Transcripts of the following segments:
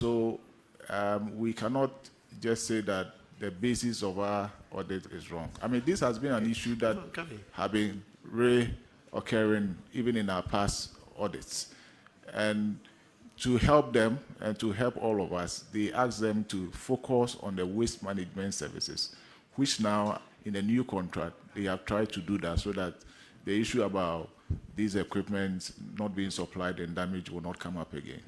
So we cannot just say that the basis of our audit is wrong. I mean, this has been an issue that have been reoccurring even in our past audits. And to help them and to help all of us, they asked them to focus on the waste management services, which now in the new contract, they have tried to do that so that the issue about these equipment not being supplied and damaged will not come up again.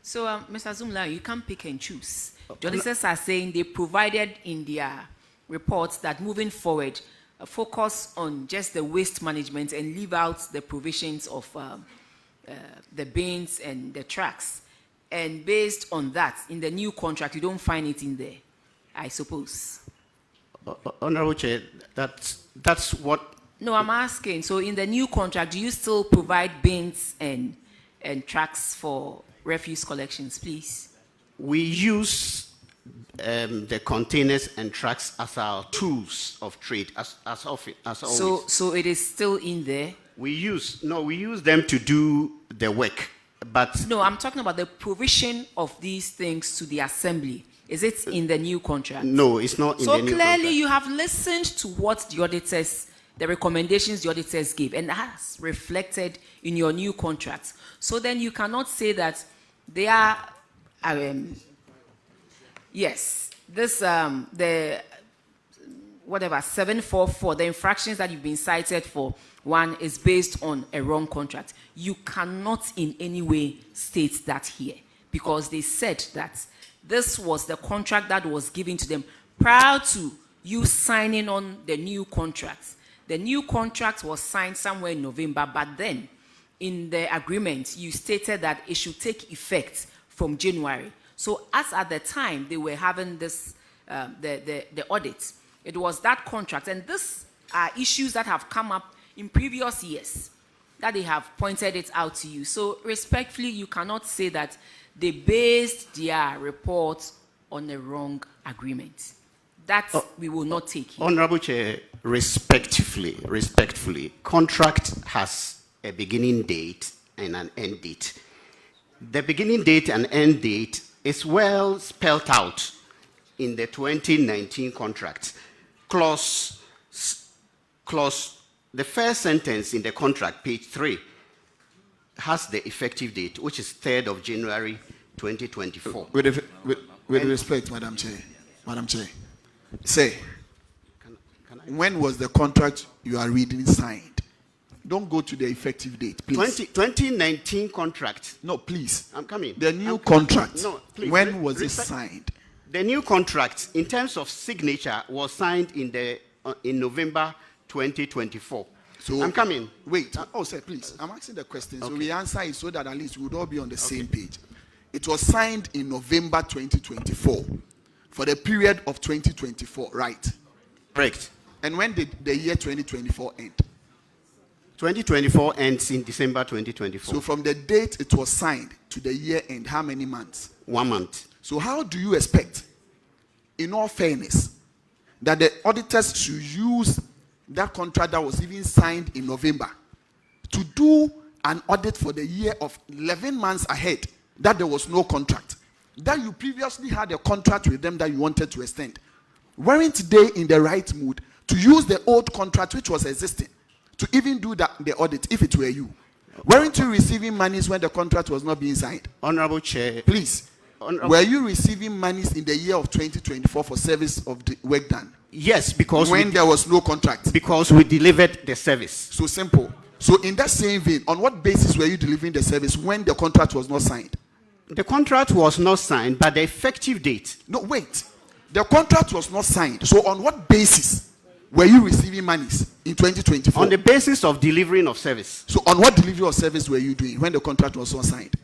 So, Mr. Zumla, you can't pick and choose. The auditors are saying they provided in their reports that moving forward, focus on just the waste management and leave out the provisions of the bins and the trucks. And based on that, in the new contract, you don't find it in there, I suppose. Honorable Chair, that's what... No, I'm asking. So in the new contract, do you still provide bins and trucks for refuse collections, please? We use the containers and trucks as our tools of trade, as always. So it is still in there? We use them to do the work, but... No, I'm talking about the provision of these things to the assembly. Is it in the new contract? No, it's not in the new contract. So clearly you have listened to what the auditors, the recommendations the auditors gave, and that's reflected in your new contract. So then you cannot say that they are, yes, this, the, whatever, 744, the infractions that you've been cited for, one is based on a wrong contract. You cannot in any way state that here, because they said that this was the contract that was given to them prior to you signing on the new contract. The new contract was signed somewhere in November, but then in the agreement, you stated that it should take effect from January. So as at the time they were having this, the audit, it was that contract. And these are issues that have come up in previous years that they have pointed it out to you. So respectfully, you cannot say that they based their report on a wrong agreement. That we will not take here. Honorable Chair, respectfully, contract has a beginning date and an end date. The beginning date and end date is well spelled out in the 2019 contract. The first sentence in the contract, page 3, has the effective date, which is 3rd of January 2024. With respect, Madam Chair. Madam Chair. Say, when was the contract you are reading signed? Don't go to the effective date, please. 2019 contract. No, please. I'm coming. The new contract. No, please. When was it signed? The new contract, in terms of signature, was signed in November 2024. So I'm coming. Wait. Sir, please. I'm asking the question. Okay. So we answer it so that at least we would all be on the same page. It was signed in November 2024 for the period of 2024, right? Correct. And when did the year 2024 end? 2024 ends in December 2024. So from the date it was signed to the year end, how many months? 1 month. So how do you expect, in all fairness, that the auditors should use that contract that was even signed in November to do an audit for the year of 11 months ahead, that there was no contract, that you previously had a contract with them that you wanted to extend? Weren't they in the right mood to use the old contract which was existing to even do the audit if it were you? Weren't you receiving monies when the contract was not being signed? Honorable Chair. Please. Were you receiving monies in the year of 2024 for service of the work done? Yes, because when there was no contract. Because we delivered the service. So simple. So in that same vein, on what basis were you delivering the service when the contract was not signed? The contract was not signed, but the effective date. No, wait. The contract was not signed. So on what basis were you receiving monies in 2024? On the basis of delivering of service. So on what delivery of service were you doing when the contract was not signed?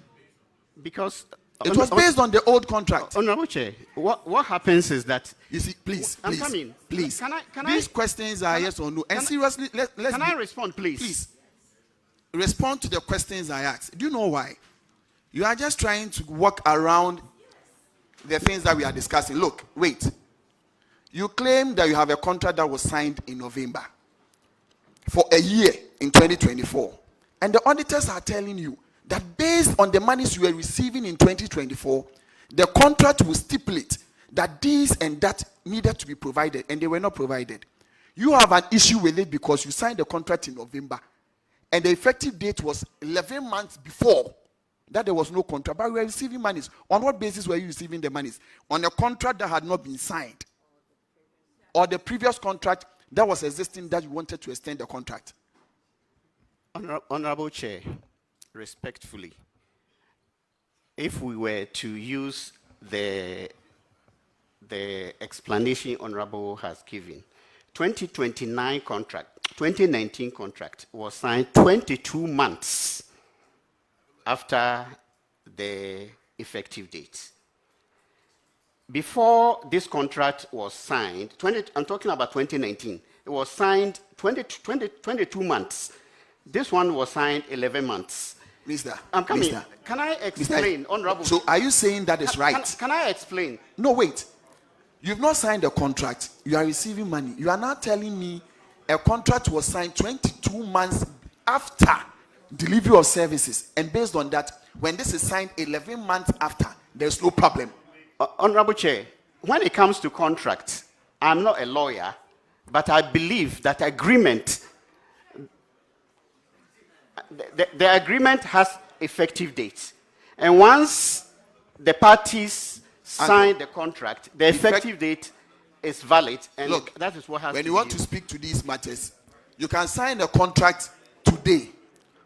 Because it was based on the old contract. Honorable Chair, what happens is that... You see, please. I'm coming. Please. Can These questions are yes or no. And seriously, let's... Can I respond, please? Please. Respond to the questions I asked. Do you know why? You are just trying to walk around the things that we are discussing. Look, wait. You claim that you have a contract that was signed in November for a year in 2024. And the auditors are telling you that based on the monies you were receiving in 2024, the contract will stipulate that this and that needed to be provided, and they were not provided. You have an issue with it because you signed the contract in November, and the effective date was 11 months before that there was no contract, but we were receiving monies. On what basis were you receiving the monies? On a contract that had not been signed, or the contract that was existing that you wanted to extend the contract? Honorable Chair, respectfully, if we were to use the explanation Honorable has given, 2019 contract was signed 22 months after the effective date. Before this contract was signed, I'm talking about 2019, it was signed 22 months. This one was signed 11 months. Mr. I'm coming. Mr. Can I explain, Honorable? So are you saying that is right? Can I explain? No, wait. You've not signed a contract. You are receiving money. You are now telling me a contract was signed 22 months after delivery of services. And based on that, when this is signed 11 months after, there's no problem. Honorable Chair, when it comes to contracts, I'm not a lawyer, but I believe that agreement, the agreement has effective dates. And once the parties sign the contract, the effective date is valid, and look, that is what has when to you be want used. to speak to these matters, you can sign a contract today,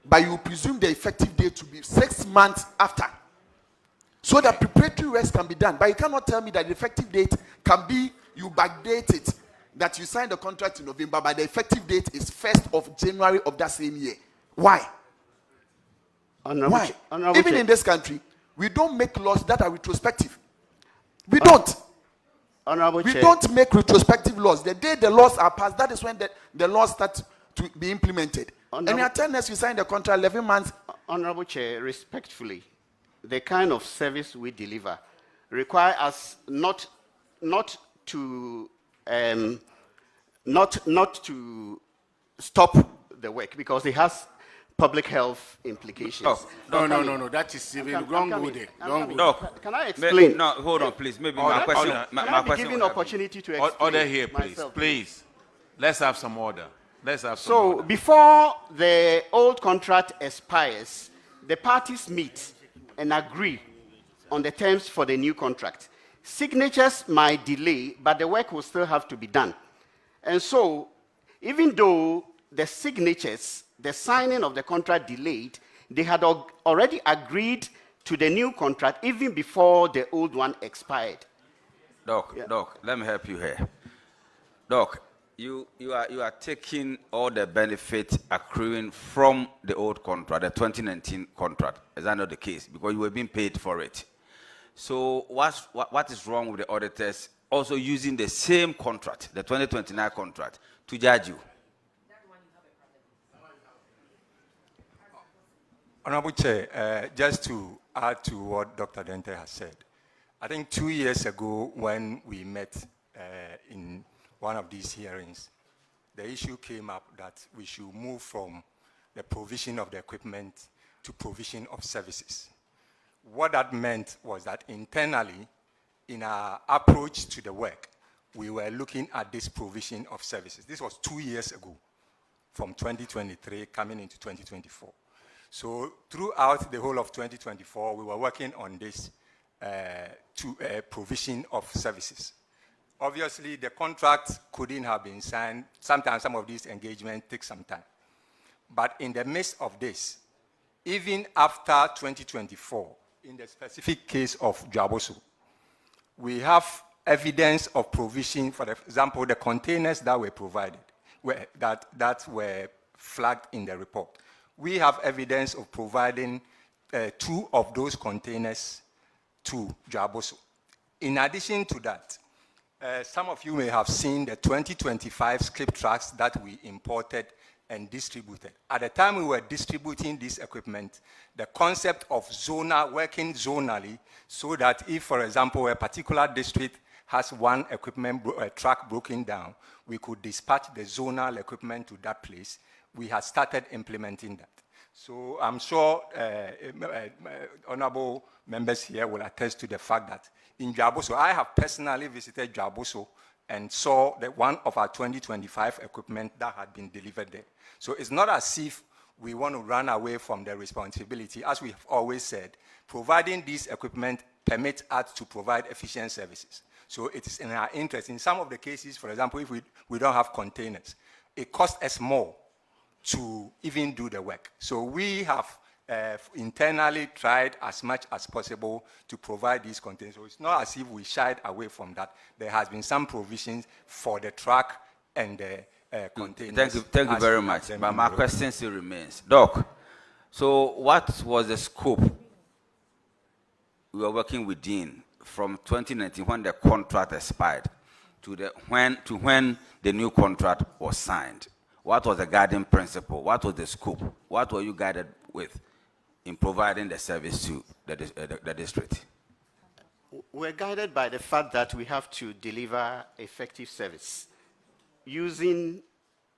but you presume the effective date to be 6 months after, so that preparatory works can be done. But you cannot tell me that the effective date can be, you backdate it, that you signed the contract in November, but the effective date is 1st of January of that same year. Why? Why? Even in this country, we don't make laws that are retrospective. We don't. We don't make retrospective laws. The day the laws are passed, that is when the laws start to be implemented. And you are telling us you signed the contract 11 months. Honorable Chair, respectfully, the kind of service we deliver require us not to stop the work, because it has public health implications. No. That is even wrong with it. Can I explain? No, hold on, please. Maybe my Can I be question. given opportunity to explain? Order here, please. myself, Please. Let's have some order. So before the old contract expires, the parties meet and agree on the terms for the new contract. Signatures might delay, but the work will still have to be done. And so, even though the signatures, the signing of the contract delayed, they had already agreed to the new contract even before the old one expired. Doc, let me help you here. Doc, you are taking all the benefits accruing from the old contract, the 2019 contract. Is that not the case? Because you were being paid for it. So what is wrong with the auditors also using the same contract, the 2029 contract, to judge you? Honorable Chair, just to add to what Dr. Dente has said, I think 2 years ago when we met in one of these hearings, the issue came up that we should move from the provision of the equipment to provision of services. What that meant was that internally, in our approach to the work, we were looking at this provision of services. This was 2 years ago, from 2023 coming into 2024. So throughout the whole of 2024, we were working on this provision of services. Obviously, the contract couldn't have been signed. Sometimes some of these engagements take some time. But in the midst of this, even after 2024, in the specific case of Dwaboso, we have evidence of provision. For example, the containers that were provided, that were flagged in the report. We have evidence of providing 2 of those containers to Dwaboso. In addition to that, some of you may have seen the 2025 skip tracks that we imported and distributed. At the time we were distributing this equipment, the concept of working zonally, so that if, for example, a particular district has one track broken down, we could dispatch the zonal equipment to that place. We had started implementing that. So I'm sure honorable members here will attest to the fact that in Dwaboso, I have personally visited Dwaboso and saw that one of our 2025 equipment that had been delivered there. So it's not as if we want to run away from the responsibility. As we've always said, providing this equipment permits us to provide efficient services. So it is in our interest. In some of the cases, for example, if we don't have containers, it costs us more to even do the work. So we have internally tried as much as possible to provide these containers. So it's not as if we shied away from that. There has been some provisions for the truck and the containers. Thank you very much. But my question still remains. Doc, so what was the scope we were working within from 2019 when the contract expired to when the new contract was signed? What was the guiding principle? What was the scope? What were you guided with in providing the service to the district? We're guided by the fact that we have to deliver effective service using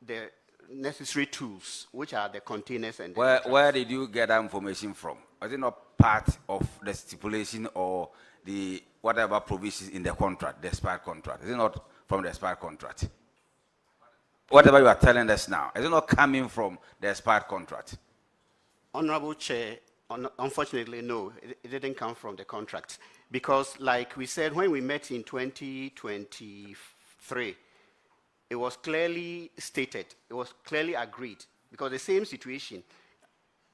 the necessary tools, which are the containers and the Where did you get that information from? Was it not part of the stipulation or the whatever provisions in the contract, the expired contract? Is it not from the expired contract? Whatever you are telling us now, is it not coming from the expired contract? Honorable Chair, unfortunately, no, it didn't come from the contract. Because like we said, when we met in 2023, it was clearly stated, it was clearly agreed, because the same situation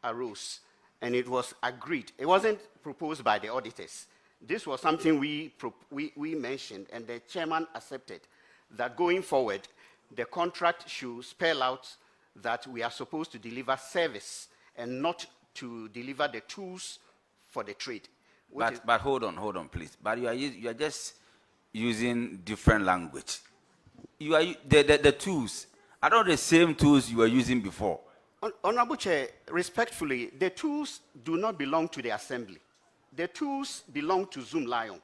arose, and it was agreed. It wasn't proposed by the auditors. This was something we mentioned, and the chairman accepted that going forward, the contract should spell out that we are supposed to deliver service and not to deliver the tools for the trade. But hold on, please. But you are just using different language. You are the tools. Are not the same tools you were using before? Honorable Chair, respectfully, the tools do not belong to the assembly. The tools belong to Zoom Lion,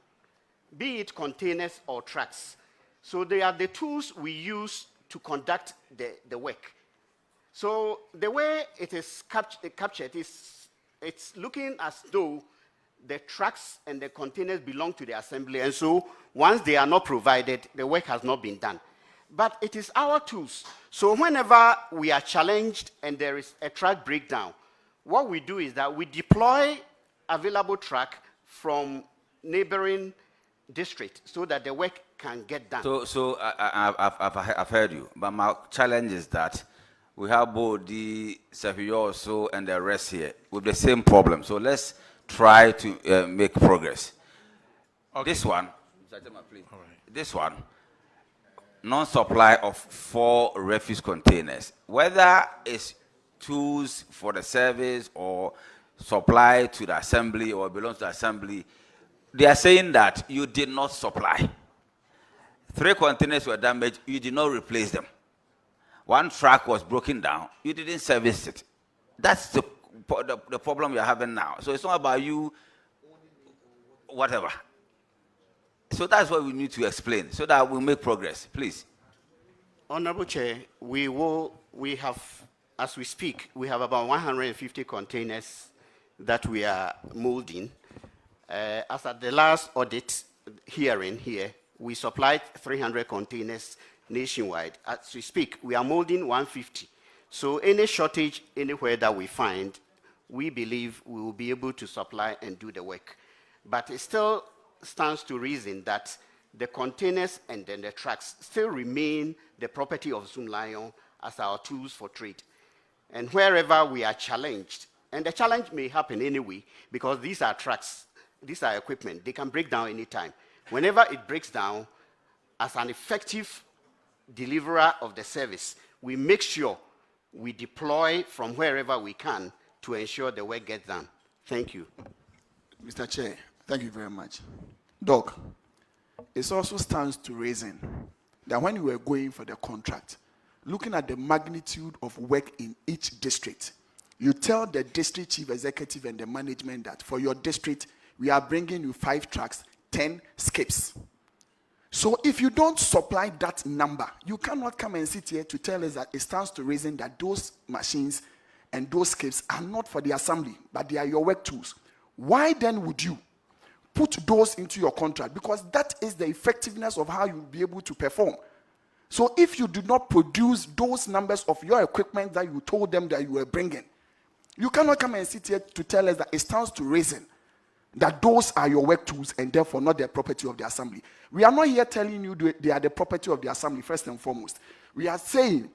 be it containers or trucks. So they are the tools we use to conduct the work. So the way it is captured is it's looking as though the trucks and the containers belong to the assembly, and so once they are not provided, the work has not been done. But it is our tools. So whenever we are challenged and there is a truck breakdown, what we do is that we deploy available truck from neighboring district so that the work can get done. So I've heard you, but my challenge is that we have both the Sefioso and the rest here with the same problem. So let's try to make progress. Okay. This one, this one, non-supply of 4 refuse containers, whether it's tools for the service or supply to the assembly or belongs to the assembly, they are saying that you did not supply. 3 containers were damaged, you did not replace them. 1 truck was broken down, you didn't service it. That's the problem you're having now. So it's not about you, whatever. So that's what we need to explain, so that we'll make progress, please. Honorable Chair, we have, as we speak, we have about 150 containers that we are molding. As at the last audit hearing here, we supplied 300 containers nationwide. As we speak, we are molding 150. So any shortage anywhere that we find, we believe we will be able to supply and do the work. But it still stands to reason that the containers and then the trucks still remain the property of Zoom Lion as our tools for trade. And wherever we are challenged, and the challenge may happen anyway, because these are trucks, these are equipment, they can break down anytime. Whenever it breaks down, as an effective deliverer of the service, we make sure we deploy from wherever we can to ensure the work gets done. Thank you. Mr. Chair, thank you very much. Doc, it also stands to reason that when you were going for the contract, looking at the magnitude of work in each district, you tell the district chief executive and the management that for your district, we are bringing you 5 trucks, 10 skips. So if you don't supply that number, you cannot come and sit here to tell us that it stands to reason that those machines and those skips are not for the assembly, but they are your work tools, why then would you put those into your contract? Because that is the effectiveness of how you'll be able to perform. So if you do not produce those numbers of your equipment that you told them that you were bringing, you cannot come and sit here to tell us that it stands to reason that those are your work tools and therefore not the property of the assembly. We are not here telling you they are the property of the assembly, first and foremost. We are saying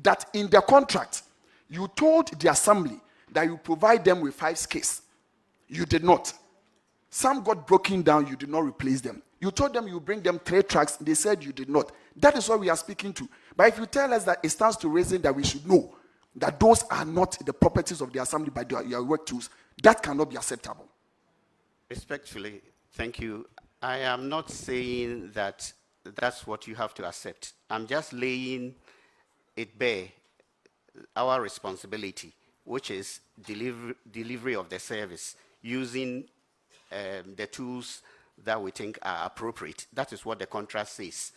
that in the contract, you told the assembly that you provide them with 5 skids. You did not. Some got broken down, you did not replace them. You told them you bring them 3 trucks, they said you did not. That is what we are speaking to. But if you tell us that it stands to reason that we should know that those are not the properties of the assembly by your work tools, that cannot be acceptable. Respectfully, thank you. I am not saying that that's what you have to accept. I'm just laying it bare, our responsibility, which is delivery of the service using the tools that we think are appropriate. That is what the contract says.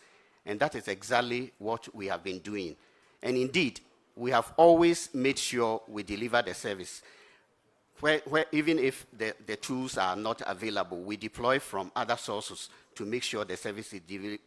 And that is exactly what we have been doing. And indeed, we have always made sure we deliver the service. Where even if the tools are not available, we deploy from other sources to make sure the service is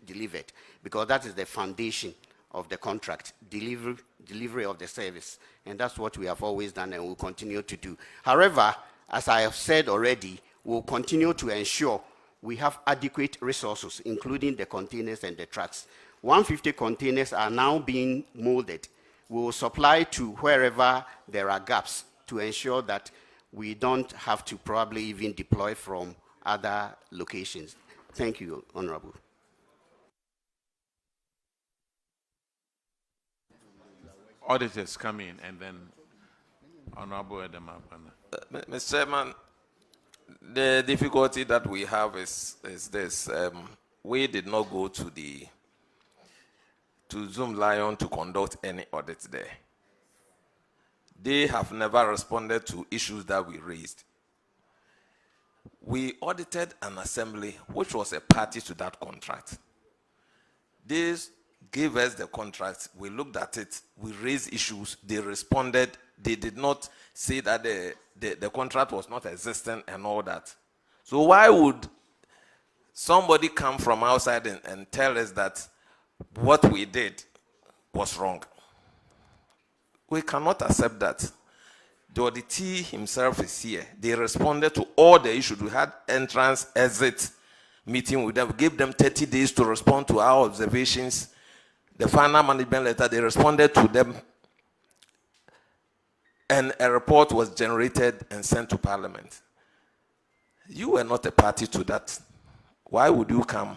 delivered, because that is the foundation of the contract, delivery of the service. And that's what we have always done and will continue to do. However, as I have said already, we'll continue to ensure we have adequate resources, including the containers and the trucks. 150 containers are now being molded. We will supply to wherever there are gaps to ensure that we don't have to probably even deploy from other locations. Thank you, Honorable. Auditors come in, and then Honorable Edema. Mr. Chairman, the difficulty that we have is this. We did not go to Zoom Lion to conduct any audits there. They have never responded to issues that we raised. We audited an assembly which was a party to that contract. They gave us the contract, we looked at it, we raised issues, they responded, they did not say that the contract was not existent and all that. So why would somebody come from outside and tell us that what we did was wrong? We cannot accept that. The auditee himself is here. They responded to all the issues. We had entrance, exit meeting with them. We gave them 30 days to respond to our observations. The final management letter, they responded to them. And a report was generated and sent to Parliament. You were not a party to that. Why would you come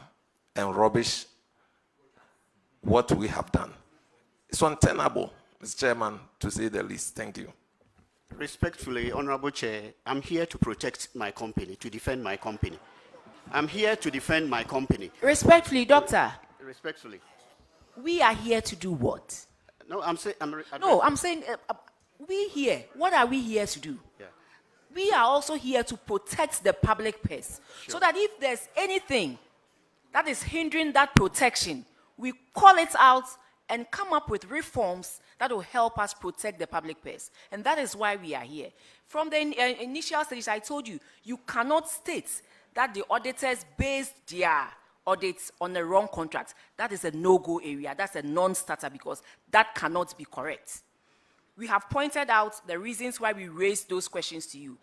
and rubbish what we have done? It's untenable, Mr. Chairman, to say the least. Thank you. Respectfully, Honorable Chair, I'm here to protect my company, to defend my company. I'm here to defend my company. Respectfully, Doctor. Respectfully. We are here to do what? No, I'm saying... I'm saying, we here, what are we here to do? Yeah. We are also here to protect the public purse. Sure. So that if there's anything that is hindering that protection, we call it out and come up with reforms that will help us protect the public purse. And that is why we are here. From the initial stage, I told you, you cannot state that the auditors based their audits on the wrong contract. That is a no-go area. That's a non-starter because that cannot be correct. We have pointed out the reasons why we raised those questions to you.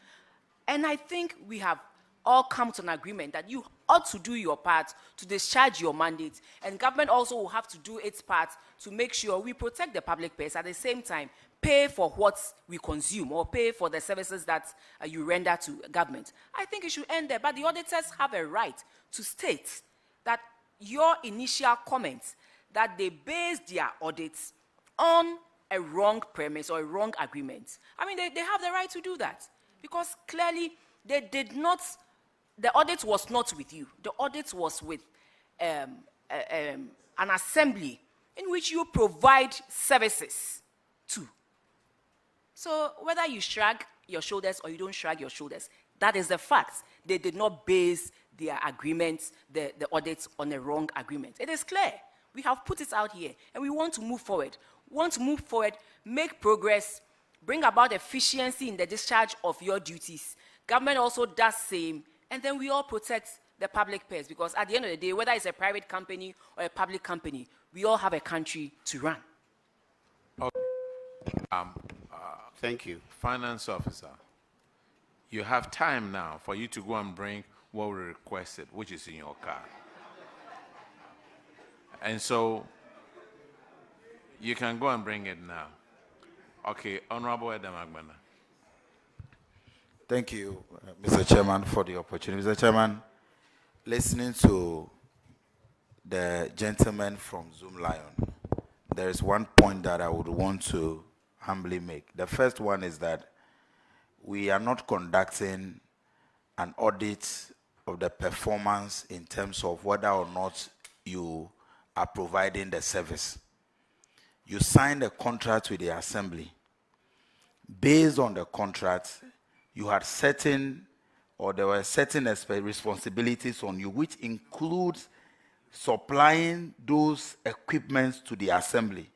And I think we have all come to an agreement that you ought to do your part to discharge your mandate, and government also will have to do its part to make sure we protect the public purse, at the same time pay for what we consume or pay for the services that you render to government. I think it should end there, but the auditors have a right to state that your initial comments that they based their audits on a wrong premise or a wrong agreement. I mean, they have the right to do that because clearly they did not. The audit was not with you. The audit was with an assembly in which you provide services to. So whether you shrug your shoulders or you don't shrug your shoulders, that is the fact. They did not base their agreements, the audits on a wrong agreement. It is clear. We have put it out here, and we want to move forward. We want to move forward, make progress, bring about efficiency in the discharge of your duties. Government also does same, and then we all protect the public purse, because at the end of the day, whether it's a private company or a public company, we all have a country to run. Thank you. Finance officer, you have time now for you to go and bring what we requested, which is in your car. And so you can go and bring it now. Okay, Honorable Adam Agbana. Thank you, Mr. Chairman, for the opportunity. Mr. Chairman, listening to the gentleman from Zoom Lion, there is one point that I would want to humbly make. The first one is that we are not conducting an audit of the performance in terms of whether or not you are providing the service. You signed a contract with the assembly. Based on the contract, you had certain, or there were certain responsibilities on you, which includes supplying those equipments to the assembly.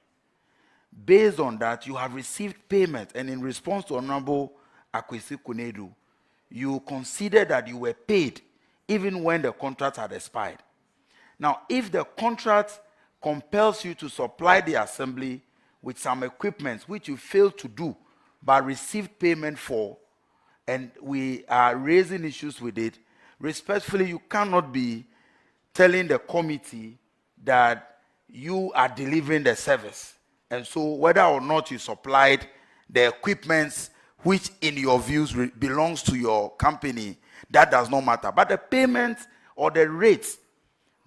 Based on that, you have received payment, and in response to Honorable Akwesi Kunedu, you consider that you were paid even when the contract had expired. Now, if the contract compels you to supply the assembly with some equipment which you failed to do but received payment for, and we are raising issues with it, respectfully, you cannot be telling the committee that you are delivering the service. And so whether or not you supplied the equipment which in your views belongs to your company, that does not matter. But the payment or the rates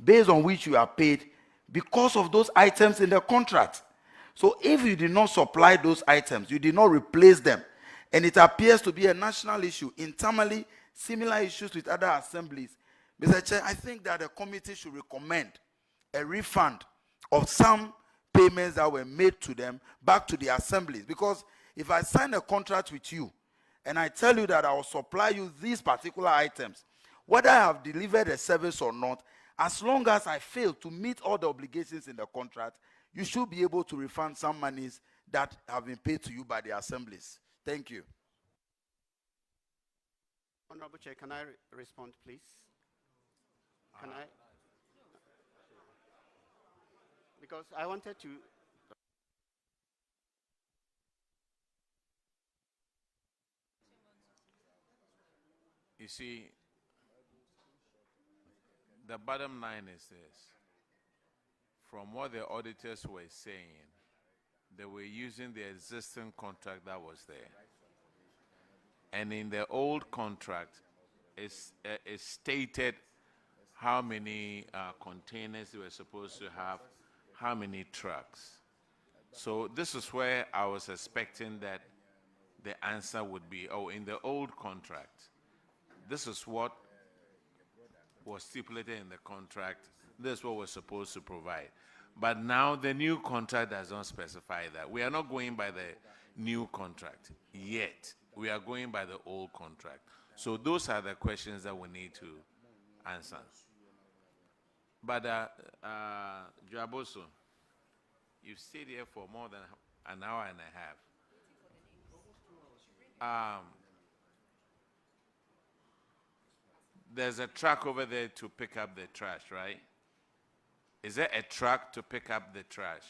based on which you are paid because of those items in the contract. So if you did not supply those items, you did not replace them, and it appears to be a national issue, internally, similar issues with other assemblies, Mr. Chair, I think that the committee should recommend a refund of some payments that were made to them back to the assemblies. Because if I sign a contract with you and I tell you that I will supply you these particular items, whether I have delivered a service or not, as long as I fail to meet all the obligations in the contract, you should be able to refund some monies that have been paid to you by the assemblies. Thank you. Honorable Chair, can I respond, please? Can I? Because I wanted to. You see, the bottom line is this. From what the auditors were saying, they were using the existing contract that was there. And in the old contract, it's stated how many containers they were supposed to have, how many trucks. So this is where I was expecting that the answer would be, oh, in the old contract, this is what was stipulated in the contract, this is what we're supposed to provide. But now the new contract does not specify that. We are not going by the new contract yet. We are going by the old contract. So those are the questions that we need to answer. But Joaboso, you've stayed here for more than an hour and a half. There's a truck over there to pick up the trash, right? Is there a truck to pick up the trash?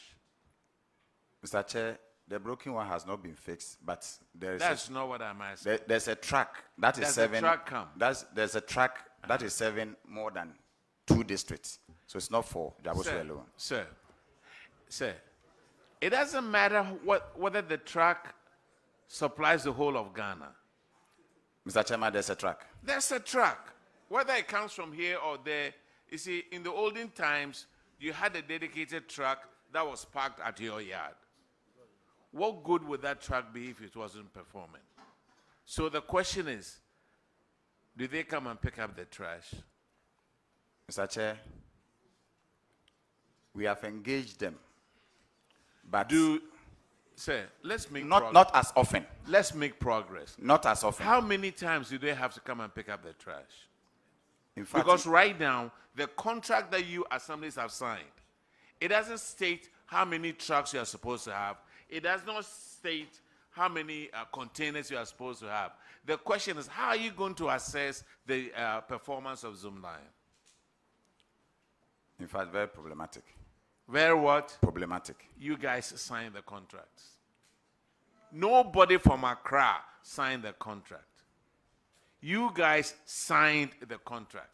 Mr. Chair, the broken one has not been fixed, but that's not what I'm asking. There's a truck that is serving. Does the truck come? There's a truck that is serving more than 2 districts, so it's not for Jabosu alone. Sir, it doesn't matter whether the truck supplies the whole of Ghana. Mr. Chairman, there's a truck. There's a truck, whether it comes from here or there. You see, in the olden times, you had a dedicated truck that was parked at your yard. What good would that truck be if it wasn't performing? So the question is, do they come and pick up the trash? Mr. Chair, we have engaged them, but sir, let's make not as often. Let's make progress. Not as often. How many times do they have to come and pick up the trash? In fact, because right now, the contract that you assemblies have signed, it doesn't state how many trucks you are supposed to have. It does not state how many containers you are supposed to have. The question is, how are you going to assess the performance of Zoom Lion? In fact, very problematic. Very what? Problematic. You guys signed the contracts. Nobody from Accra signed the contract. You guys signed the contract.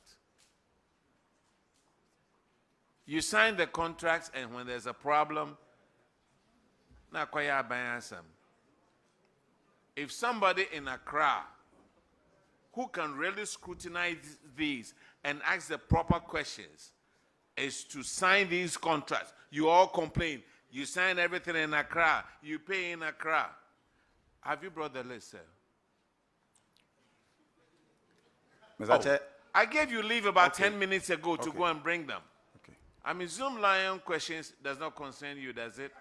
You sign the contracts, and when there's a problem, if somebody in Accra who can really scrutinize these and ask the proper questions is to sign these contracts, you all complain. You sign everything in Accra. You pay in Accra. Have you brought the list, sir? Mr. Chair. I gave you leave about 10 minutes ago to go and bring them. Okay. I mean, Zoom Lion questions does not concern you, does it?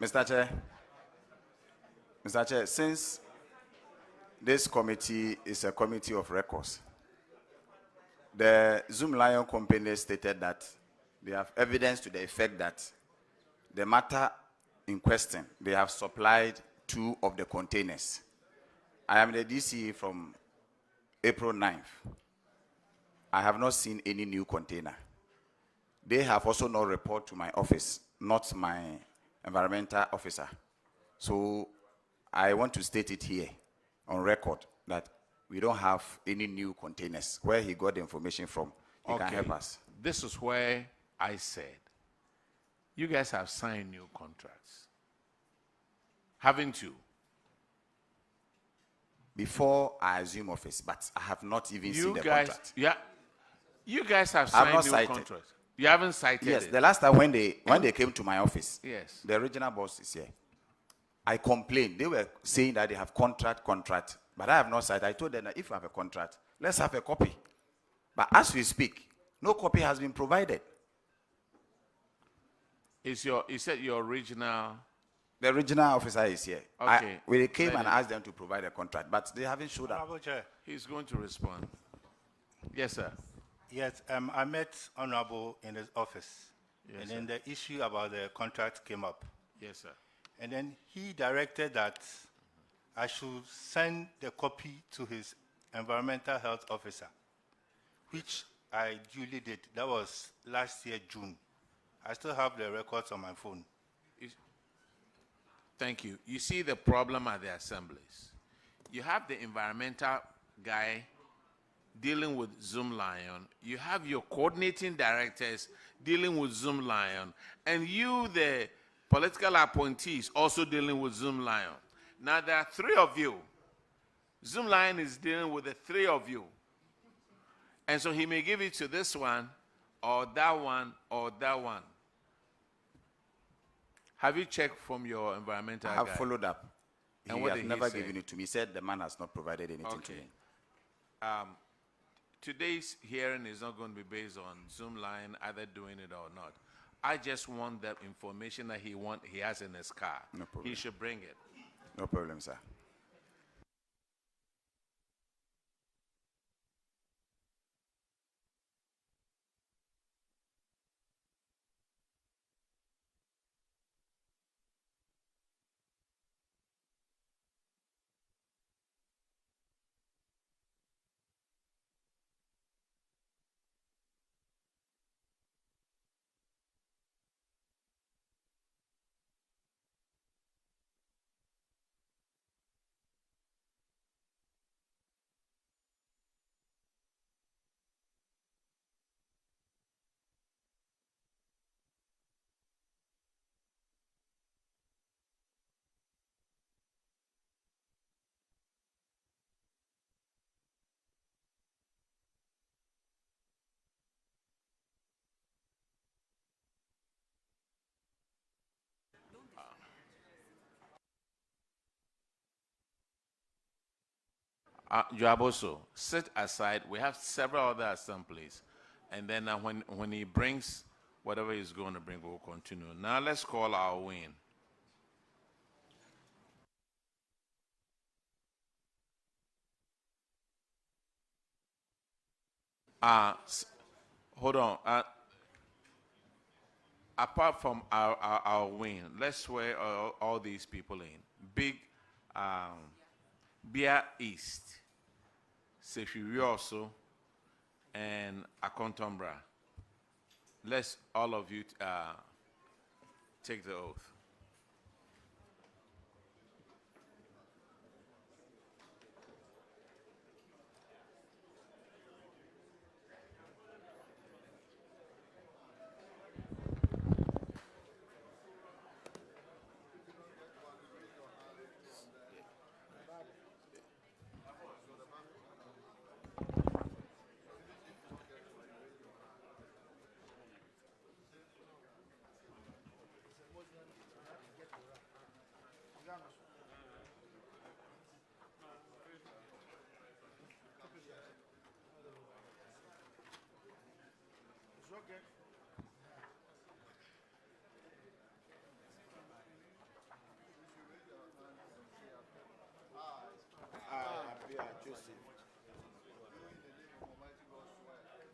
Mr. Chair, since this committee is a committee of records, the Zoom Lion company stated that they have evidence to the effect that the matter in question, they have supplied 2 of the containers. I am the DC from April 9th. I have not seen any new container. They have also not reported to my office, not my environmental officer. So I want to state it here on record that we don't have any new containers. Where he got the information from, he can help us. This is where I said, you guys have signed new contracts. Haven't you? Before I assume office, but I have not even seen the contract. Yeah, you guys have signed new cited. contracts. You haven't cited Yes, it. the last time when they came to my office, Yes. the original boss is here. I complained. They were saying that they have contract, but I have not cited. I told them that if you have a contract, let's have a copy. But as we speak, no copy has been provided. You said your original. The original officer is here. Okay. We came and asked them to provide a contract, but they haven't showed up. He's going to respond. Yes, sir. Yes, I met Honorable in his office. Yes, and then the issue about the contract came up. Yes, sir. And then he directed that I should send the copy to his environmental health officer, which I duly did. That was last year, June. I still have the records on my phone. Thank you. You see the problem at the assemblies. You have the environmental guy dealing with Zoom Lion. You have your coordinating directors dealing with Zoom Lion. And you, the political appointees, also dealing with Zoom Lion. Now, there are 3 of you. Zoom Lion is dealing with the 3 of you. And so he may give it to this one, or that one, or that one. Have you checked from your environmental guy? I have followed up. And He what has did he never say? given it to me. He said the man has not provided anything to me. Today's hearing is not going to be based on Zoom Line either doing it or not. I just want the information that he has in his car. No problem. He should bring it. No problem, sir. Joaboso, sit aside. We have several other assemblies. And then when he brings whatever he's going to bring, we'll continue. Now let's call our win. Hold on. apart from our win, let's swear all these people in. Big Bia East, Sefiwi also, and Akontombra. Let's all of you take the oath.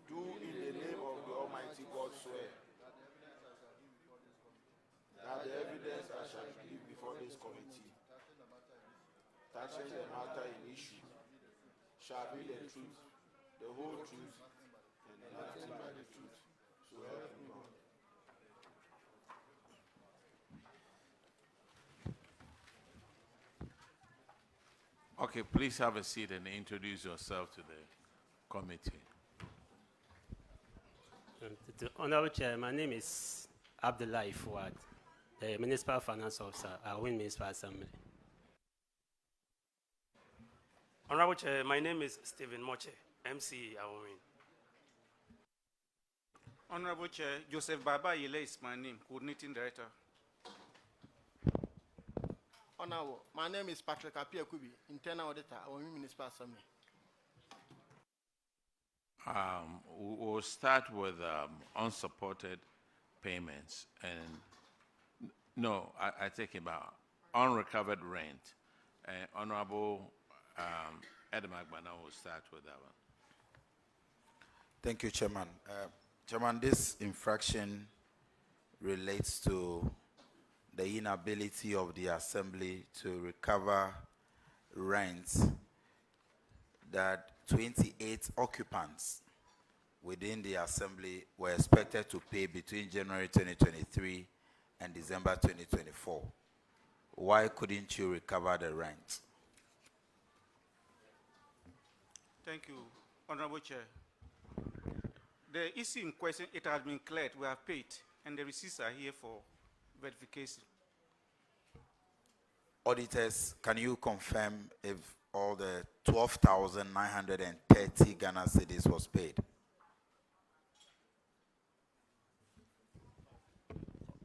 Do in the name of the Almighty God swear that the evidence I shall give before this committee touching the matter in issue shall be the truth, the whole truth, and nothing but the truth. So help me God. Okay, please have a seat and introduce yourself to the committee. The Honorable Chair, my name is Abdullah Fuad, the Municipal Finance Officer at Win Municipal Assembly. Honorable Chair, my name is Stephen Moche, MC at Win. Honorable Chair, Joseph Baba Yele is my name, Coordinating Director. Honorable, my name is Patrick Apia Kubi, Internal Auditor at Win Municipal Assembly. We'll start with unsupported payments. And no, I take it back. Unrecovered rent. Honorable Adam Agbana will start with that one. Thank you, Chairman. Chairman, this infraction relates to the inability of the Assembly to recover rents that 28 occupants within the Assembly were expected to pay between January 2023 and December 2024. Why couldn't you recover the rent? Thank you, Honorable Chair. The issue in question, it has been cleared, we have paid, and the receipts are here for verification. Auditors, can you confirm if all the 12,930 Ghana cedis was paid?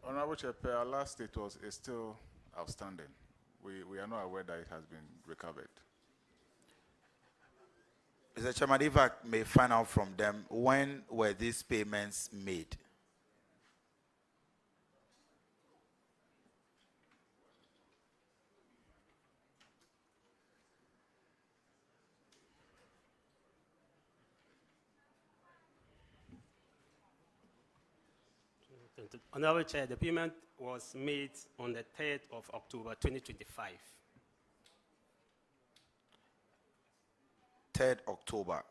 Honorable Chair, our last status is still outstanding. We are not aware that it has been recovered. Mr. Chairman, if I may find out from them, when were these payments made? Honorable Chair, the payment was made on the 3rd of October 2025. 3rd October.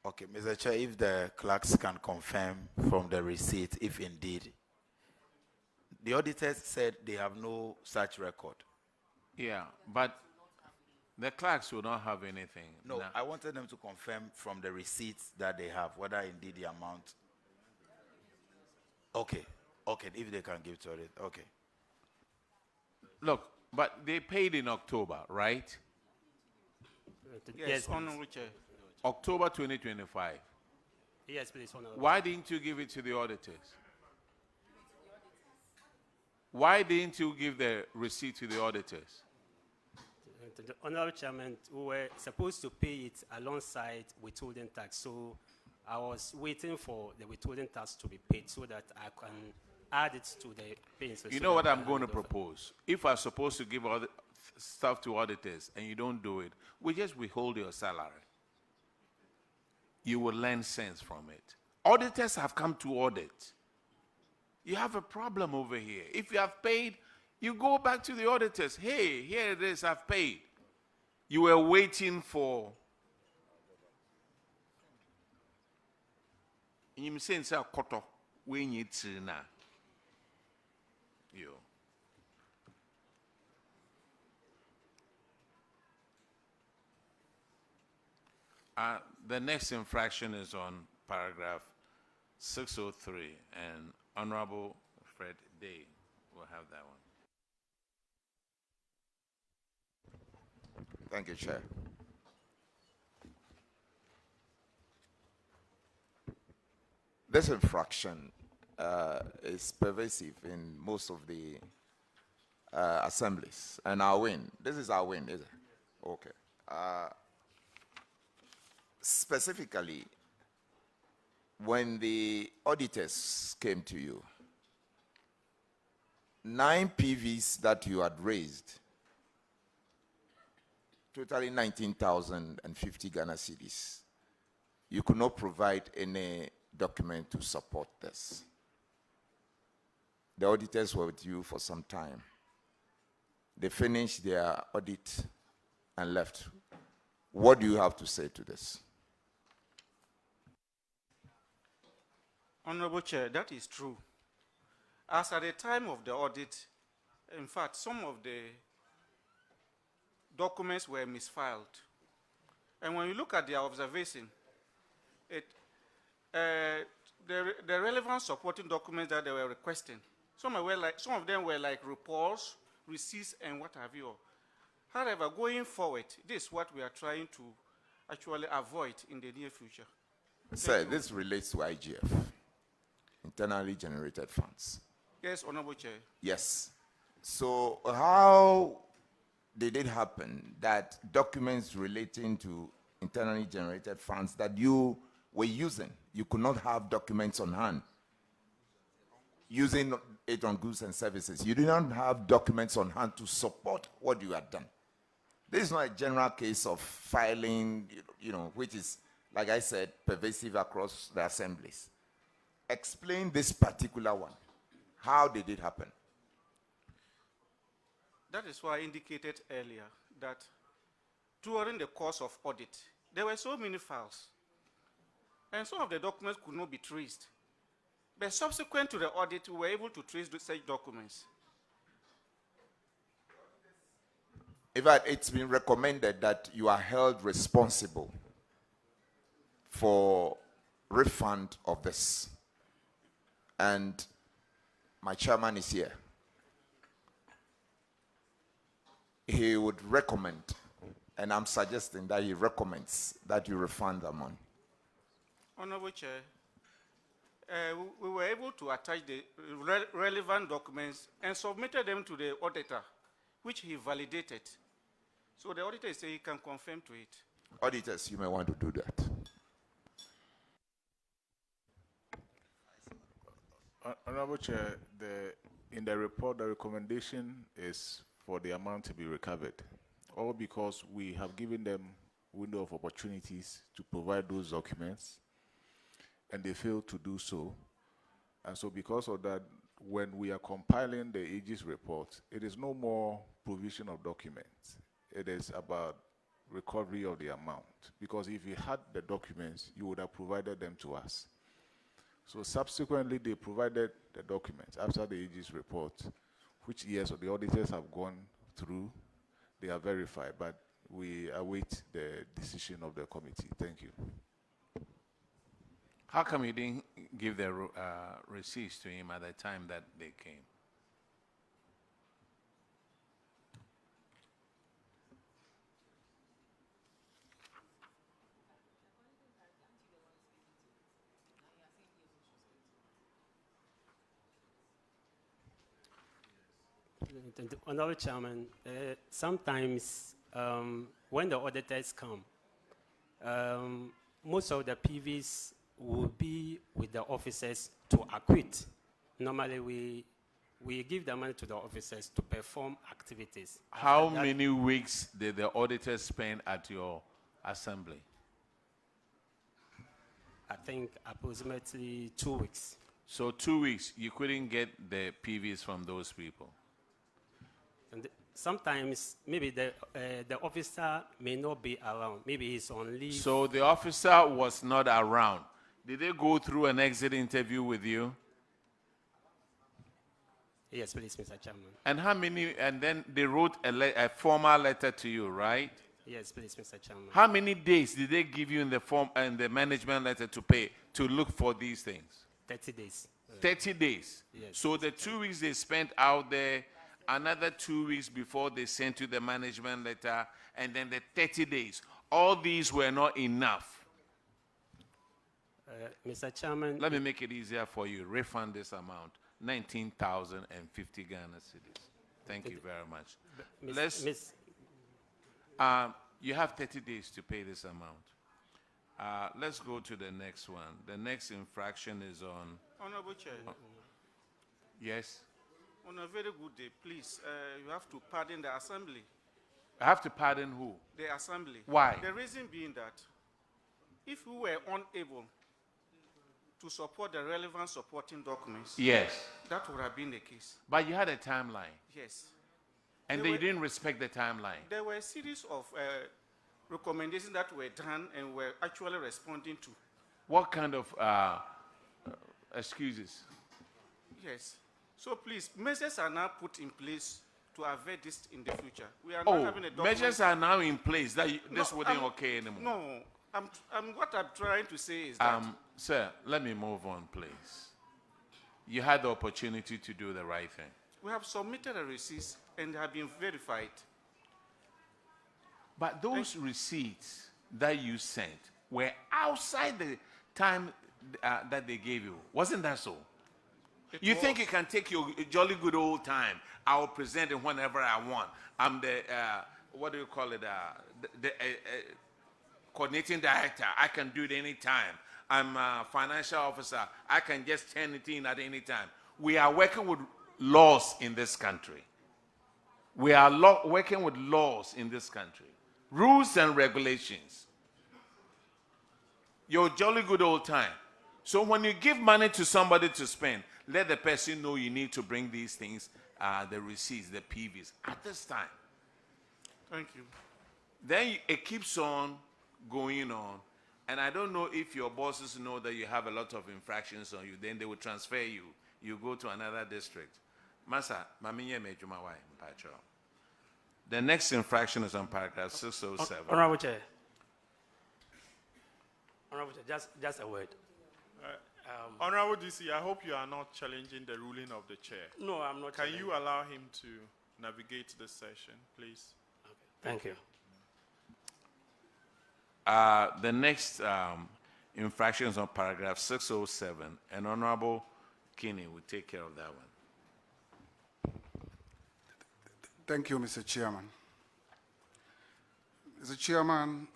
Okay, Mr. Chair, if the clerks can confirm from the receipt, if indeed. The auditors said they have no such record. Yeah, but the clerks will not have anything. No, I wanted them to confirm from the receipts that they have, whether indeed the amount. Okay, okay, if they can give to it, okay. Look, but they paid in October, right? Yes, Honorable Chair. October 2025. Yes, please, Honorable. Why didn't you give it to the auditors? Why didn't you give the receipt to the auditors? To the Honorable Chairman, we were supposed to pay it alongside withholding tax, so I was waiting for the withholding tax to be paid so that I can add it to the payments. You know what I'm going to propose? If I'm supposed to give all the stuff to auditors and you don't do it, we just withhold your salary. You will learn sense from it. Auditors have come to audit. You have a problem over here. If you have paid, you go back to the auditors. Hey, here it is, I've paid. You were waiting for. You say it's a koto when you na. You. The next infraction is on paragraph 603, and Honorable Fred Day will have that one. Thank you, Chair. This infraction is pervasive in most of the assemblies, and our win. This is our win, is it? Okay. Specifically, when the auditors came to you, 9 PVs that you had raised, totally 19,050 Ghana cedis, you could not provide any document to support this. The auditors were with you for some time. They finished their audit and left. What do you have to say to this? Honorable Chair, that is true. As at the time of the audit, in fact, some of the documents were misfiled. And when you look at their observation, the relevant supporting documents that they were requesting, some of them were like reports, receipts, and what have you. However, going forward, this is what we are trying to actually avoid in the near future. Sir, this relates to IGF, internally generated funds. Yes, Honorable Chair. Yes. So how did it happen that documents relating to internally generated funds that you were using, you could not have documents on hand? Using it on goods and services, you did not have documents on hand to support what you had done. This is not a general case of filing, which is, like I said, pervasive across the assemblies. Explain this particular one. How did it happen? That is why I indicated earlier that during the course of audit, there were so many files, and some of the documents could not be traced. But subsequent to the audit, we were able to trace such documents. In fact, it's been recommended that you are held responsible for refund of this. And my chairman is here. He would recommend, and I'm suggesting that he recommends that you refund the money. Honorable Chair, we were able to attach the relevant documents and submitted them to the auditor, which he validated. So the auditor said he can confirm to it. Auditors, you may want to do that. Honorable Chair, in the report, the recommendation is for the amount to be recovered, all because we have given them window of opportunities to provide those documents, and they failed to do so. And so because of that, when we are compiling the Aegis report, it is no more provision of documents. It is about recovery of the amount. Because if you had the documents, you would have provided them to us. So subsequently, they provided the documents after the Aegis report, which, yes, the auditors have gone through, they are verified, but we await the decision of the committee. Thank you. How come you didn't give the receipts to him at the time that they came? Honorable Chairman, sometimes when the auditors come, most of the PVs will be with the officers to acquit. Normally, we give the money to the officers to perform activities. How many weeks did the auditors spend at your assembly? I think approximately 2 weeks. So 2 weeks, you couldn't get the PVs from those people. And sometimes maybe the officer may not be around. Maybe he's on leave. So the officer was not around. Did they go through an exit interview with you? Yes, please, Mr. Chairman. And how many? And then they wrote a formal letter to you, right? Yes, please, Mr. Chairman. How many days did they give you in the form and the management letter to pay to look for these things? 30 days. 30 days. Yes. So the 2 weeks they spent out there, another 2 weeks before they sent you the management letter, and then the 30 days. All these were not enough. Mr. Chairman. Let me make it easier for you. Refund this amount, 19,050 Ghana cedis. Thank you very much. You have 30 days to pay this amount. Let's go to the next one. The next infraction is on... Honorable Chair. Yes? On a very good day, please, you have to pardon the assembly. I have to pardon who? The assembly. Why? The reason being that if we were unable to support the relevant supporting documents, yes, that would have been the case. But you had a timeline. Yes. And they didn't respect the timeline. There were a series of recommendations that were done and were actually responding to. What kind of excuses? Yes. So please, measures are now put in place to avert this in the future. We are not having a document. Measures are now in place that this wouldn't okay anymore. No, what I'm trying to say is that... Sir, let me move on, please. You had the opportunity to do the right thing. We have submitted a receipt and have been verified. But those receipts that you sent were outside the time that they gave you. Wasn't that so? You think you can take your jolly good old time? I will present it whenever I want. I'm the, what do you call it? The coordinating director. I can do it any time. I'm a financial officer. I can just turn it in at any time. We are working with laws in this country. We are working with laws in this country. Rules and regulations. Your jolly good old time. So when you give money to somebody to spend, let the person know you need to bring these things, the receipts, the PVs, at this time. Thank you. Then it keeps on going on. And I don't know if your bosses know that you have a lot of infractions on you. Then they will transfer you. You go to another district. Masa, maminye mejuma wai mpacho. The next infraction is on paragraph 607. Honorable Chair. Honorable Chair, just a word. Honorable DC, I hope you are not challenging the ruling of the chair. No, I'm not. Can you allow him to navigate the session, please? Okay. Thank you. The next infraction is on paragraph 607, and Honorable Kinney will take care of that one. Thank you, Mr. Chairman. Mr. Chairman,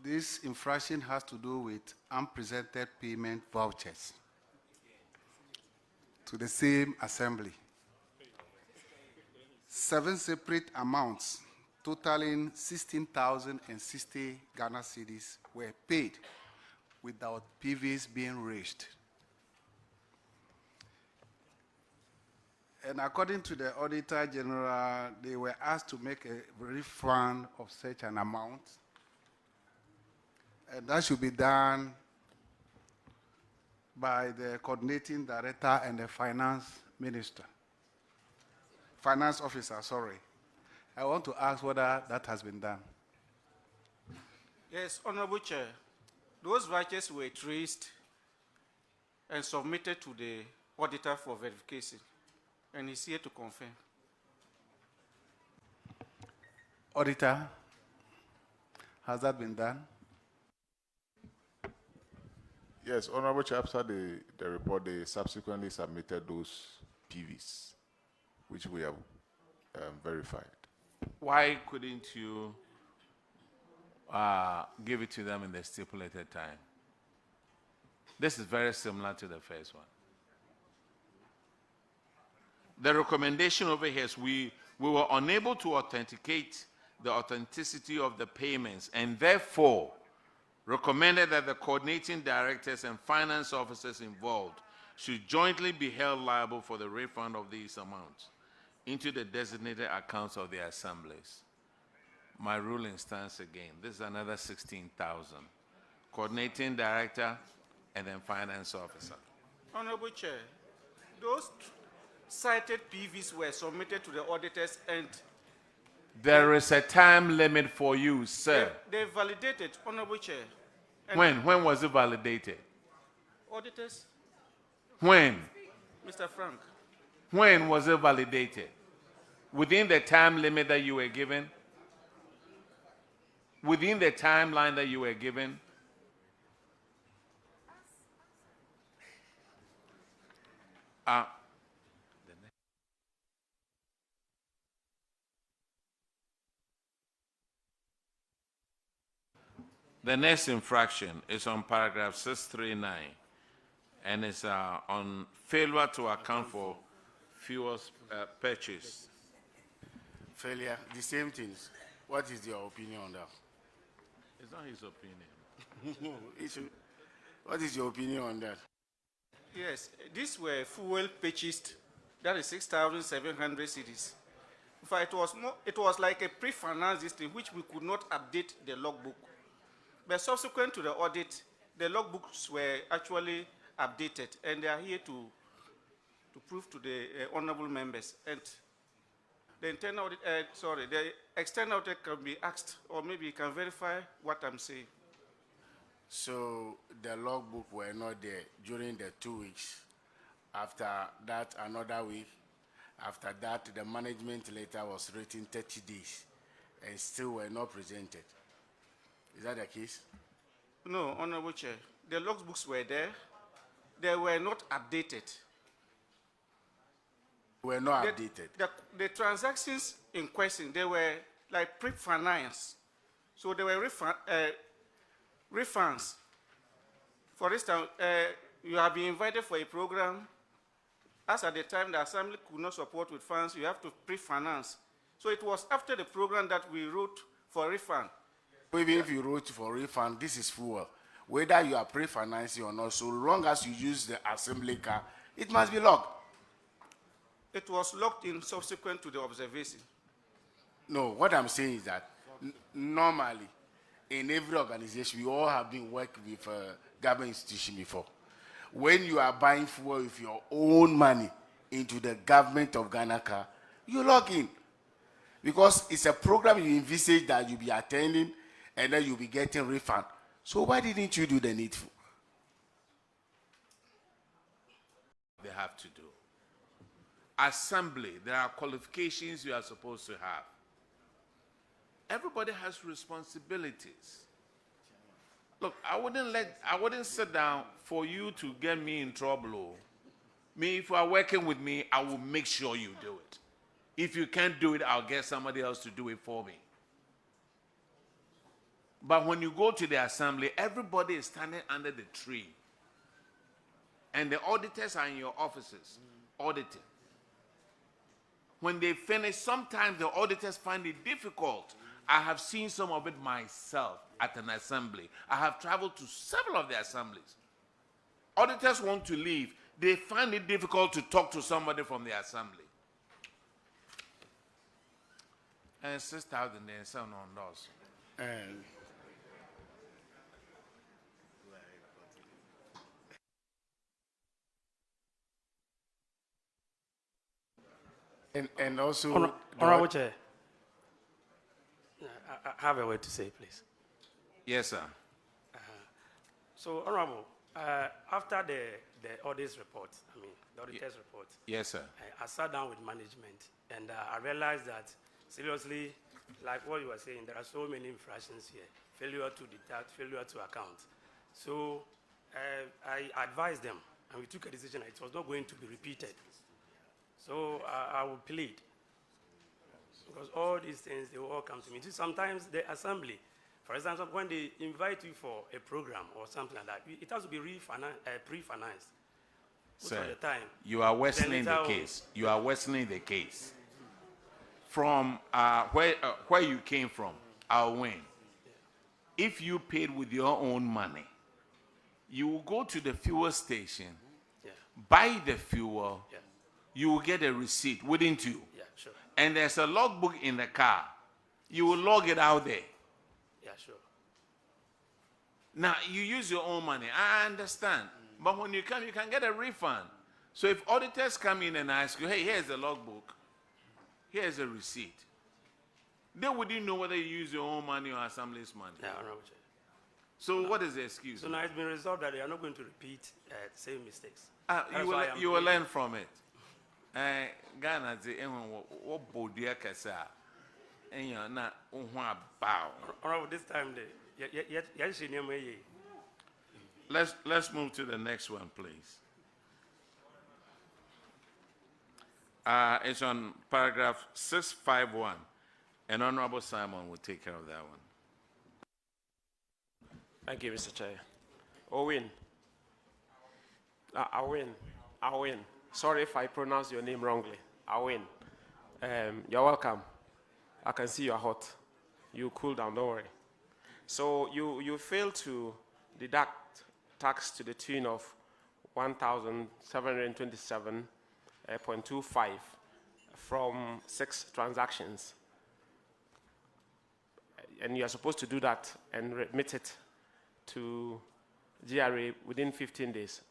this infraction has to do with unpresented payment vouchers to the same assembly. 7 separate amounts totaling 16,060 Ghana cedis were paid without PVs being raised. And according to the Auditor General, they were asked to make a refund of such an amount. And that should be done by the coordinating director and the finance minister. Finance officer, sorry. I want to ask whether that has been done. Yes, Honorable Chair. Those vouchers were traced and submitted to the auditor for verification, and he's here to confirm. Auditor, has that been done? Yes, Honorable Chair, after the report, they subsequently submitted those PVs, which we have verified. Why couldn't you give it to them in the stipulated time? This is very similar to the first one. The recommendation over here is we were unable to authenticate the authenticity of the payments, and therefore recommended that the coordinating directors and finance officers involved should jointly be held liable for the refund of these amounts into the designated accounts of the assemblies. My ruling stands again. This is another 16,000. Coordinating director and then finance officer. Honorable Chair, those cited PVs were submitted to the auditors and there is a time limit for you, sir. they validated, Honorable Chair. And When was it validated? auditors, When? Mr. Frank, When was it validated? Within the time limit that you were given? Within the timeline that you were given? The next infraction is on paragraph 639, and it's on failure to account for fuels purchased. Failure, the same things. What is your opinion on that? It's not his opinion. No, what is your opinion on that? yes, these were fuel purchased, that is 6,700 cedis. In fact, it was like a pre-finance system which we could not update the logbook. But subsequent to the audit, the logbooks were actually updated, and they are here to prove to the honorable members. And the internal audit, the external audit can be asked, or maybe you can verify what I'm saying. So the logbook were not there during the 2 weeks. After that, another week. After that, the management letter was written 30 days and still were not presented. Is that the case? No, Honorable Chair. The logbooks were there. They were not updated. Were not updated. The transactions in question, they were like pre-finance. So they were refunds. For instance, you have been invited for a program. As at the time the assembly could not support with funds, you have to pre-finance. So it was after the program that we wrote for refund. Even if you wrote for refund, this is fuel. Whether you are pre-financing or not, so long as you use the assembly car, it must be logged. It was locked in subsequent to the observation. No, what I'm saying is that normally, in every organization, we all have been working with a government institution before. When you are buying fuel with your own money into the government of Ghana car, you log in. Because it's a program you envisage that you'll be attending and then you'll be getting refund. So why didn't you do the needful? They have to do. Assembly, there are qualifications you are supposed to have. Everybody has responsibilities. Look, I wouldn't sit down for you to get me in trouble. Me, if you are working with me, I will make sure you do it. If you can't do it, I'll get somebody else to do it for me. But when you go to the assembly, everybody is standing under the tree. And the auditors are in your offices, auditing. When they finish, sometimes the auditors find it difficult. I have seen some of it myself at an assembly. I have traveled to several of the assemblies. Auditors want to leave. They find it difficult to talk to somebody from the assembly. And 6,000 there, sound on those. And also, Honorable Chair, I have a word to say, please. Yes, sir. So, Honorable, after the audit's report, the auditor's report. Yes, sir. I sat down with management, and I realized that, seriously, like what you were saying, there are so many infractions here. Failure to deduct, failure to account. So, I advised them, and we took a decision that it was not going to be repeated. So I will plead, because all these things, they will all come to me. Sometimes the assembly, for example, when they invite you for a program or something like that, it has to be pre-financed. Sir, the time. You are worsening the case. You are worsening the case. From where you came from, I'll win. If you paid with your own money, you will go to the fuel station, buy the fuel, you will get a receipt, wouldn't you? Yeah, sure. And there's a logbook in the car. You will log it out there. Yeah, sure. Now, you use your own money. I understand. But when you come, you can get a refund. So if auditors come in and ask you, hey, here's the logbook, here's a receipt, they wouldn't know whether you use your own money or Assembly's money. Yeah, Honorable Chair. So what is the excuse? So now it's been resolved that they are not going to repeat the same mistakes. You will learn from it. Ghana, what bodia kasa, and you're not bow. Honorable, this time, Let's move to the next one, please. It's on paragraph 651, and Honorable Simon will take care of that one. Thank you, Mr. Chair. Owen. Owen. Sorry if I pronounce your name wrongly. Owen. You're welcome. I can see you're hot. You cool down, don't worry. So you failed to deduct tax to the tune of 1,727.25 from 6 transactions. And you are supposed to do that and remit it to GRA within 15 days.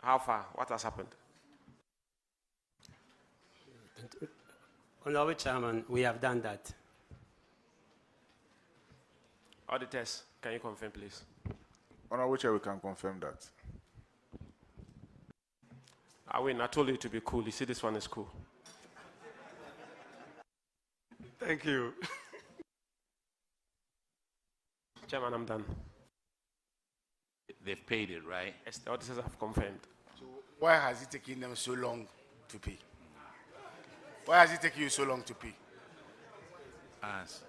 How far? What has happened? Honorable Chairman, we have done that. Auditors, can you confirm, please? Honorable Chair, we can confirm that. I told you to be cool. You see, this one is cool. Thank you. Chairman, I'm done. They've paid it, right? Yes, the auditors have confirmed. So why has it taken them so long to pay? Why has it taken you so long to pay? Answer.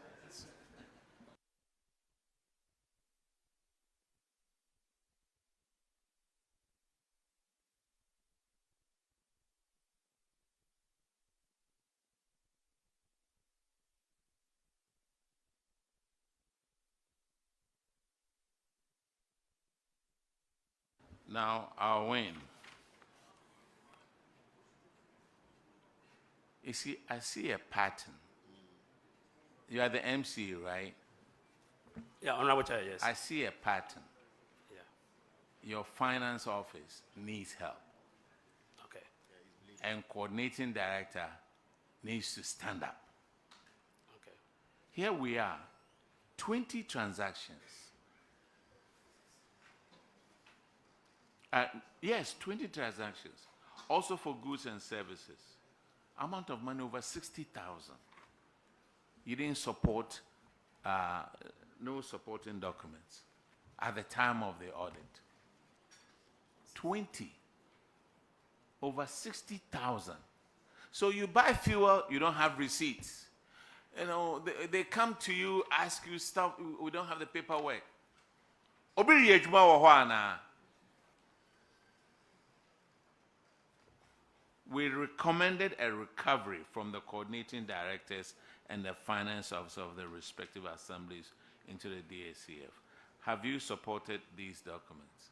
Now, I'll win. You see, I see a pattern. You are the MC, right? Yeah, Honorable Chair, yes. I see a pattern. Yeah. Your finance office needs help. Okay. And coordinating director needs to stand up. Okay. Here we are, 20 transactions. Yes, 20 transactions. Also for goods and services. Amount of money over 60,000. You didn't support, no supporting documents at the time of the audit. 20. Over 60,000. So you buy fuel, you don't have receipts. You know, they come to you, ask you stuff, we don't have the paperwork. We recommended a recovery from the coordinating directors and the finance officer of the respective assemblies into the DACF. Have you supported these documents?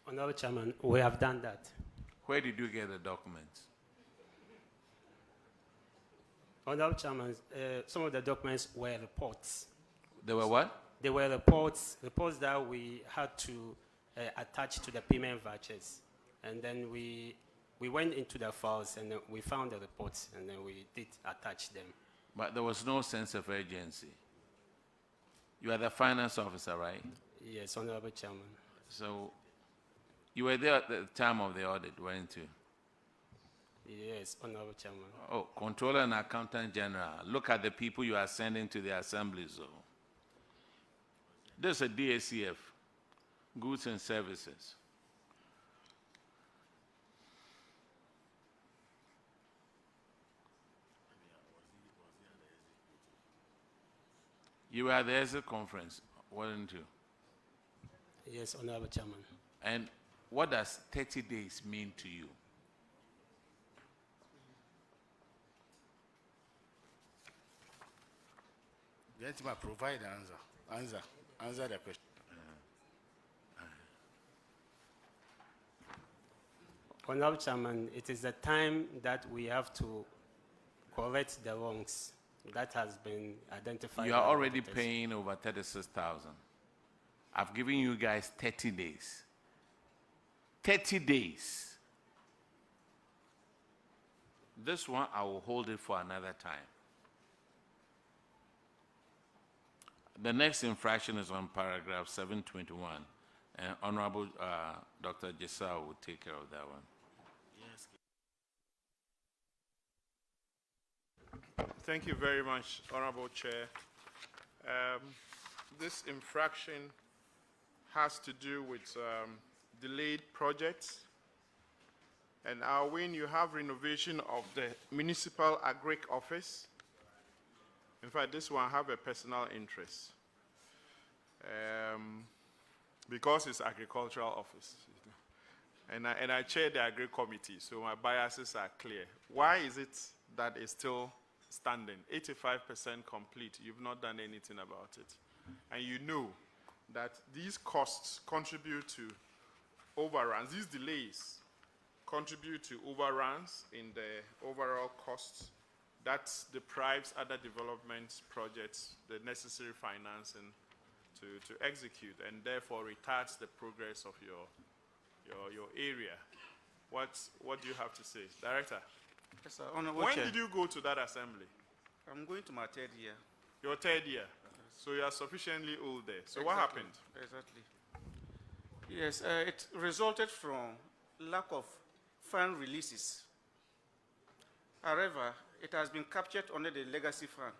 Honorable Chairman, we have done that. Where did you get the documents? Honorable Chairman, some of the documents were reports. They were what? They were reports that we had to attach to the payment vouchers. And then we went into the files and we found the reports and then we did attach them. But there was no sense of urgency. You are the finance officer, right? Yes, Honorable Chairman. So you were there at the time of the audit, weren't you? Yes, Honorable Chairman. Oh, Controller and Accountant General, look at the people you are sending to the assemblies. So. This is a DACF, goods and services. You were at the exit conference, weren't you? Yes, Honorable Chairman. And what does 30 days mean to you? Gentlemen, provide the answer. Answer the question. Honorable Chairman, it is the time that we have to correct the wrongs that has been identified. You are by the already auditors. paying over 36,000. I've given you guys 30 days. 30 days. This one, I will hold it for another time. The next infraction is on paragraph 721, and Honorable Dr. Jessa will take care of that one. Thank you very much, Honorable Chair. This infraction has to do with delayed projects. And when you have renovation of the municipal agric office, in fact, this one have a personal interest because it's agricultural office. And I chair the agri committee, so my biases are clear. Why is it that it's still standing? 85% complete. You've not done anything about it. And you know that these costs contribute to overruns. These delays contribute to overruns in the overall costs. That deprives other development projects the necessary financing to execute, and therefore retards the progress of your area. What do you have to say, Director? Yes, sir. Honorable When Chair. did you go to that assembly? I'm going to my third year. Your third year. So you are sufficiently old there. So what Exactly. happened? Exactly. Yes, it resulted from lack of fund releases. However, it has been captured under the legacy fund.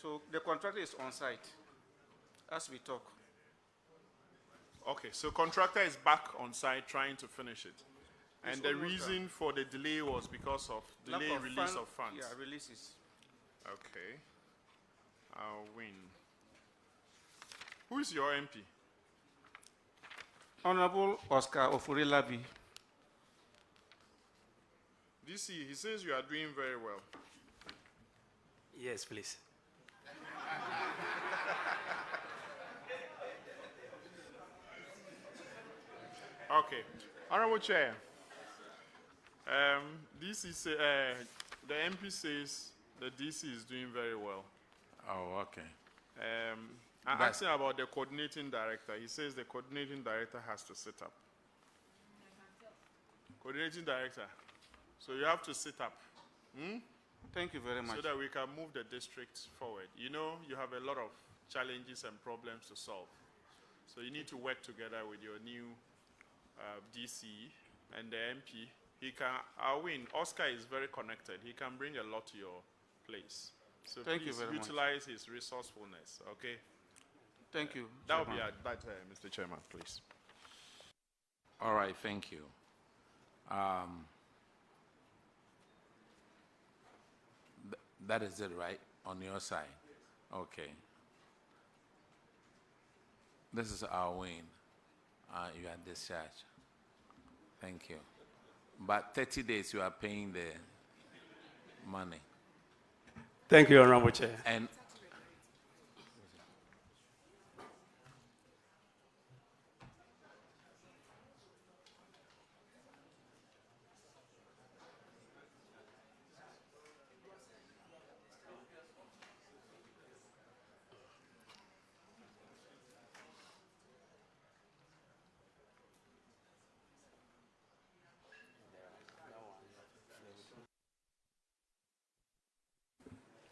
So the contractor is on site as we talk. Okay, so contractor is back on site trying to finish it. And It's the almost reason done. for the delay was because of Lack delay of release fund- of funds. Yeah, releases. Okay. I'll win. Who is your MP? Honorable Oscar Ofurilabi. DC, he says you are doing very well. Yes, please. Okay. Honorable Chair, DC the MP says the DC is doing very well. Oh, okay. I'm But- asking about the coordinating director. He says the coordinating director has to sit up. Coordinating director. So you have to sit up. Hmm? Thank you very much. So that we can move the district forward. You know, you have a lot of challenges and problems to solve. So you need to work together with your new DC and the MP. He can, Oscar is very connected. He can bring a lot to your place. So Thank you please very much. utilize his resourcefulness, okay? Thank you. That would be Chairman. that, Mr. Chairman, please. All right, thank you. That is it, right? On your side? Okay. This is our win. You are discharged. Thank you. But 30 days you are paying the money. Thank you, Honorable Chair. And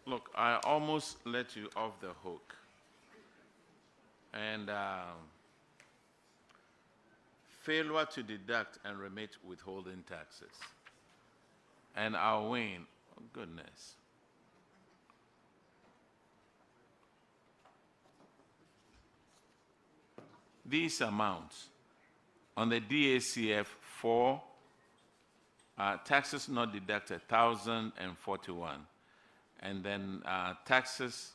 look, I almost let you off the hook. And failure to deduct and remit withholding taxes. And I'll win. Oh, goodness. These amounts on the DACF for taxes not deducted, 1,041. And then taxes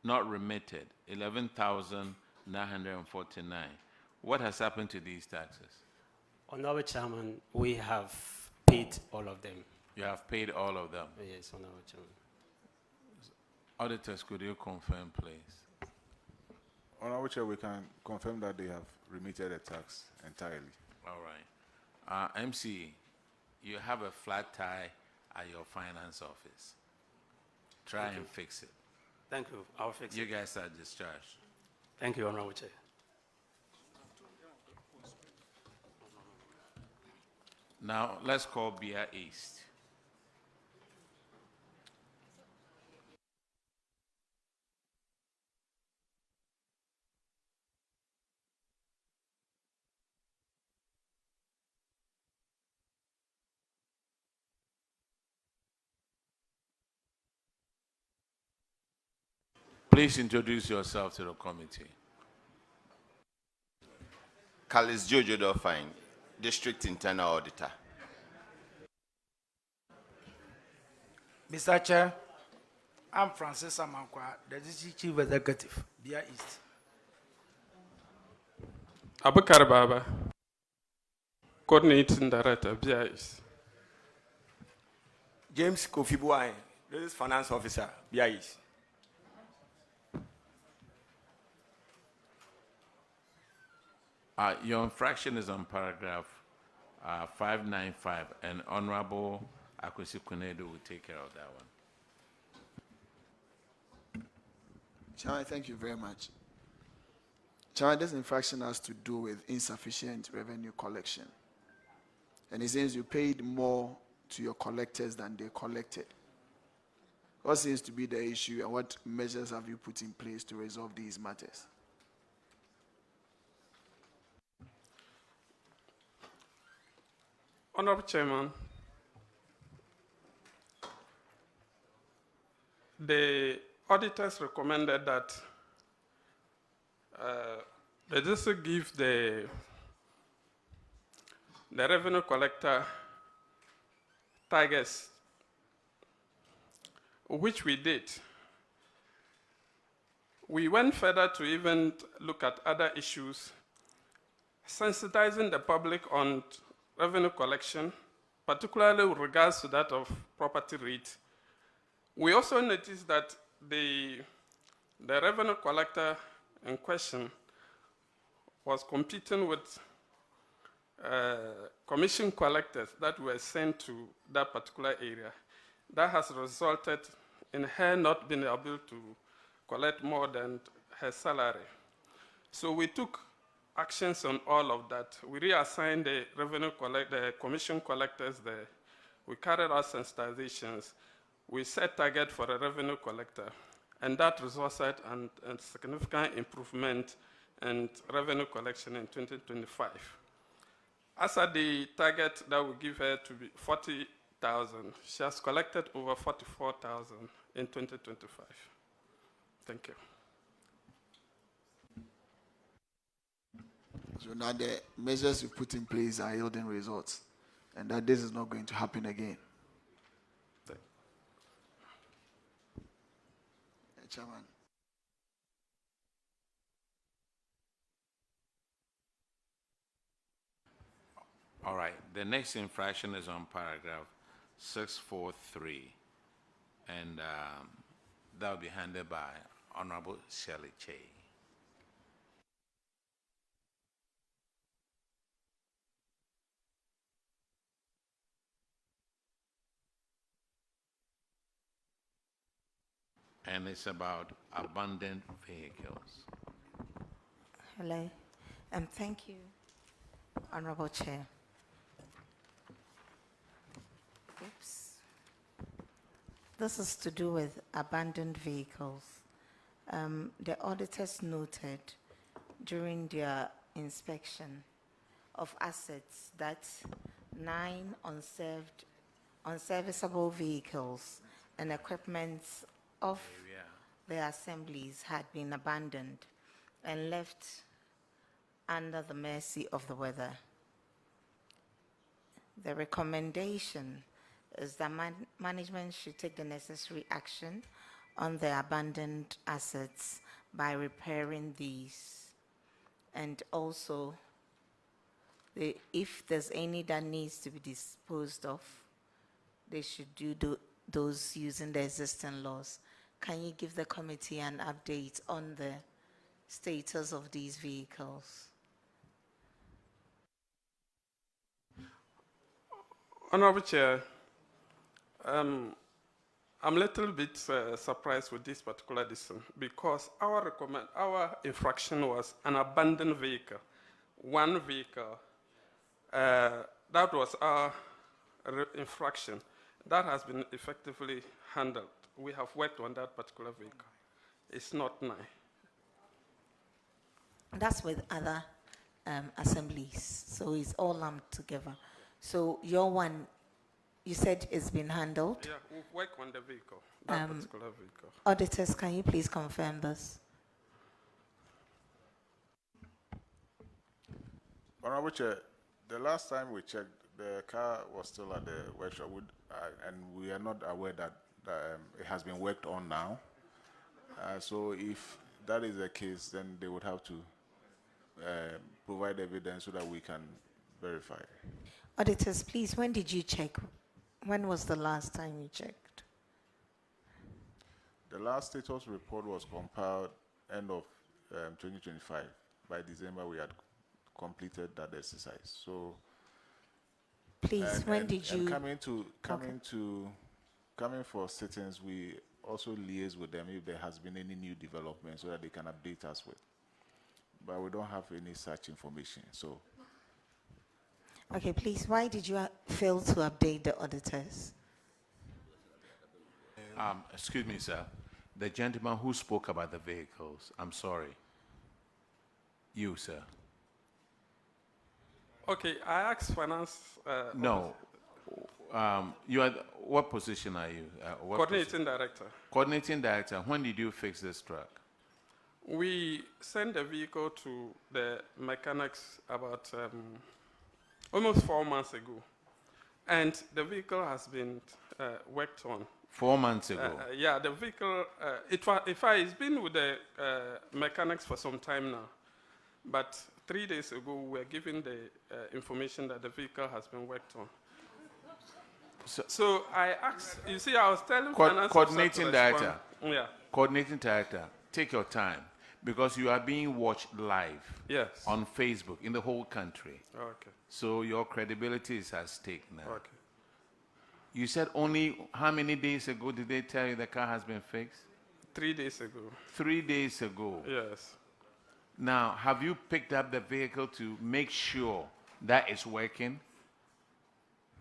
not remitted, 11,949. What has happened to these taxes? Honorable Chairman, we have paid all of them. You have paid all of them. Yes, Honorable Chairman. Auditors, could you confirm, please? Honorable Chair, we can confirm that they have remitted the tax entirely. All right. MC, you have a flat tire at your finance office. Try and fix it. Thank you. I'll fix You it. guys are discharged. Thank you, Honorable Chair. Now, let's call Bia East. Please introduce yourself to the committee. Carlos Jojo Dolphine, District Internal Auditor. Mr. Chair, I'm Francis Amankwa, the District Chief Executive, Bia East. Abukar Baba, Coordinating Director, Bia East. James Kofi Buai, this is Finance Officer, Bia East. Your infraction is on paragraph 595, and Honorable Akwesi Kunedo will take care of that one. Chairman, thank you very much. Chairman, this infraction has to do with insufficient revenue collection. And it seems you paid more to your collectors than they collected. What seems to be the issue, and what measures have you put in place to resolve these matters? Honorable Chairman, the auditors recommended that the district give the revenue collector targets, which we did. We went further to even look at other issues, sensitizing the public on revenue collection, particularly with regards to that of property rate. We also noticed that the revenue collector in question was competing with commission collectors that were sent to that particular area. That has resulted in her not being able to collect more than her salary. So we took actions on all of that. We reassigned the the commission collectors there. We carried out sensitizations. We set target for a revenue collector, and that resulted in a significant improvement in revenue collection in 2025. As at the target that we give her to be 40,000, she has collected over 44,000 in 2025. Thank you. So now the measures you put in place are yielding results, and that this is not going to happen again. Chairman. All right, the next infraction is on paragraph 643, and that will be handled by Honorable Shirley Che. And it's about abandoned vehicles. Hello, and thank you, Honorable Chair. Oops. This is to do with abandoned vehicles. The auditors noted during their inspection of assets that 9 unserviceable vehicles and equipment of the assemblies had been abandoned and left under the mercy of the weather. The recommendation is that management should take the necessary action on the abandoned assets by repairing these. And also, if there's any that needs to be disposed of, they should do those using the existing laws. Can you give the committee an update on the status of these vehicles? Honorable Chair, I'm a little bit surprised with this particular decision because our infraction was an abandoned vehicle, one vehicle. That was our infraction. That has been effectively handled. We have worked on that particular vehicle. It's not mine. That's with other assemblies, so it's all lumped together. So your one, you said it's been handled? Yeah, we've worked on the vehicle, that particular vehicle. Auditors, can you please confirm this? Honorable Chair, the last time we checked, the car was still at the workshop, and we are not aware that it has been worked on now. So if that is the case, then they would have to provide evidence so that we can verify. Auditors, please, when did you check? When was the last time you checked? The last status report was compiled end of 2025. By December, we had completed that exercise. So, please, when did you? Coming for sittings, we also liaise with them if there has been any new development so that they can update us with. But we don't have any such information. So. Okay, please, why did you fail to update the auditors? Excuse me, sir. The gentleman who spoke about the vehicles, I'm sorry. You, sir. Okay, I asked finance. No. You are, what position are you? Coordinating director. Coordinating director. When did you fix this truck? We sent the vehicle to the mechanics about almost 4 months ago. And the vehicle has been worked on. 4 months ago? Yeah, the vehicle, it's been with the mechanics for some time now. But 3 days ago, we were given the information that the vehicle has been worked on. So I asked, you see, I was telling finance coordinating director. Yeah. Coordinating director, take your time because you are being watched live. Yes. On Facebook in the whole country. Okay. So your credibility is at stake now. Okay. You said only how many days ago did they tell you the car has been fixed? 3 days ago. 3 days ago. Yes. Now, have you picked up the vehicle to make sure that it's working?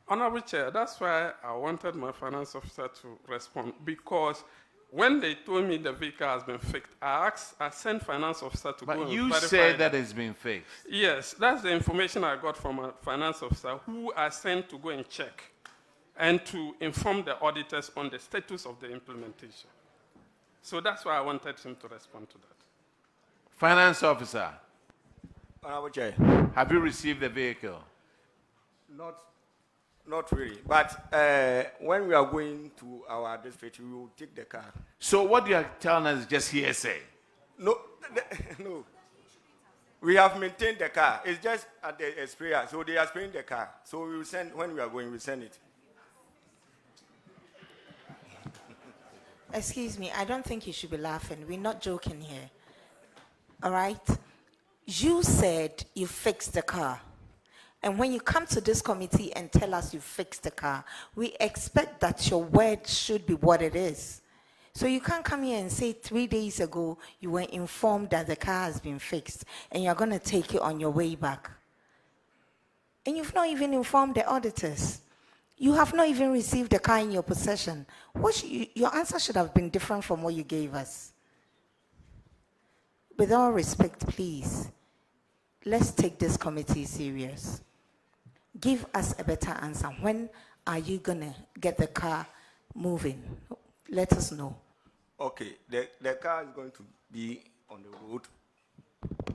Honorable Chair, that's why I wanted my finance officer to respond, because when they told me the vehicle has been fixed, I sent finance officer to go and verify. But you said that it's been fixed. Yes, that's the information I got from a finance officer who I sent to go and check and to inform the auditors on the status of the implementation. So that's why I wanted him to respond to that. Finance officer. Honorable Chair. Have you received the vehicle? Not really. But when we are going to our district, we will take the car. So what you are telling us is just hearsay? No, no. We have maintained the car. It's just at the sprayer. So they are spraying the car. So we will send, when we are going, we send it. Excuse me, I don't think you should be laughing. We're not joking here. All right? You said you fixed the car. And when you come to this committee and tell us you fixed the car, we expect that your word should be what it is. So you can't come here and say 3 days ago you were informed that the car has been fixed and you're going to take it on your way back. And you've not even informed the auditors. You have not even received the car in your possession. Your answer should have been different from what you gave us. With all respect, please, let's take this committee serious. Give us a better answer. When are you going to get the car moving? Let us know. Okay, the car is going to be on the road.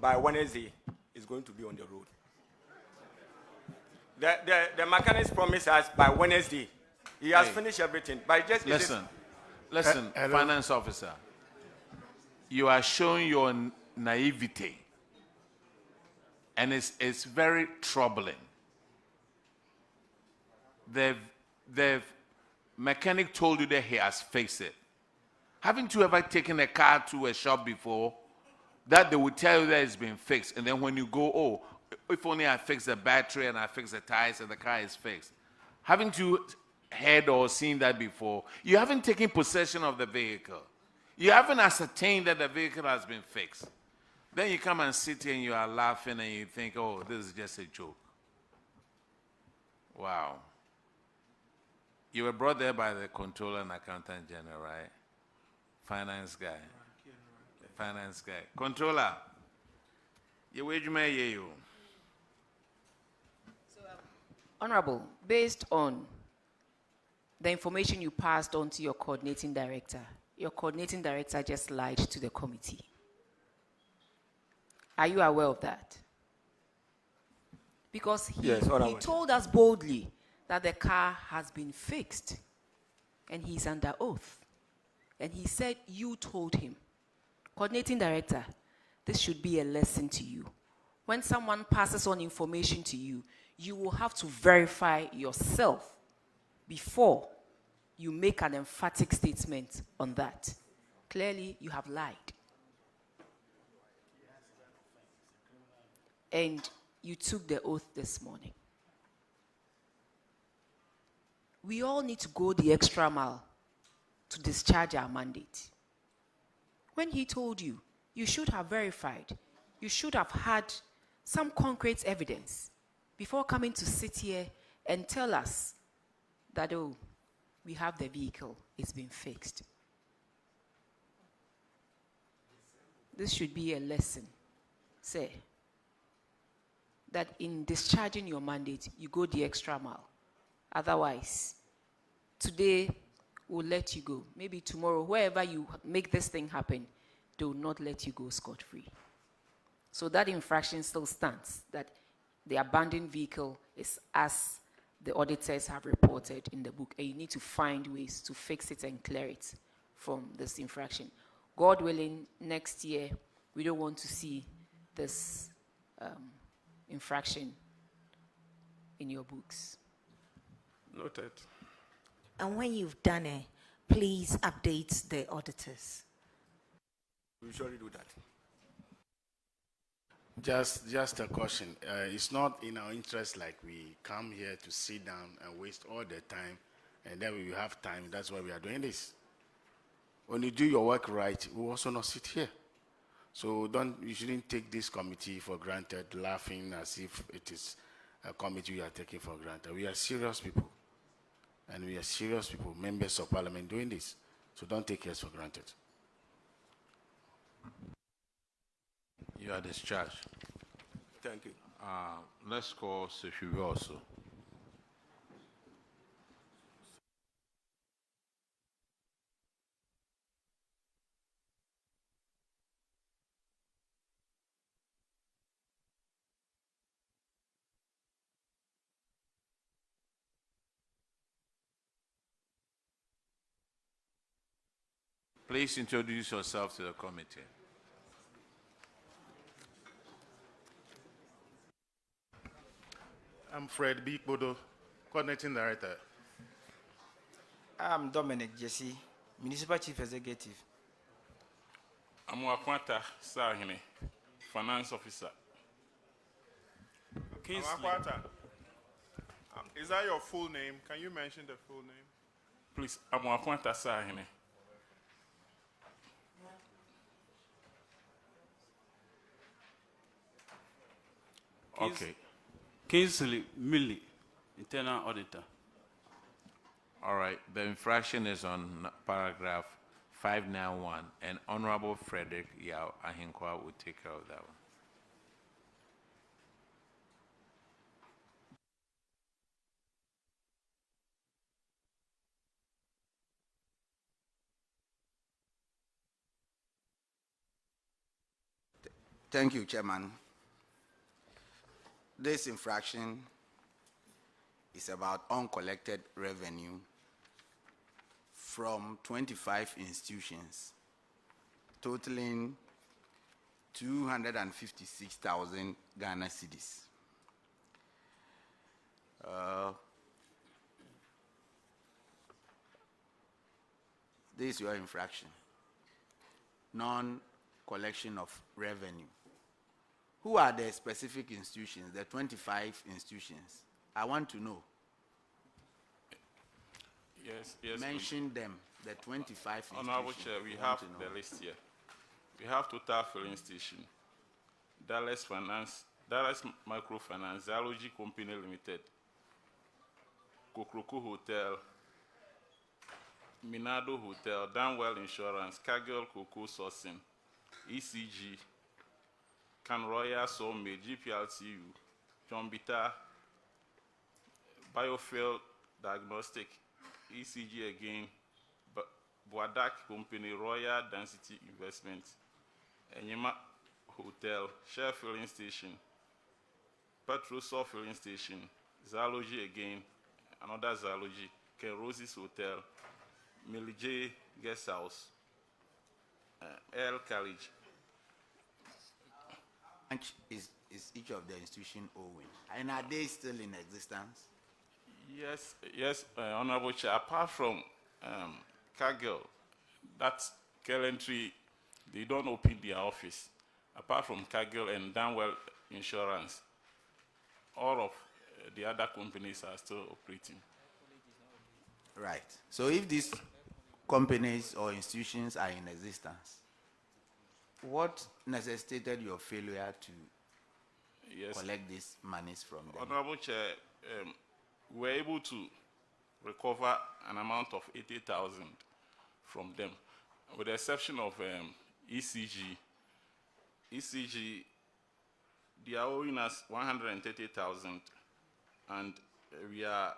By Wednesday, it's going to be on the road. The mechanics promised us by Wednesday. He has finished everything. But just listen, finance officer. You are showing your naivety. And it's very troubling. The mechanic told you that he has fixed it. Haven't you ever taken a car to a shop before that they will tell you that it's been fixed, and then when you go, oh, if only I fix the battery and I fix the tires and the car is fixed. Haven't you heard or seen that before? You haven't taken possession of the vehicle. You haven't ascertained that the vehicle has been fixed. Then you come and sit here and you are laughing and you think, oh, this is just a joke. Wow. You were brought there by the Controller and Accountant General, right? Finance guy. Finance guy. Controller. You wage me you. Honorable, based on the information you passed on to your coordinating director just lied to the committee. Are you aware of that? Because he told us boldly that the car has been fixed and he's under oath. And he said you told him. Coordinating director, this should be a lesson to you. When someone passes on information to you, you will have to verify yourself before you make an emphatic statement on that. Clearly, you have lied. And you took the oath this morning. We all need to go the extra mile to discharge our mandate. When he told you, you should have verified. You should have had some concrete evidence before coming to sit here and tell us that, oh, we have the vehicle, it's been fixed. This should be a lesson, say, that in discharging your mandate, you go the extra mile. Otherwise, today we'll let you go. Maybe tomorrow, wherever you make this thing happen, they will not let you go scot-free. So that infraction still stands, that the abandoned vehicle is as the auditors have reported in the book, and you need to find ways to fix it and clear it from this infraction. God willing, next year, we don't want to see this infraction in your books. Noted. And when you've done it, please update the auditors. We surely do that. Just a caution. It's not in our interest like we come here to sit down and waste all the time, and then we will have time. That's why we are doing this. When you do your work right, we will also not sit here. So you shouldn't take this committee for granted, laughing as if it is a committee we are taking for granted. We are serious people. And we are serious people, members of parliament doing this. So don't take us for granted. You are discharged. Thank you. Let's call Sefiwe also. Please introduce yourself to the committee. I'm Fred B. Bodo, Coordinating Director. I'm Dominic Jesse, Municipal Chief Executive. I'm Wakwata Sahine, Finance Officer. Wakwata, is that your full name? Can you mention the full name? Please, I'm Wakwata Sahine. Okay. Kingsley Millie, Internal Auditor. All right. The infraction is on paragraph 591, and Honorable Frederick Yao Ahinkwa will take care of that one. Thank you, Chairman. This infraction is about uncollected revenue from 25 institutions, totaling 256,000 Ghana cedis. This is your infraction. Non-collection of revenue. Who are the specific institutions, the 25 institutions? I want to know. Yes. Mention them, the 25 Honorable institutions. Chair, we want have to know. the list here. We have Total Filling Station, Dallas Microfinance, Zalogy Company Limited, Kokroko Hotel, Minado Hotel, Danwell Insurance, Kagel Cocoa Sourcing, ECG, Canroya Somme, GPLTU, Jombita, Biofield Diagnostic, ECG again, Boadak Company, Royal Density Investments, Enyema Hotel, Share Filling Station, Petrosol Filling Station, Zalogy again, another Zalogy, Ken Roses Hotel, Millie J Guest House, L College. Is each of the institution owing? And are they still in existence? Yes, Honorable Chair. Apart from Kagel, that's currently they don't open their office. Apart from Kagel and Danwell Insurance, all of the other companies are still operating. Right. So if these companies or institutions are in existence, what necessitated your failure to collect these monies from them? Honorable Chair, we were able to recover an amount of 80,000 from them, with the exception of ECG. ECG, they are owing us 130,000, and we are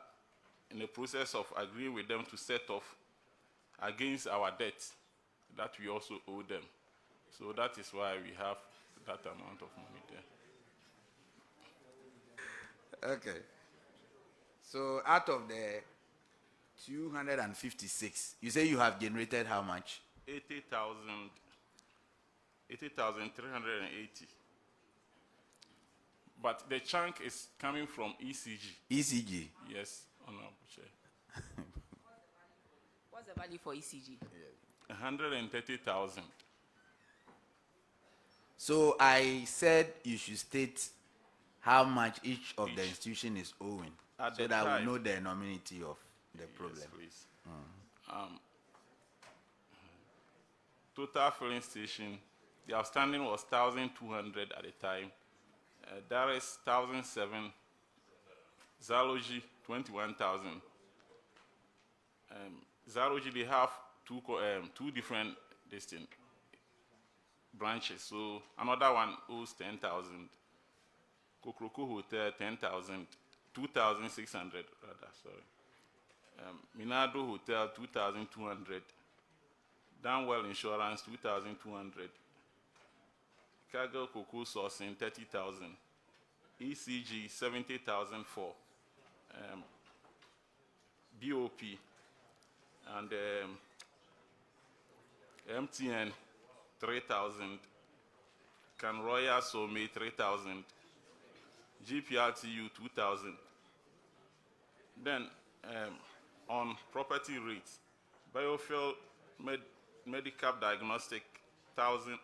in the process of agreeing with them to set off against our debt that we also owe them. So that is why we have that amount of money there. Okay. So out of the 256, you say you have generated how much? 80,380. But the chunk is coming from ECG. ECG? Yes, Honorable Chair. What's the value for ECG? 130,000. So I said you should state how much each of the institution is owing, so that we know the enormity of the problem. Yes, please. Total Filling Station, the outstanding was 1,200 at the time. That is 1,007. Zalogy, 21,000. Zalogy, they have two different distinct branches. So another one owes 10,000. Kokroko Hotel, 10,000. 2,600 rather, sorry. Minado Hotel, 2,200. Danwell Insurance, 2,200. Kagel Cocoa Sourcing, 30,000. ECG, 70,004. BOP and MTN, 3,000. Canroya Somme, 3,000. GPRTU, 2,000. Then on property rates, Biofield Medical Diagnostic, 1,000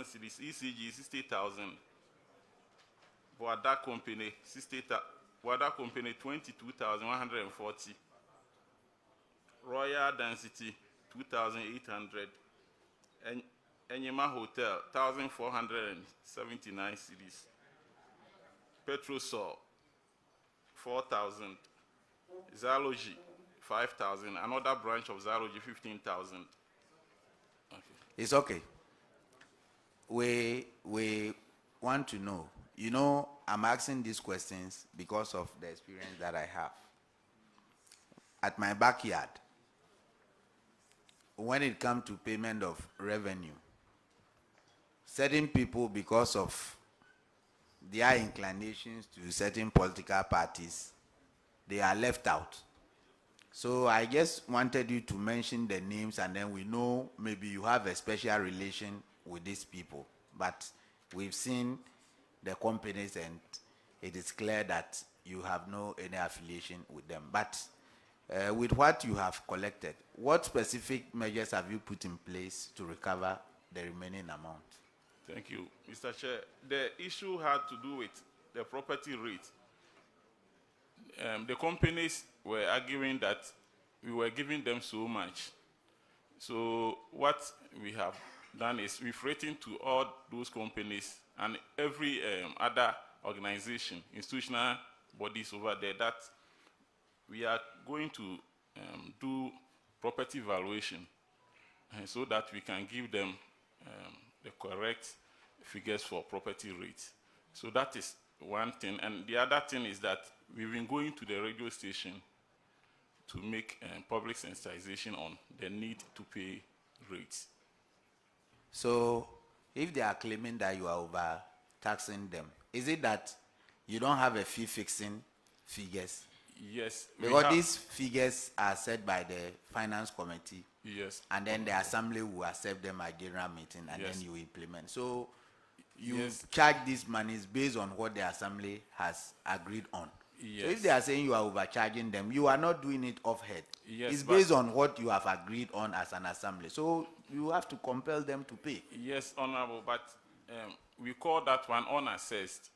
cedis, ECG 60,000. Boada Company 22,140. Royal Density 2,800. Enyema Hotel 1,479 cedis. Petrosol 4,000. Zalogy 5,000. Another branch of Zalogy 15,000. Okay. It's okay. We want to know. You know, I'm asking these questions because of the experience that I have. At my backyard, when it comes to payment of revenue, certain people, because of their inclinations to certain political parties, they are left out. So I just wanted you to mention the names, and then we know maybe you have a special relation with these people. But we've seen the companies, and it is clear that you have any affiliation with them. But with what you have collected, what specific measures have you put in place to recover the remaining amount? Thank you, Mr. Chair. The issue had to do with the property rate. The companies were arguing that we were giving them so much. So what we have done is we've written to all those companies and every other organization, institutional bodies over there, that we are going to do property valuation so that we can give them the correct figures for property rates. So that is one thing. And the other thing is that we've been going to the radio station to make public sensitization on the need to pay rates. So, if they are claiming that you are overtaxing them, is it that you don't have a fee fixing figures? Yes. Because these figures are set by the finance committee. Yes. And then the assembly will accept them at general meeting, and then you implement. So, you charge these monies based on what the assembly has agreed on. Yes. So if they are saying you are overcharging them, you are not doing it off head. Yes, it's based on what you have agreed on as an assembly. So you have to compel them to pay. Yes, Honorable, but we call that one unassessed.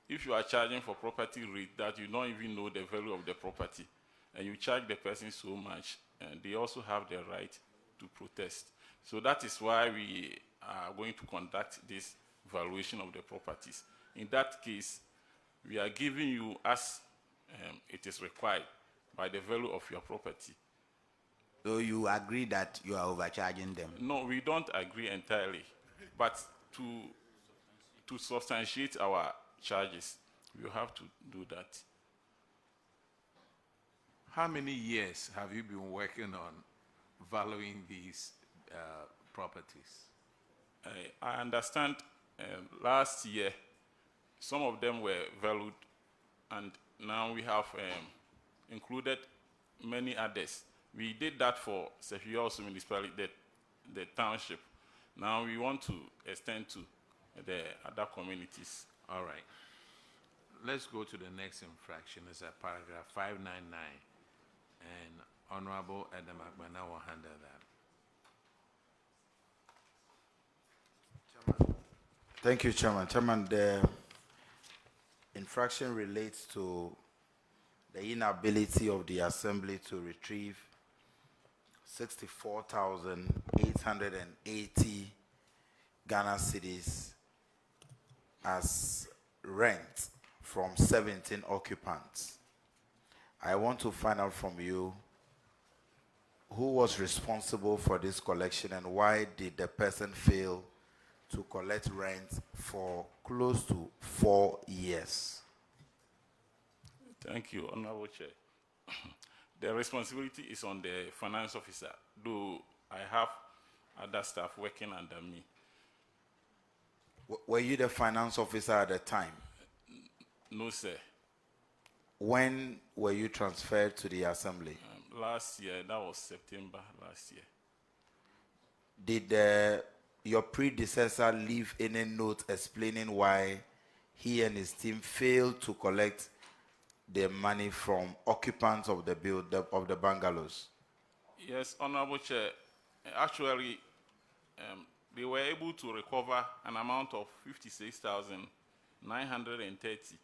If you are charging for property rate that you don't even know the value of the property, and you charge the person so much, they also have the right to protest. So that is why we are going to conduct this valuation of the properties. In that case, we are giving you as it is required by the value of your property. So you agree that you are overcharging them? No, we don't agree entirely. But to substantiate our charges, you have to do that. How many years have you been working on valuing these properties? I understand last year some of them were valued, and now we have included many others. We did that for Sefiyosu municipality, the township. Now we want to extend to the other communities. All right. Let's go to the next infraction. It's a paragraph 599, and Honorable Adam Akbana will handle that. Thank you, Chairman. Chairman, the infraction relates to the inability of the Assembly to retrieve 64,880 Ghana cedis as rent from 17 occupants. I want to find out from you who was responsible for this collection and why did the person fail to collect rent for close to 4 years? Thank you, Honorable Chair. The responsibility is on the finance officer, though I have other staff working under me. Were you the finance officer at the time? No, sir. When were you transferred to the assembly? Last year, that was September last year. Did your predecessor leave any note explaining why he and his team failed to collect the money from occupants of the of the bungalows? Yes, Honorable Chair. Actually, they were able to recover an amount of 56,930,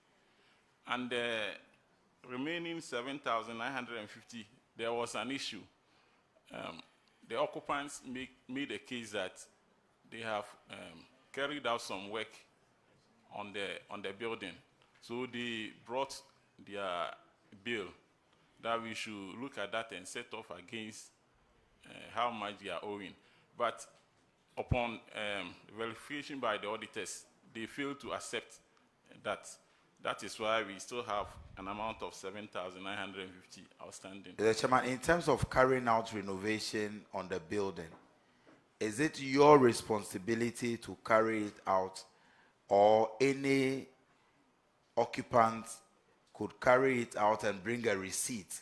and the remaining 7,950, there was an issue. The occupants made a case that they have carried out some work on the building, so they brought their bill that we should look at that and set off against how much they are owing. But upon verification by the auditors, they failed to accept that. That is why we still have an amount of 7,950 outstanding. Mr. Chairman, in terms of carrying out renovation on the building, is it your responsibility to carry it out, or any occupant could carry it out and bring a receipt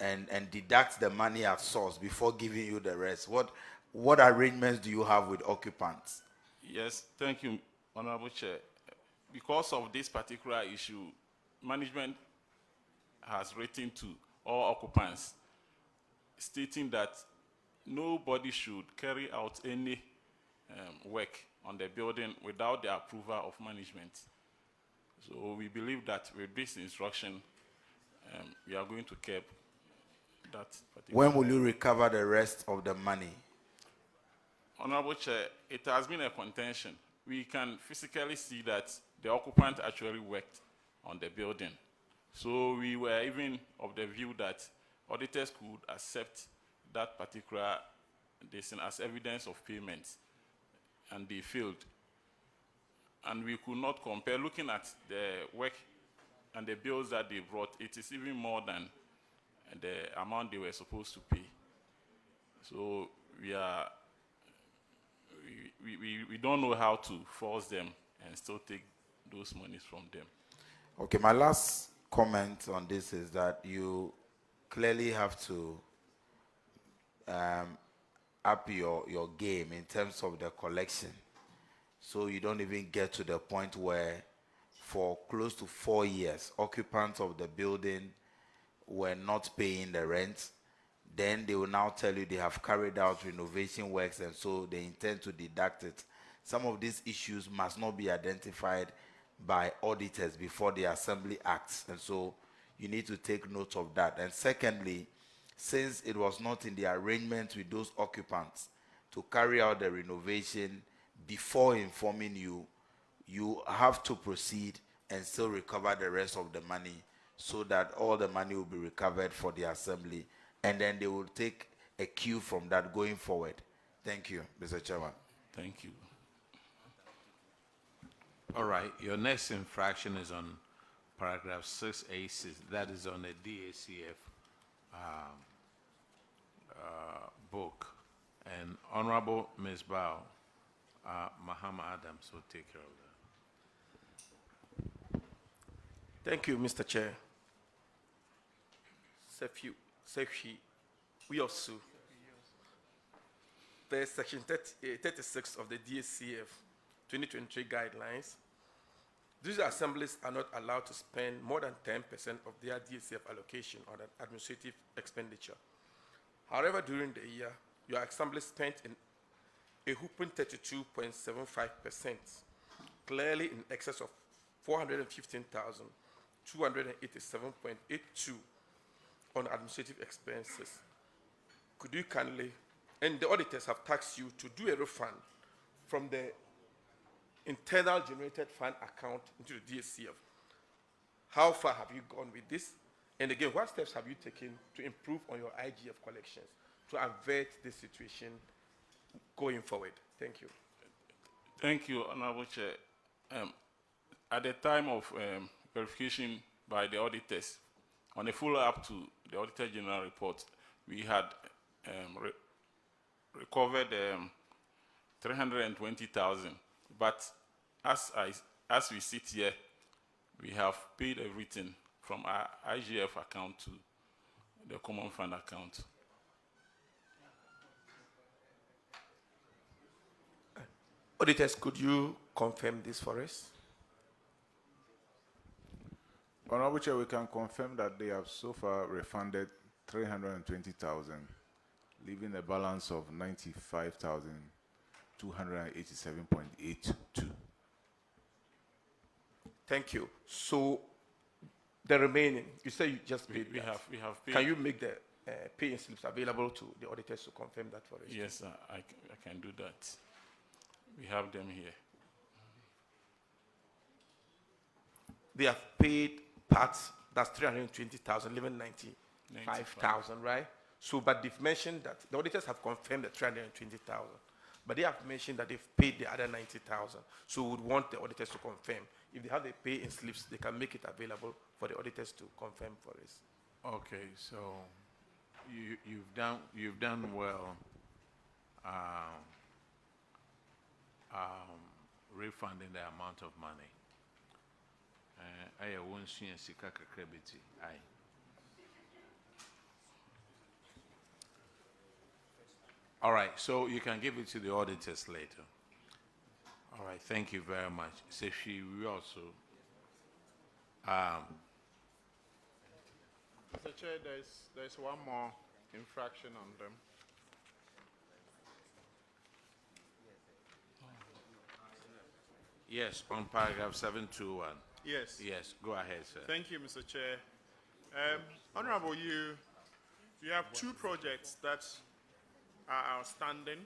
and deduct the money at source before giving you the rest? What arrangements do you have with occupants? Yes, thank you, Honorable Chair. Because of this particular issue, management has written to all occupants stating that nobody should carry out any work on the building without the approval of management. So we believe that with this instruction, we are going to curb that particular. When will you recover the rest of the money? Honorable Chair, it has been a contention. We can physically see that the occupant actually worked on the building. So we were even of the view that auditors could accept that particular decision as evidence of payment, and they failed. And we could not compare. Looking at the work and the bills that they brought, it is even more than the amount they were supposed to pay. So we don't know how to force them and still take those monies from them. Okay, my last comment on this is that you clearly have to up your game in terms of the collection. So you don't even get to the point where for close to 4 years, occupants of the building were not paying the rent. Then they will now tell you they have carried out renovation works and so they intend to deduct it. Some of these issues must not be identified by auditors before the assembly acts, and so you need to take note of that. And secondly, since it was not in the arrangement with those occupants to carry out the renovation before informing you, you have to proceed and still recover the rest of the money so that all the money will be recovered for the assembly, and then they will take a cue from that going forward. Thank you, Mr. Chairman. Thank you. All right, your next infraction is on paragraph 6A6. That is on the DACF book. And Honorable Ms. Bao, Mahama Adams will take care of that. Thank you, Mr. Chair. Sefi, we also. There's section 36 of the DACF 2023 guidelines. These assemblies are not allowed to spend more than 10% of their DACF allocation on an administrative expenditure. However, during the year, your assembly spent in a whopping 32.75%, clearly in excess of 415,287.82 on administrative expenses. Could you kindly, and the auditors have tasked you to do a refund from the internal generated fund account into the DACF. How far have you gone with this? And again, what steps have you taken to improve on your IGF collections to avert this situation going forward? Thank you. Thank you, Honorable Chair. At the time of verification by the auditors, on a follow-up to the Auditor General report, we had recovered 320,000. But as we sit here, we have paid everything from our IGF account to the common fund account. Auditors, could you confirm this for us? Honorable Chair, we can confirm that they have so far refunded 320,000, leaving a balance of 95,287.82. Thank you. So the remaining, you say you just paid We that. have paid. Can you make the paying slips available to the auditors to confirm that for us? Yes, I can do that. We have them here. They have paid parts, that's 320,000, leaving 95,000, right? So, but they've mentioned that the auditors have confirmed the 320,000, but they have mentioned that they've paid the other 90,000. So we would want the auditors to confirm. If they have the pay-in slips, they can make it available for the auditors to confirm for us. Okay, so you've done well refunding the amount of money. I won't see a sika kakrebiti. All right, so you can give it to the auditors later. All right, thank you very much. Sefi, we also. Mr. Chair, there's one more infraction on them. Yes, on paragraph 721. Yes. Yes, go ahead, sir. Thank you, Mr. Chair. Honorable, You have two projects that are outstanding.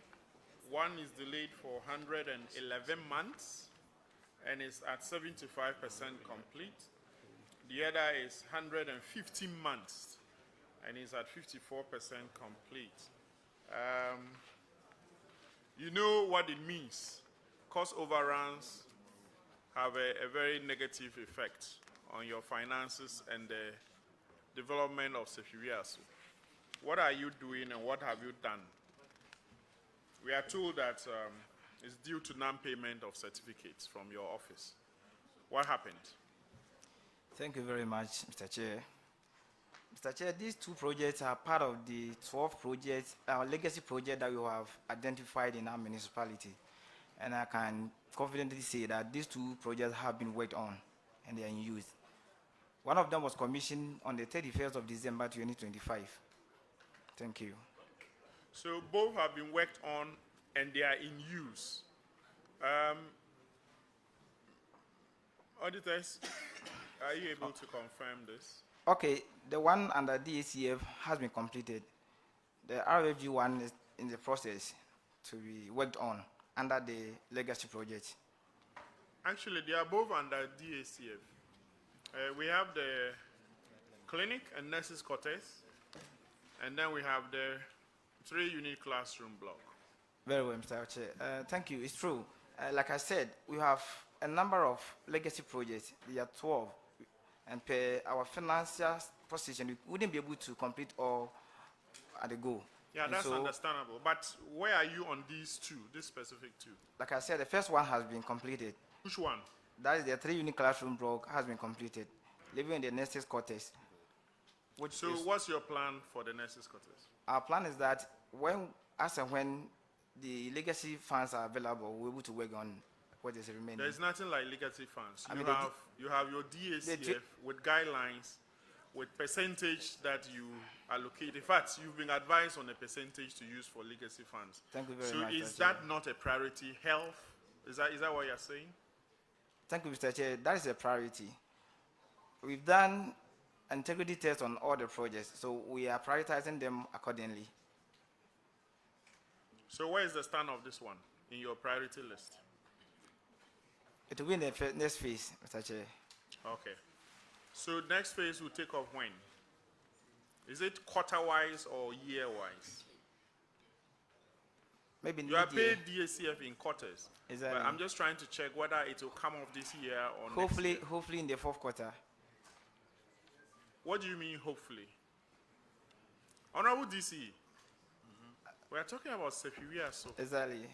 One is delayed for 111 months and is at 75% complete. The other is 150 months and is at 54% complete. You know what it means. Cost overruns have a very negative effect on your finances and the development of Sefiwiaso. What are you doing and what have you done? We are told that it's due to non-payment of certificates from your office. What happened? Thank you very much, Mr. Chair. Mr. Chair, these two projects are part of the 12 projects, our legacy project that we have identified in our municipality. And I can confidently say that these two projects have been worked on and they are in use. One of them was commissioned on the 31st of December 2025. Thank you. So both have been worked on and they are in use. Auditors, are you able to confirm this? Okay, the one under DACF has been completed. The RFG one is in the process to be worked on under the legacy project. Actually, they are both under DACF. We have the clinic and nurses quarters, and then we have the 3-unit classroom block. Very well, Mr. Chair. Thank you. It's true. Like I said, we have a number of legacy projects. There are 12. And per our financial position, we wouldn't be able to complete all at a go. Yeah, And that's so, understandable. But where are you on these two, this specific two? like I said, the first one has been completed. Which one? That is the 3-unit classroom block has been completed, living in the nurses' quarters. So what's your plan for the nurses' quarters? Our plan is that as and when the legacy funds are available, we're able to work on what is remaining. There's nothing like legacy funds. I mean, You have your DACF with guidelines, with percentage that you allocate. In fact, you've been advised on a percentage to use for legacy funds. Thank you very much. So is that not a priority? Health? Is that what you're saying? Thank you, Mr. Chair. That is a priority. We've done integrity tests on all the projects, so we are prioritizing them accordingly. So where is the stand of this one in your priority list? It will be in the next phase, Mr. Chair. Okay. So next phase will take off when? Is it quarter-wise or year-wise? Maybe you are paid DACF in quarters. Exactly. But I'm just trying to check whether it will come off this year or hopefully, next year. hopefully in the 4th quarter. What do you mean, hopefully? Honorable DC, we are talking about Sefiwiaso. Exactly.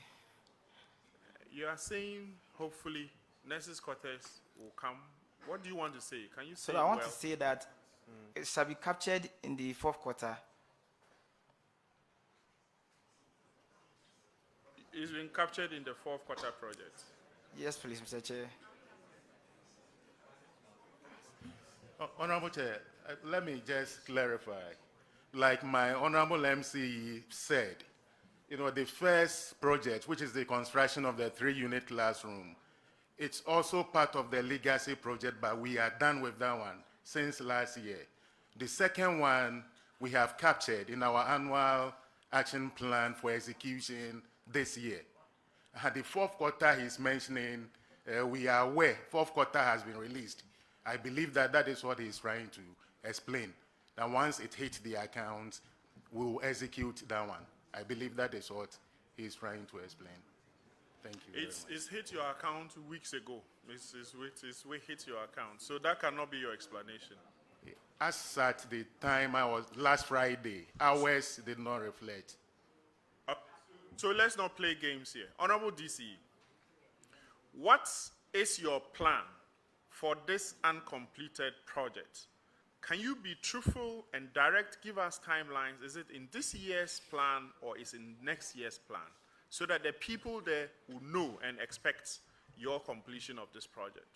You are saying, hopefully, nurses' quarters will come. What do you want to say? Can you say So I want to say that it shall be captured in the 4th quarter. It's been captured in the 4th quarter project. Yes, please, Mr. Chair. Honorable Chair, let me just clarify. Like my Honorable MC said, the first project, which is the construction of the 3-unit classroom, it's also part of the legacy project, but we are done with that one since last year. The second one we have captured in our annual action plan for execution this year. The 4th quarter he's mentioning, we are aware 4th quarter has been released. I believe that that is what he's trying to explain. That once it hits the account, we will execute that one. I believe that is what he's trying to explain. Thank you very much. It's hit your account weeks ago. It's hit your account. So that cannot be your explanation. As at the time I was, last Friday, hours did not reflect. So let's not play games here. Honorable DC, what is your plan for this uncompleted project? Can you be truthful and direct, give us timelines? Is it in this year's plan or is it in next year's plan? So that the people there will know and expect your completion of this project.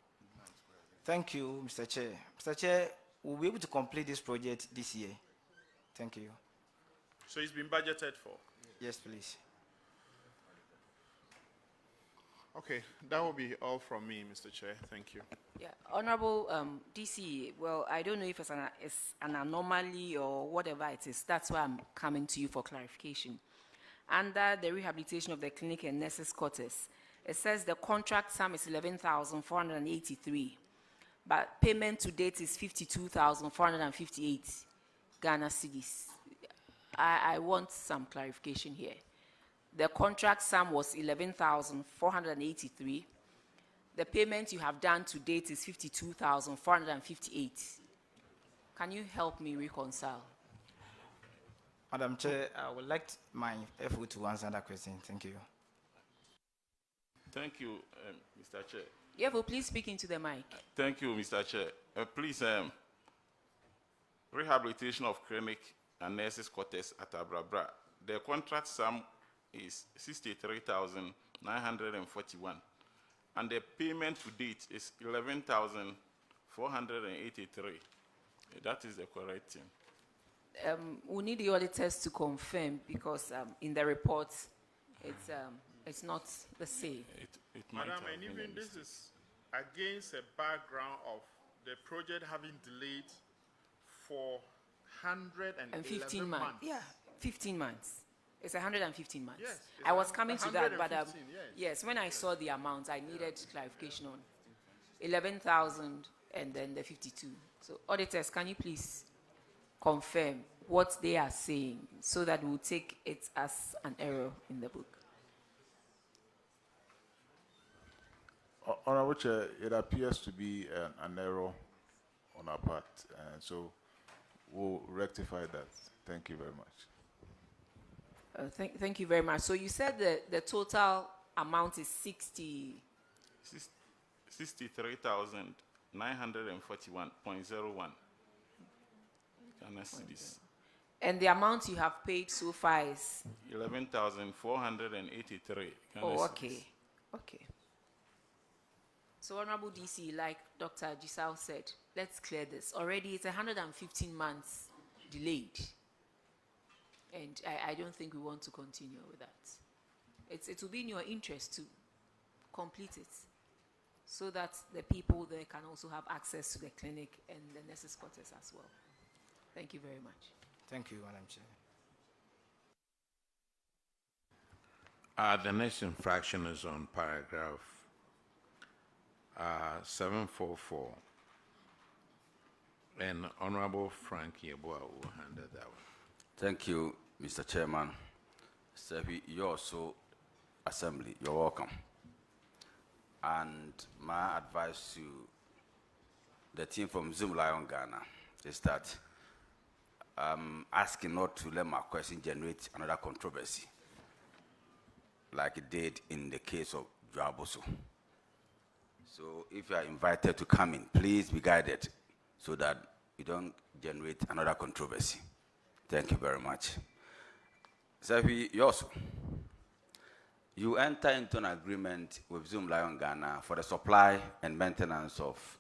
Thank you, Mr. Chair. Mr. Chair, we'll be able to complete this project this year. Thank you. So it's been budgeted for? Yes, please. Okay, that will be all from me, Mr. Chair. Thank you. Yeah, Honorable DC, well, I don't know if it's an anomaly or whatever it is. That's why I'm coming to you for clarification. Under the rehabilitation of the clinic and nurses' quarters, it says the contract sum is 11,483, but payment to date is 52,458 Ghana cedis. I want some clarification here. The contract sum was 11,483. The payment you have done to date is 52,458. Can you help me reconcile? Madam Chair, I would like my FO to answer that question. Thank you. Thank you, Mr. Chair. FO, please speak into the mic. Thank you, Mr. Chair. Please, rehabilitation of clinic and nurses' quarters at Abrabra. The contract sum is 63,941. And the payment to date is 11,483. That is the correct thing. We need the auditors to confirm because in the report, it's not the same. Madam, and even this is against a background of the project having delayed for 111 months. Yeah, 15 months. It's 115 months. Yes, I was coming to that, but yes. yes, when I saw the amount, I needed clarification on 11,000 and then the 52. So auditors, can you please confirm what they are saying so that we'll take it as an error in the book? Honorable Chair, it appears to be an error on our part, so we'll rectify that. Thank you very much. Thank you very much. So you said the total amount is 63,941.01 Ghana cedis. And the amount you have paid so far is 11,483 Ghana oh, cedis. okay. Okay. So Honorable DC, like Dr. Gisao said, let's clear this. Already it's 115 months delayed. And I don't think we want to continue with that. It will be in your interest to complete it so that the people there can also have access to the clinic and the nurses' quarters as well. Thank you very much. Thank you, Madam Chair. The next infraction is on paragraph 744. And Honorable Frank Yeboah will handle that one. Thank you, Mr. Chairman. You're also Assembly, you're welcome. And my advice to the team from Zoom Lion Ghana is that I'm asking not to let my question generate another controversy like it did in the case of Joaboso. So if you are invited to come in, please be guided so that you don't generate another controversy. Thank you very much. You enter into an agreement with Zoom Lion Ghana for the supply and maintenance of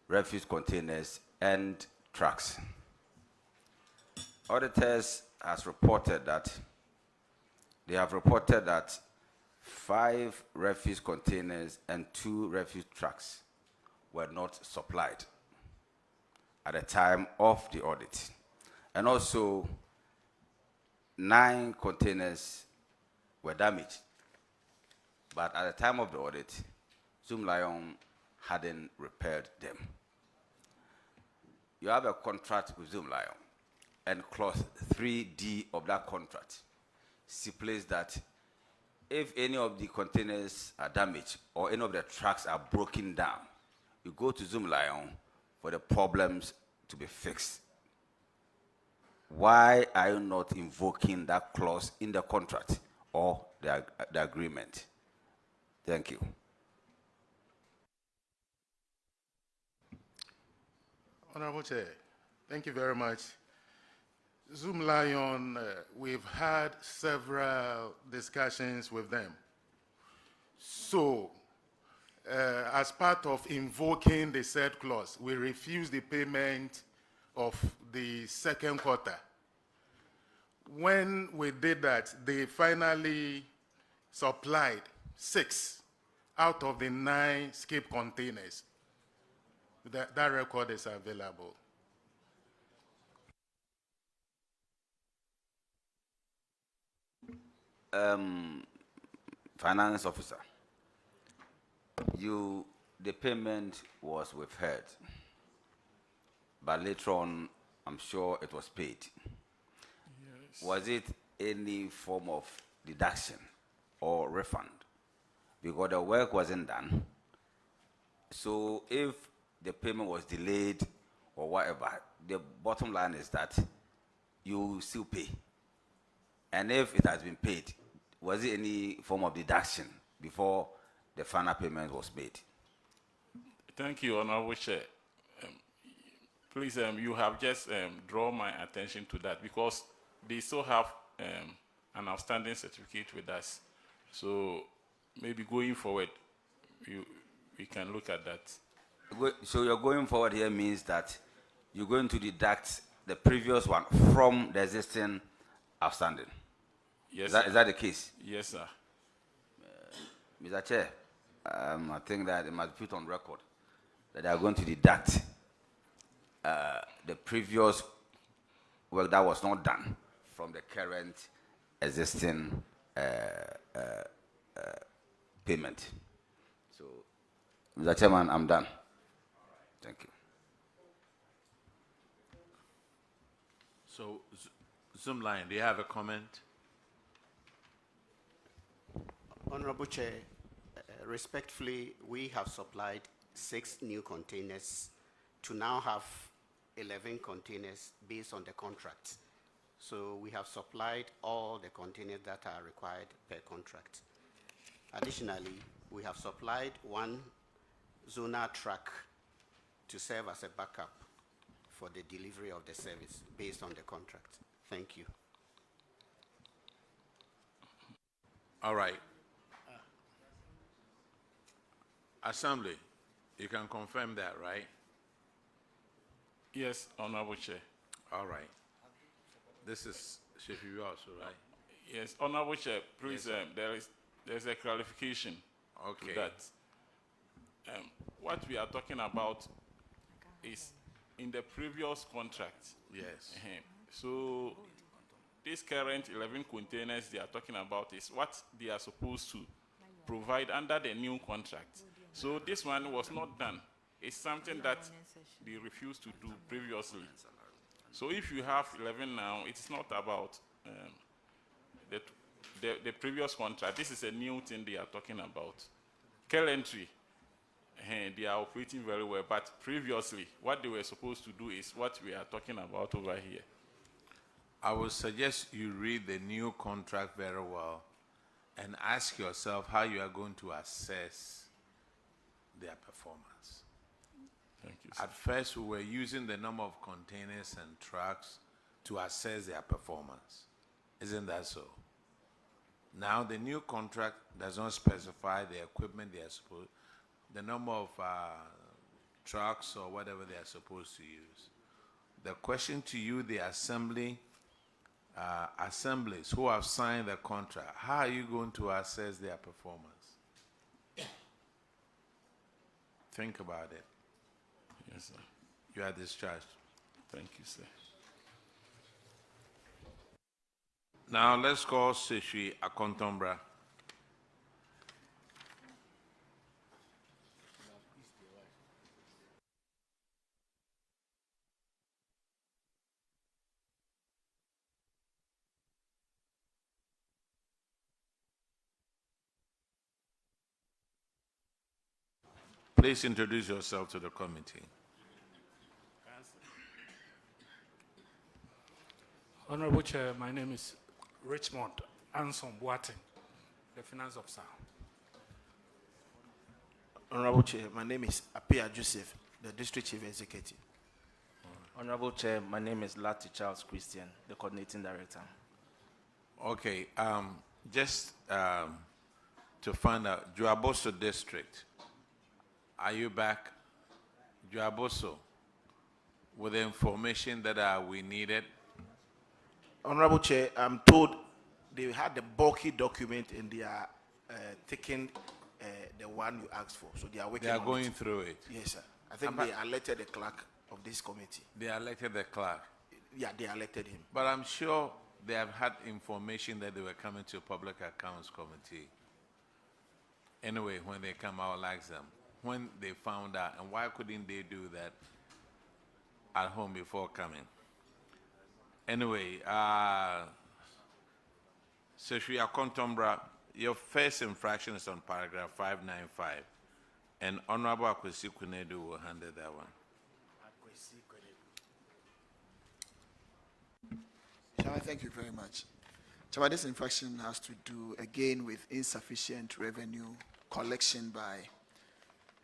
refuse containers and trucks. Auditors have reported that 5 refuse containers and 2 refuse trucks were not supplied at the time of the audit. And also, 9 containers were damaged. But at the time of the audit, Zoom Lion hadn't repaired them. You have a contract with Zoom Lion, and clause 3D of that contract stipulates that if any of the containers are damaged or any of the trucks are broken down, you go to Zoom Lion for the problems to be fixed. Why are you not invoking that clause in the contract or the agreement? Thank you. Honorable Chair, thank you very much. Zoom Lion, we've had several discussions with them. So, as part of invoking the said clause, we refused the payment of the second quarter. When we did that, they finally supplied 6 out of the 9 skip containers. That record is available. Finance officer, the payment was withheld, but later on, I'm sure it was paid. Yes. Was it any form of deduction or refund? Because the work wasn't done. So if the payment was delayed or whatever, the bottom line is that you still pay. And if it has been paid, was it any form of deduction before the final payment was made? Thank you, Honorable Chair. Please, you have just drawn my attention to that because they still have an outstanding certificate with us. So maybe going forward, we can look at that. So you're going forward here means that you're going to deduct the previous one from the existing outstanding? Yes, is that the case? Yes, sir. Mr. Chair, I think that it must be put on record that they are going to deduct the previous work that was not done from the current existing payment. So, Mr. Chairman, I'm done. Thank you. So, Zoom line, do you have a comment? Honorable Chair, respectfully, we have supplied 6 new containers to now have 11 containers based on the contract. So we have supplied all the containers that are required per contract. Additionally, we have supplied 1 zonal truck to serve as a backup for the delivery of the service based on the contract. Thank you. All right. Assembly, you can confirm that, right? Yes, Honorable Chair. All right. This is Shefi also, right? Yes, Honorable Chair, please, yes, there's a clarification to that. What we are talking about is in the previous contract. Yes. So these current 11 containers they are talking about is what they are supposed to provide under the new contract. So this one was not done. It's something that they refused to do previously. So if you have 11 now, it's not about the previous contract. This is a new thing they are talking about. Currently, they are operating very well, but previously, what they were supposed to do is what we are talking about over here. I would suggest you read the new contract very well and ask yourself how you are going to assess their performance. Thank you, sir. At first, we were using the number of containers and trucks to assess their performance. Isn't that so? Now, the new contract does not specify the equipment they are supposed, the number of trucks or whatever they are supposed to use. The question to you, the assemblies who have signed the contract, how are you going to assess their performance? Think about it. Yes, sir. You are discharged. Thank you, sir. Now let's call Seshi Akontombra. Please introduce yourself to the committee. Honorable Chair, my name is Richmond Anson Boating, the Finance Officer. Honorable Chair, my name is Apia Joseph, the District Chief Executive. Honorable Chair, my name is Lati Charles Christian, the Coordinating Director. Okay, just to find out, Juaboso District, are you back? Juaboso, with the information that we needed? Honorable Chair, I'm told they had the bulky document and they are taking the one you asked for. So they are working They are on going it. through it. Yes, sir. I think they elected the clerk of this committee. They elected the clerk. Yeah, they elected him. But I'm sure they have had information that they were coming to a public accounts committee. Anyway, when they come, I'll ask them when they found out, and why couldn't they do that at home before coming? Anyway, Seshria Kontombra, your first infraction is on paragraph 595, and Honorable Akwesi Kunedu will handle that one. Chairman, thank you very much. Chairman, this infraction has to do again with insufficient revenue collection by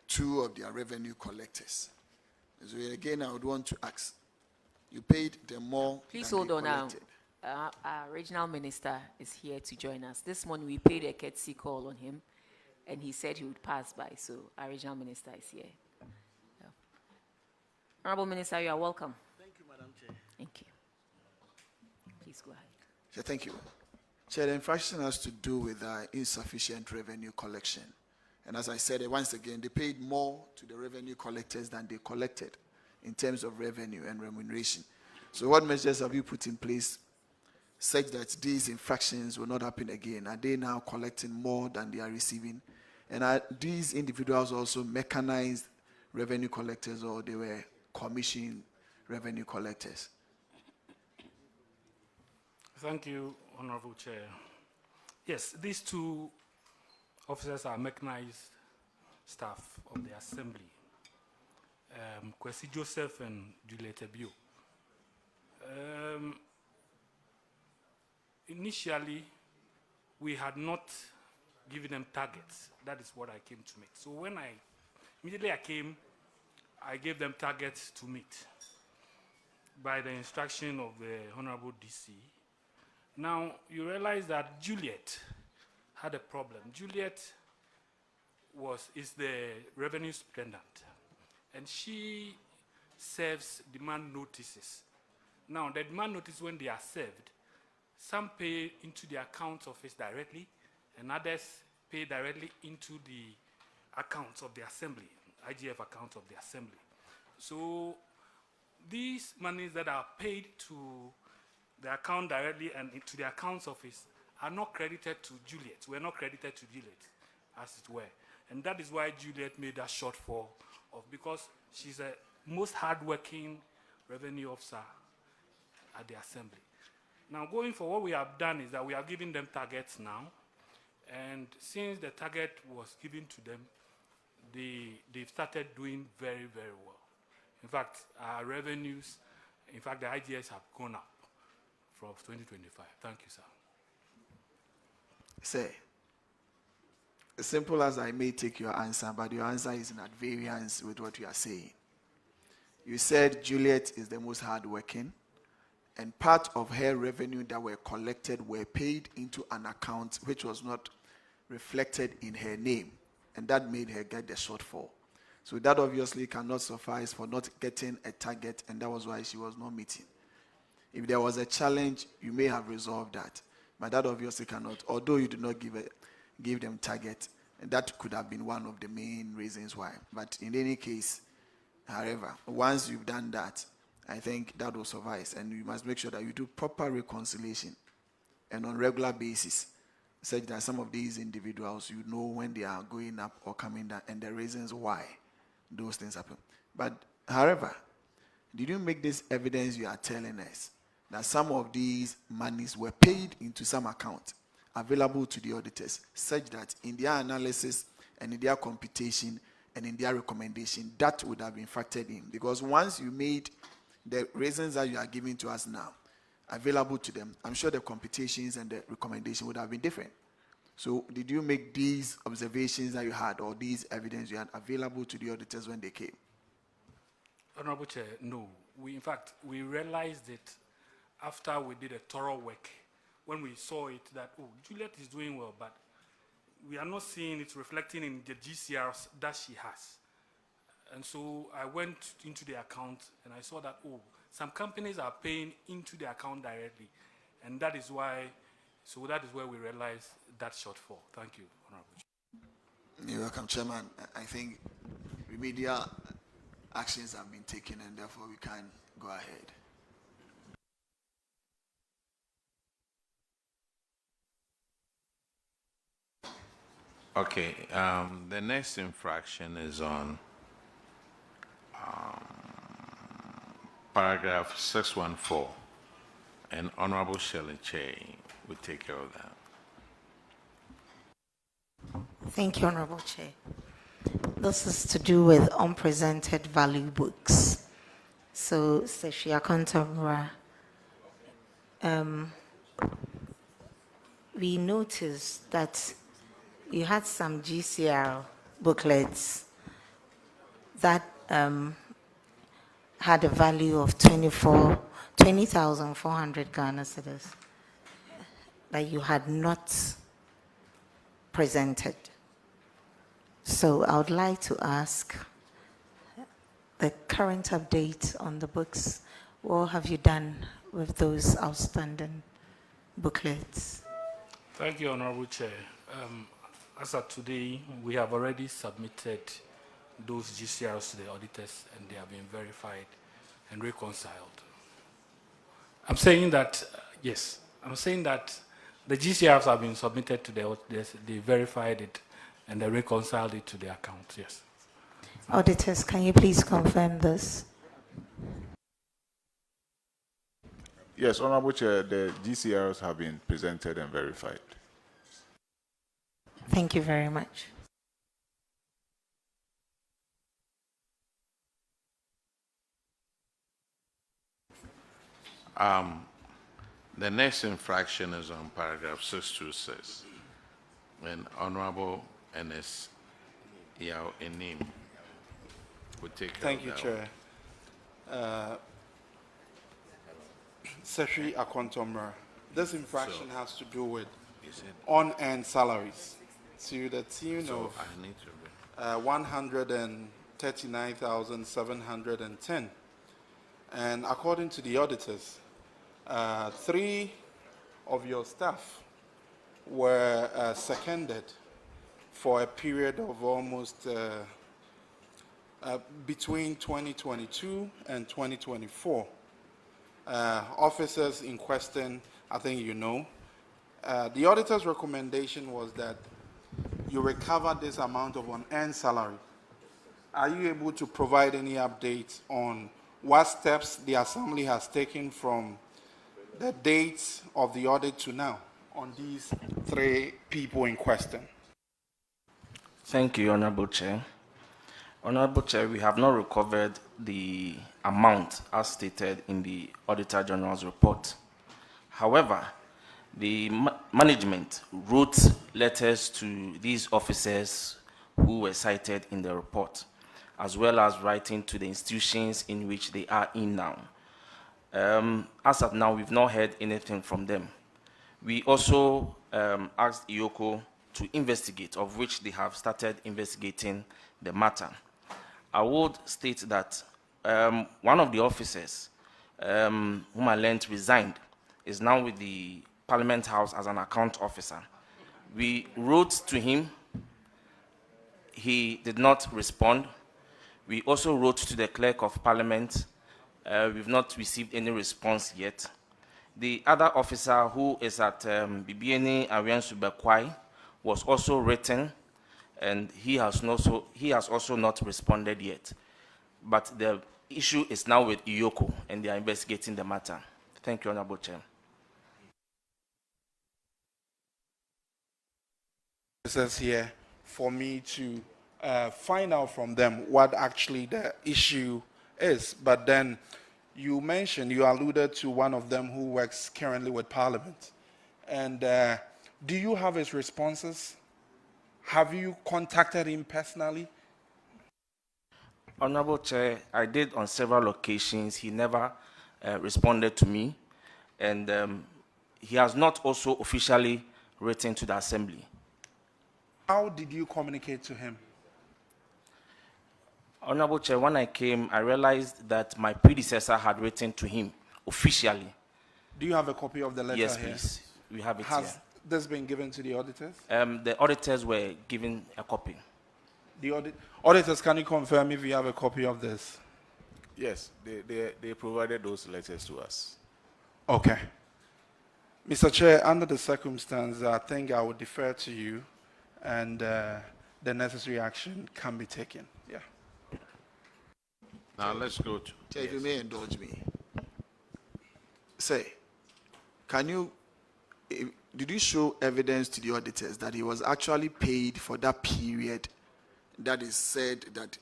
two of their revenue collectors. So again, I would want to ask, you paid them more. Please than hold they on now. collected. Our regional minister is here to join us. This morning we paid a courtesy call on him, and he said he would pass by. So our regional minister is here. Yeah. Honorable Minister, you are welcome. Thank you, Madam Chair. Thank you. Please go ahead. Chair, thank you. Chair, the infraction has to do with insufficient revenue collection. And as I said, once again, they paid more to the revenue collectors than they collected in terms of revenue and remuneration. So what measures have you put in place such that these infractions will not happen again? Are they now collecting more than they are receiving? And are these individuals also mechanized revenue collectors, or they were commissioned revenue collectors? Thank you, Honorable Chair. Yes, these two officers are mechanized staff of the Assembly, Kwesi Joseph and Juliet Ebio. Initially, we had not given them targets. That is what I came to meet. So when immediately I came, I gave them targets to meet by the instruction of the Honorable DC. Now, you realize that Juliet had a problem. Juliet is the revenue superintendent, and she serves demand notices. Now, the demand notice, when they are served, some pay into the account office directly, and others pay directly into the accounts of the Assembly, IGF account of the Assembly. So these monies that are paid to the account directly and into the accounts office are not credited to Juliet. We're not credited to Juliet, as it were. And that is why Juliet made that shortfall because she's a most hardworking revenue officer at the Assembly. Now, going for what we have done is that we are giving them targets now. And since the target was given to them, they've started doing very, very well. In fact, our revenues, in fact, the IGS have gone up from 2025. Thank you, sir. Say, as simple as I may take your answer, but your answer is at variance with what you are saying. You said Juliet is the most hardworking, and part of her revenue that were collected were paid into an account which was not reflected in her name, and that made her get the shortfall. So that obviously cannot suffice for not getting a target, and that was why she was not meeting. If there was a challenge, you may have resolved that, but that obviously cannot, although you did not give them target, and that could have been one of the main reasons why. But in any case, however, once you've done that, I think that will suffice, and you must make sure that you do proper reconciliation and on regular basis, such that some of these individuals, you know when they are going up or coming down and the reasons why those things happen. But however, did you make this evidence you are telling us that some of these monies were paid into some account available to the auditors, such that in their analysis and in their computation and in their recommendation, that would have been factored in? Because once you made the reasons that you are giving to us now available to them, I'm sure the computations and the recommendation would have been different. So did you make these observations that you had, or these evidence you had, available to the auditors when they came? Honorable Chair, no. In fact, we realized it after we did a thorough work, when we saw it that, oh, Juliet is doing well, but we are not seeing it reflecting in the GCRs that she has. And so I went into the account and I saw that, oh, some companies are paying into the account directly. And that is why, so that is where we realized that shortfall. Thank you, Honorable. You're welcome, Chairman. I think remedial actions have been taken and therefore we can go ahead. Okay, the next infraction is on paragraph 614, and Honorable Shirley Che will take care of that. Thank you, Honorable Chair. This is to do with unpresented value books. So, Seshia Kontamura, we noticed that you had some GCR booklets that had a value of 20,400 Ghana cedis that you had not presented. So I would like to ask the current update on the books. What have you done with those outstanding booklets? Thank you, Honorable Chair. As of today, we have already submitted those GCRs to the auditors and they have been verified and reconciled. I'm saying that, yes, I'm saying that the GCRs have been submitted to the auditors, they verified it and they reconciled it to the account, yes. Auditors, can you please confirm this? Yes, Honorable Chair, the GCRs have been presented and verified. Thank you very much. The next infraction is on paragraph 626, and Honorable N.S. Yao Enim will take care Thank of you, that Chair. Secretary Akontomra, this infraction has to do with unearned salaries to the tune of 139,710. And according to the auditors, 3 of your staff were seconded for a period of almost between 2022 and 2024. Officers in question, I think you know. The auditor's recommendation was that you recover this amount of unearned salary. Are you able to provide any updates on what steps the Assembly has taken from the dates of the audit to now on these 3 people in question? Thank you, Honorable Chair. Honorable Chair, we have not recovered the amount as stated in the Auditor General's report. However, the management wrote letters to these officers who were cited in the report, as well as writing to the institutions in which they are in now. As of now, we've not heard anything from them. We also asked IOCO to investigate, of which they have started investigating the matter. I would state that one of the officers whom I learned resigned is now with the Parliament House as an account officer. We wrote to him, he did not respond. We also wrote to the Clerk of Parliament. We've not received any response yet. The other officer who is at Bibiani Ariansu Bekwai was also written, and he has also not responded yet. But the issue is now with IOCO, and they are investigating the matter. Thank you, Honorable Chair. This is here for me to find out from them what actually the issue is. But then you mentioned, you alluded to one of them who works currently with Parliament. And do you have his responses? Have you contacted him personally? Honorable Chair, I did on several occasions. He never responded to me. And he has not also officially written to the Assembly. How did you communicate to him? Honorable Chair, when I came, I realized that my predecessor had written to him officially. Do you have a copy of the letter yes, here? Yes, please. We have it Has here. this been given to the auditors? The auditors were given a copy. The auditors, can you confirm if you have a copy of this? Yes, they provided those letters to us. Okay. Mr. Chair, under the circumstance, I think I would defer to you and the necessary action can be taken. Yeah. Now let's go to... Chair, if you may indulge me. Say, did you show evidence to the auditors that he was actually paid for that period that is said that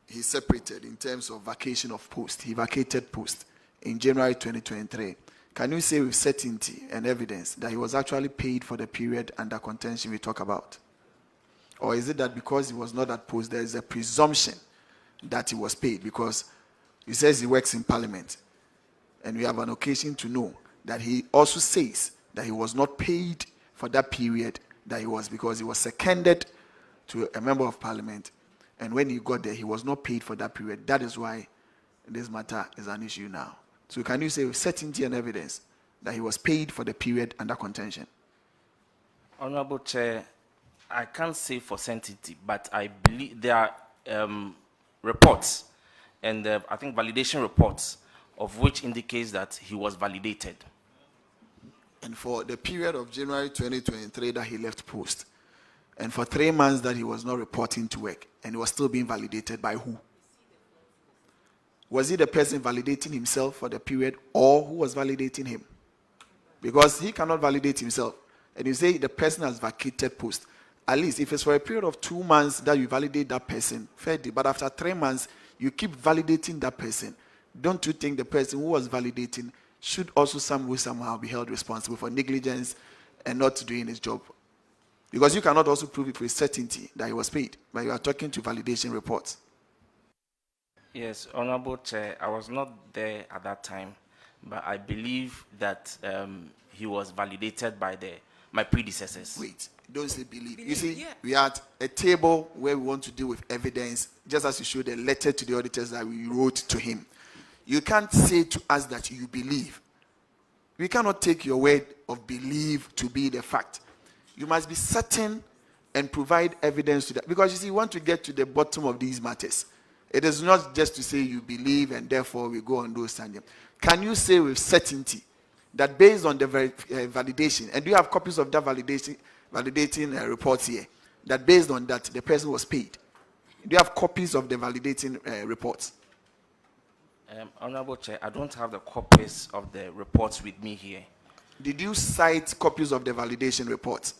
he separated in terms of vacation of post? He vacated post in January 2023. Can you say with certainty and evidence that he was actually paid for the period under contention we talk about? Or is it that because he was not at post, there is a presumption that he was paid? Because he says he works in Parliament, and we have an occasion to know that he also says that he was not paid for that period that he was, because he was seconded to a member of Parliament, and when he got there, he was not paid for that period. That is why this matter is an issue now. So can you say with certainty and evidence that he was paid for the period under contention? Honorable Chair, I can't say for certainty, but I believe there are reports, and I think validation reports, of which indicates that he was validated. And for the period of January 2023 that he left post, and for 3 months that he was not reporting to work, and he was still being validated by who? Was he the person validating himself for the period, or who was validating him? Because he cannot validate himself. And you say the person has vacated post. At least if it's for a period of 2 months that you validate that person, fair deal. But after 3 months, you keep validating that person. Don't you think the person who was validating should also somehow be held responsible for negligence and not doing his job? Because you cannot also prove it with certainty that he was paid, but you are talking to validation reports. Yes, Honorable Chair, I was not there at that time, but I believe that he was validated by my predecessors. Wait, don't say believe. You see, we are at a table where we want to deal with evidence, just as you showed a letter to the auditors that we wrote to him. You can't say to us that you believe. We cannot take your word of belief to be the fact. You must be certain and provide evidence to that. Because you see, you want to get to the bottom of these matters. It is not just to say you believe and therefore we go on those standing. Can you say with certainty that based on the validation, and do you have copies of that validating reports here, that based on that the person was paid? Do you have copies of the validating reports? Honorable Chair, I don't have the copies of the reports with me here. Did you cite copies of the validation reports?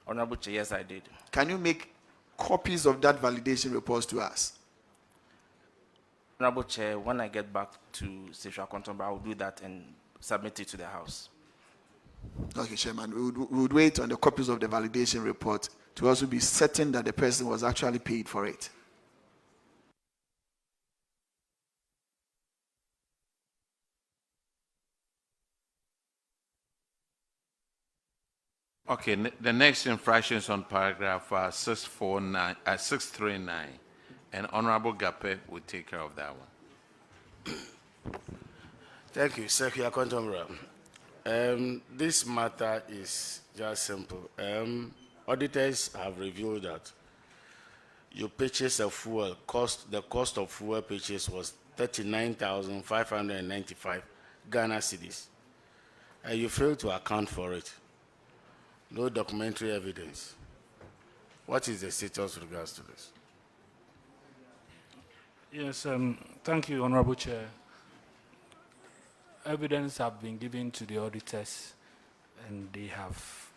Honorable Chair, yes, I did. Can you make copies of that validation reports to us? Honorable Chair, when I get back to Station Contemporary, I will do that and submit it to the House. Okay, Chairman. We would wait on the copies of the validation report to also be certain that the person was actually paid for it. Okay, the next infraction is on paragraph 639, and Honorable Gape will take care of that one. Thank you, Secretary Contemporary. This matter is just simple. Auditors have revealed that your purchase of fuel, the cost of fuel purchase was 39,595 Ghana cedis. And you failed to account for it. No documentary evidence. What is the status with regards to this? Yes, thank you, Honorable Chair. Evidence have been given to the auditors, and they have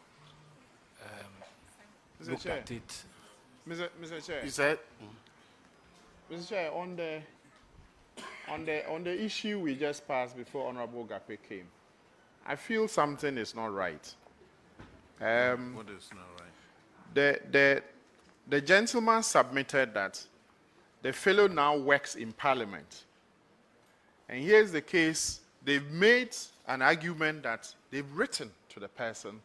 looked at it. Mr. Chair. You said? Mr. Chair, on the issue we just passed before Honorable Gape came, I feel something is not right. What is not right? The gentleman submitted that the fellow now works in Parliament. And here's the case. They've made an argument that they've written to the person,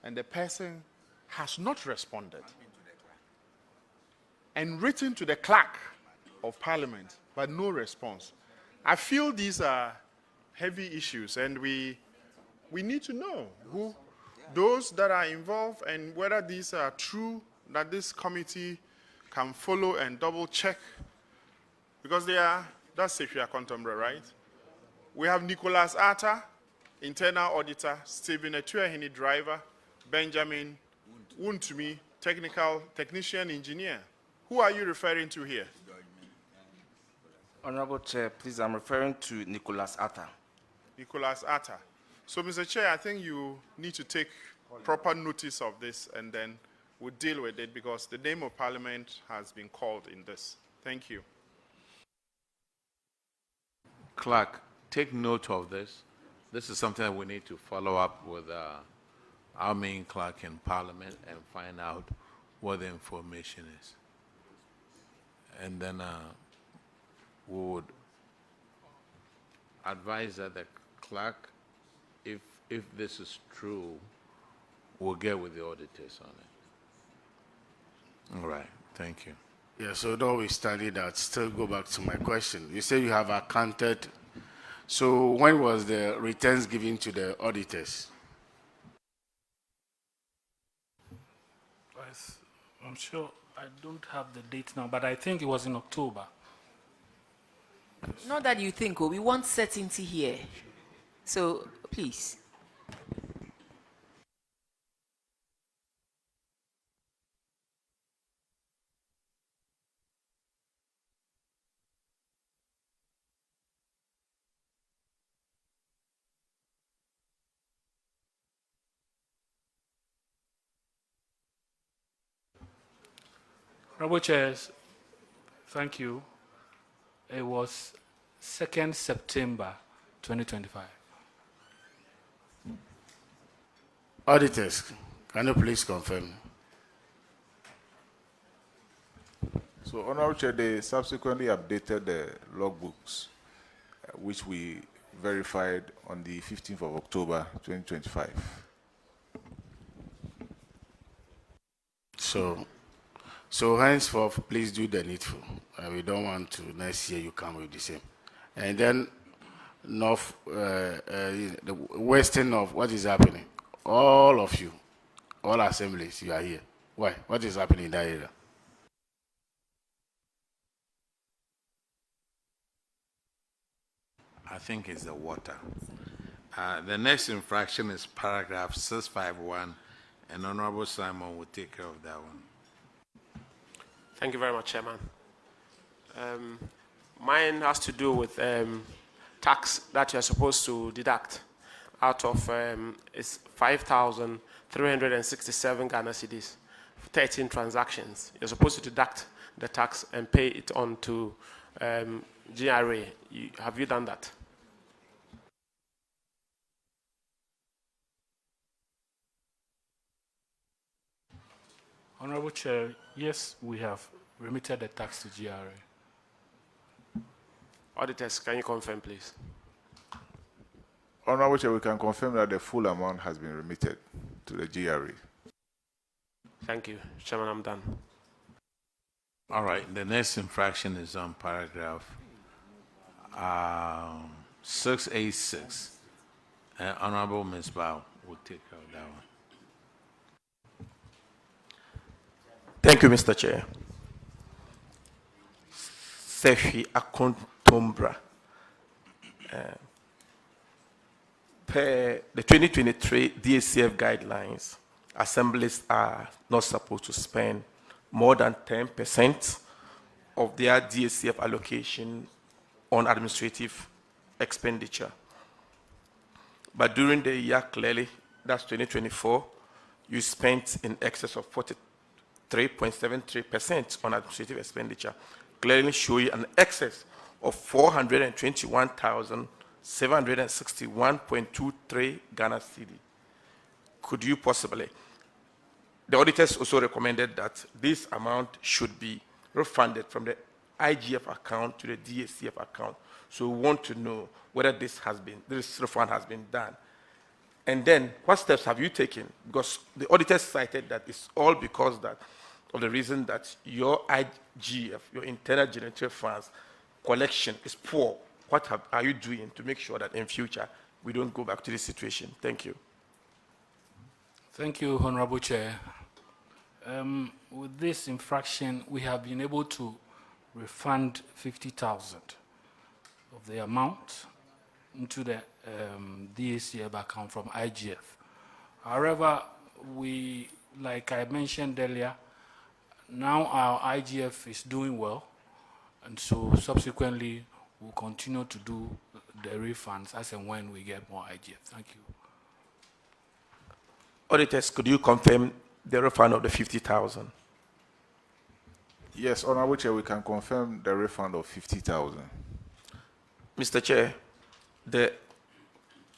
and the person has not responded. And written to the clerk of Parliament, but no response. I feel these are heavy issues, and we need to know those that are involved and whether these are true, that this committee can follow and double check, because that's Sefia Contemporary, right? We have Nicholas Atta, internal auditor, Stephen Etuahini, driver, Benjamin Wuntumi, technician engineer. Who are you referring to here? Honorable Chair, please, I'm referring to Nicholas Atta. Nicholas Atta. So, Mr. Chair, I think you need to take proper notice of this, and then we'll deal with it, because the name of Parliament has been called in this. Thank you. Clerk, take note of this. This is something that we need to follow up with our main clerk in Parliament and find out what the information is. And then we would advise that the clerk, if this is true, will get with the auditors on it. All right, thank you. Yeah, so though we studied that, still go back to my question. You say you have accounted. So when was the returns given to the auditors? I'm sure I don't have the date now, but I think it was in October. Not that you think, we want certainty here. So, please. Honorable Chairs, thank you. It was 2nd September 2025. Auditors, can you please confirm? So, Honorable Chair, they subsequently updated the logbooks, which we verified on the 15th of October 2025. So henceforth, please do the needful. We don't want to next year you come with the same. And then north, the western of what is happening? All of you, all assemblies, you are here. Why? What is happening in that area? I think it's the water. The next infraction is paragraph 651, and Honorable Simon will take care of that one. Thank you very much, Chairman. Mine has to do with tax that you're supposed to deduct out of is 5,367 Ghana cedis, 13 transactions. You're supposed to deduct the tax and pay it on to GRA. Have you done that? Honorable Chair, yes, we have remitted the tax to GRA. Auditors, can you confirm, please? Honorable Chair, we can confirm that the full amount has been remitted to the GRA. Thank you. Chairman, I'm done. All right, the next infraction is on paragraph 686. Honorable Ms. Bao will take care of that one. Thank you, Mr. Chair. Sefi Akontombra. Per the 2023 DACF guidelines, assemblies are not supposed to spend more than 10% of their DACF allocation on administrative expenditure. But during the year, clearly, that's 2024, you spent in excess of 43.73% on administrative expenditure, clearly showing an excess of 421,761.23 Ghana cedi. Could you possibly? The auditors also recommended that this amount should be refunded from the IGF account to the DACF account. So we want to know whether this refund has been done. And then, what steps have you taken? Because the auditors cited that it's all because of the reason that your IGF, your internal generated funds collection is poor. What are you doing to make sure that in future we don't go back to this situation? Thank you. Thank you, Honorable Chair. With this infraction, we have been able to refund 50,000 of the amount into the DACF account from IGF. However, we, like I mentioned earlier, now our IGF is doing well, and so subsequently we'll continue to do the refunds as and when we get more IGF. Thank you. Auditors, could you confirm the refund of the 50,000? Yes, Honorable Chair, we can confirm the refund of 50,000. Mr. Chair, the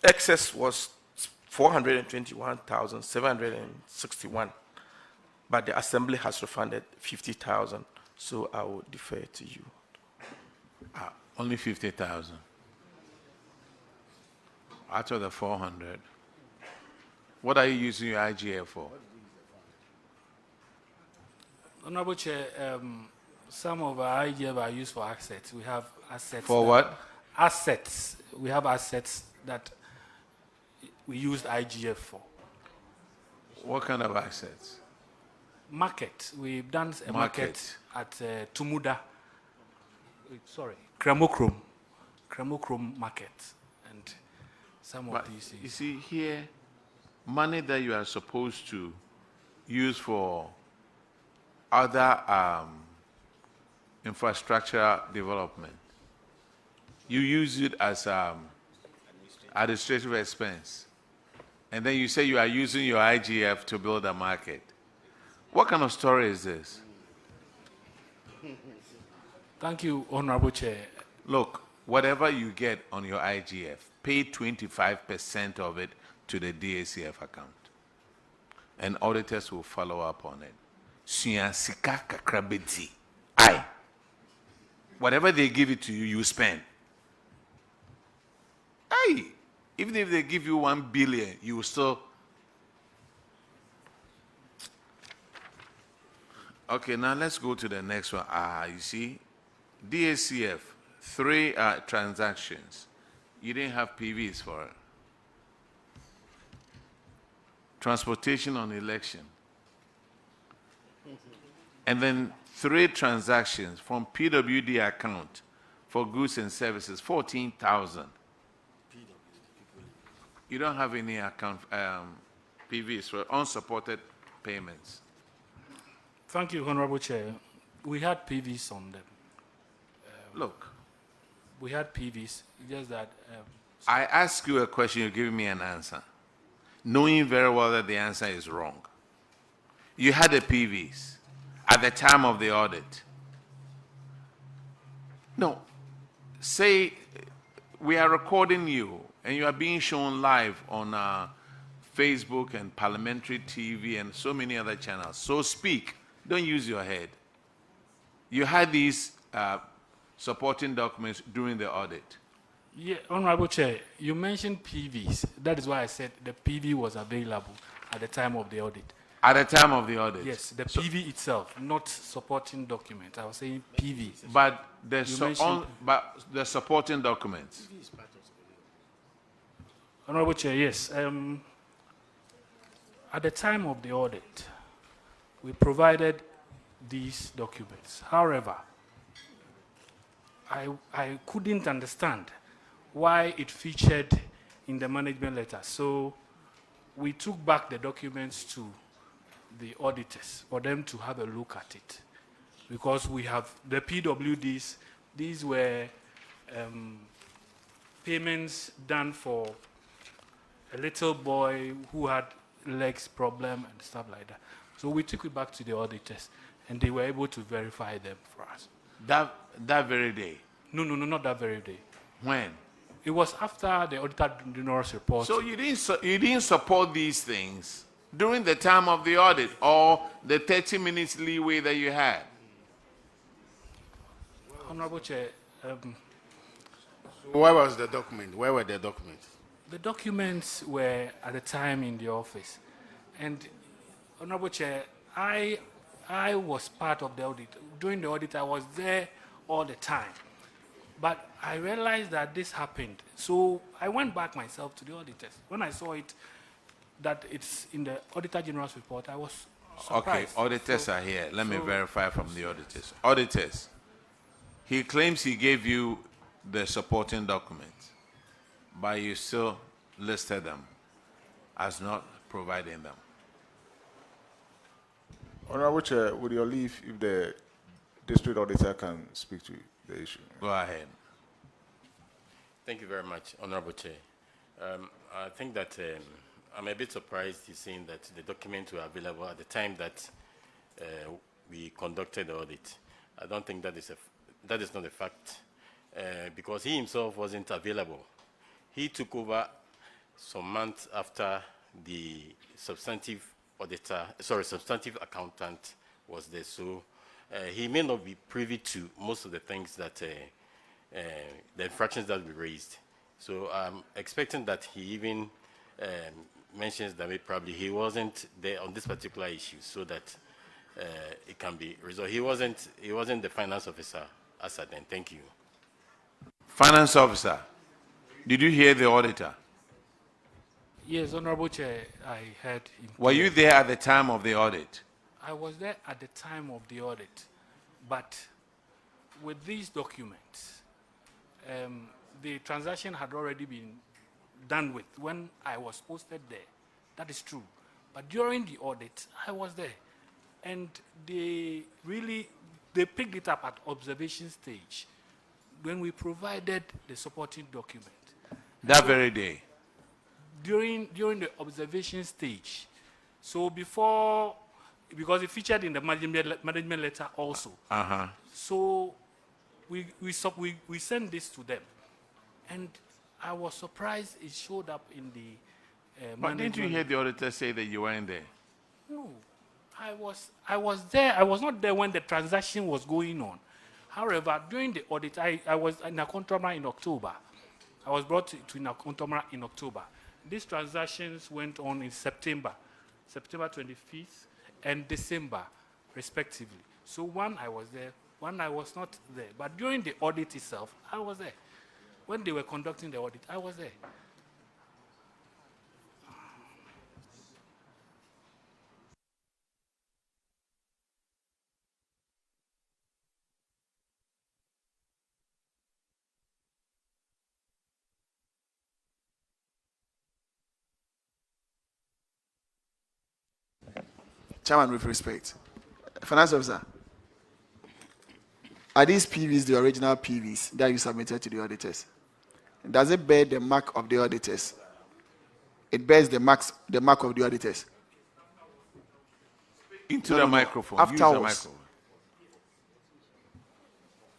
excess was 421,761, but the Assembly has refunded 50,000, so I will defer to you. Only 50,000 out of the 400. What are you using your IGF for? Honorable Chair, some of our IGF are used for assets. We have assets. For what? Assets. We have assets that we used IGF for. What kind of assets? Market. We've done a market at Tumuda. Sorry, Kremokrom market, and some of these things. You see here, money that you are supposed to use for other infrastructure development, you use it as administrative expense, and then you say you are using your IGF to build a market. What kind of story is this? Thank you, Honorable Chair. Look, whatever you get on your IGF, pay 25% of it to the DACF account, and auditors will follow up on it. Aye. Whatever they give it to you, you spend. Aye. Even if they give you 1 billion, you will still. Okay, now let's go to the next one. You see, DACF, 3 transactions. You didn't have PVs for it. Transportation on election. And then 3 transactions from PWD account for goods and services, 14,000. You don't have any account PVs for unsupported payments. Thank you, Honorable Chair. We had PVs on them. Look. We had PVs, just that... I ask you a question, you give me an answer, knowing very well that the answer is wrong. You had the PVs at the time of the audit. No. Say we are recording you and you are being shown live on Facebook and parliamentary TV and so many other channels. So speak. Don't use your head. You had these supporting documents during the audit. Yeah, Honorable Chair, you mentioned PVs. That is why I said the PV was available at the time of the audit. At the time of the audit? Yes, the PV itself, not supporting documents. I was saying PV. But the supporting documents. Honorable Chair, yes. At the time of the audit, we provided these documents. However, I couldn't understand why it featured in the management letter. So we took back the documents to the auditors for them to have a look at it. Because we have the PWDs, these were payments done for a little boy who had legs problem and stuff like that. So we took it back to the auditors and they were able to verify them for us. That very day? No, not that very day. When? It was after the Auditor General's report. So you didn't support these things during the time of the audit or the 30 minutes leeway that you had? Honorable Chair. Where was the document? Where were the documents? The documents were at the time in the office. And Honorable Chair, I was part of the audit. During the audit, I was there all the time. But I realized that this happened. So I went back myself to the auditors. When I saw it, that it's in the Auditor General's report, I was Okay, surprised. auditors So- are here. Let me so- verify from the auditors. Auditors, he claims he gave you the supporting documents, but you still listed them as not providing them. Honorable Chair, with your leave, if the district auditor can speak to the issue. Go ahead. Thank you very much, Honorable Chair. I think that I'm a bit surprised he's saying that the documents were available at the time that we conducted the audit. I don't think that is not a fact, because he himself wasn't available. He took over some months after the substantive accountant was there. So he may not be privy to most of the things that, the infractions that we raised. So I'm expecting that he even mentions that probably he wasn't there on this particular issue so that it can be resolved. He wasn't the finance officer as at then. Thank you. Finance officer, did you hear the auditor? Yes, Honorable Chair, I heard him. Were you there at the time of the audit? I was there at the time of the audit, but with these documents, the transaction had already been done with when I was posted there. That is true. But during the audit, I was there. And they picked it up at observation stage when we provided the supporting document. That very day? During the observation stage. So before, because it featured in the management letter also. Uh-huh. So we sent this to them. And I was surprised it showed up in the But didn't you hear the auditor say that you weren't there? No, I was there. I was not there when the transaction was going on. However, during the audit, I was in Akontomra in October. I was brought to Akontomra in October. These transactions went on in September 25th and December, respectively. So one I was there, one I was not there. But during the audit itself, I was there. When they were conducting the audit, I was there. Chairman, with respect. Finance officer, are these PVs the original PVs that you submitted to the auditors? Does it bear the mark of the auditors? It bears the mark of the auditors. Into the microphone. Afterwards. Use the microphone.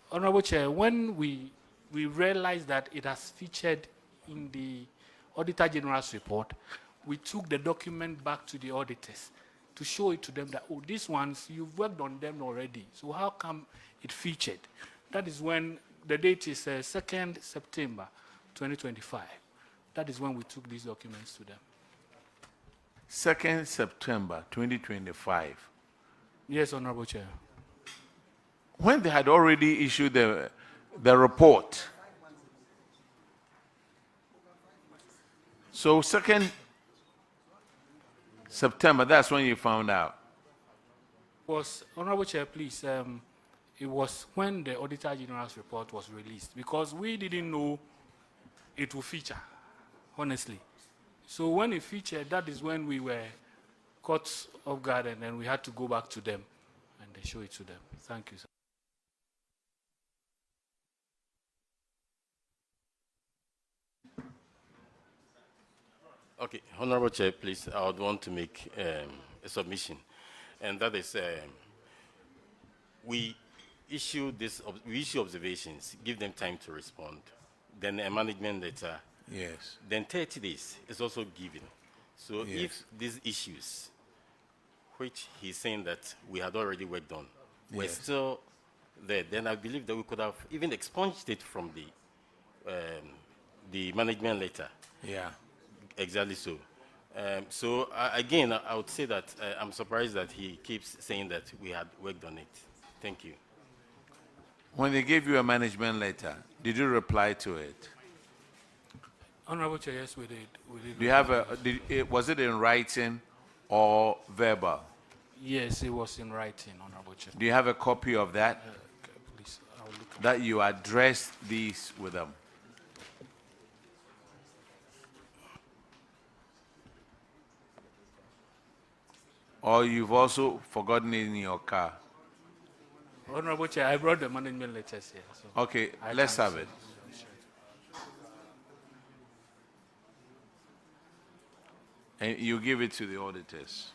Honorable Chair, when we realized that it has featured in the Auditor General's report, we took the document back to the auditors to show it to them that, oh, these ones, you've worked on them already, so how come it featured? That is when, the date is 2nd September 2025. That is when we took these documents to them. 2nd September 2025. Yes, Honorable Chair. When they had already issued the report. So 2nd September, that's when you found out. Was, Honorable Chair, please, it was when the Auditor General's report was released, because we didn't know it would feature, honestly. So when it featured, that is when we were caught off guard, and then we had to go back to them and they show it to them. Thank you, sir. Okay, Honorable Chair, please, I would want to make a submission, and that is we issue observations, give them time to respond, then a management letter. Yes. Then 30 days is also given. So Yes. if these issues, which he's saying that we had already worked on, were Yes. still there, then I believe that we could have even expunged it from the management letter. Yeah. Exactly so. Again, I would say that I'm surprised that he keeps saying that we had worked on it. Thank you. When they gave you a management letter, did you reply to it? Honorable Chair, yes, we did. Do you have was it in writing or verbal? Yes, it was in writing, Honorable Chair. Do you have a copy of that? Okay, please, I'll look at That you addressed these with them? Or you've also forgotten it in your car? Honorable Chair, I brought the management letters here. So Okay, I let's can have see. it. And you give it to the auditors.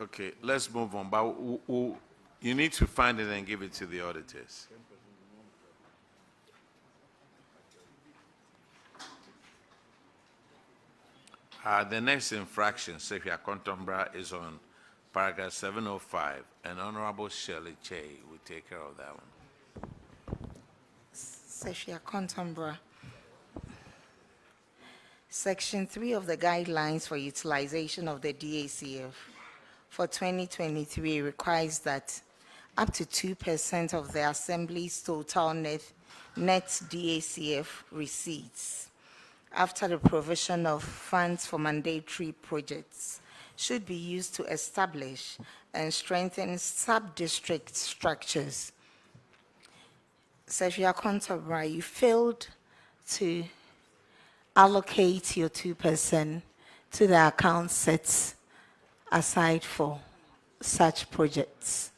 Okay, let's move on. But you need to find it and give it to the auditors. The next infraction, Sefia Contombra, is on paragraph 705, and Honorable Shirley Che will take care of that one. Sefia Contombra. Section 3 of the guidelines for utilization of the DACF for 2023 requires that up to 2% of the Assembly's total net DACF receipts after the provision of funds for mandatory projects should be used to establish and strengthen sub-district structures. Sefia Contombra, you failed to allocate your 2% to the account sets aside for such projects.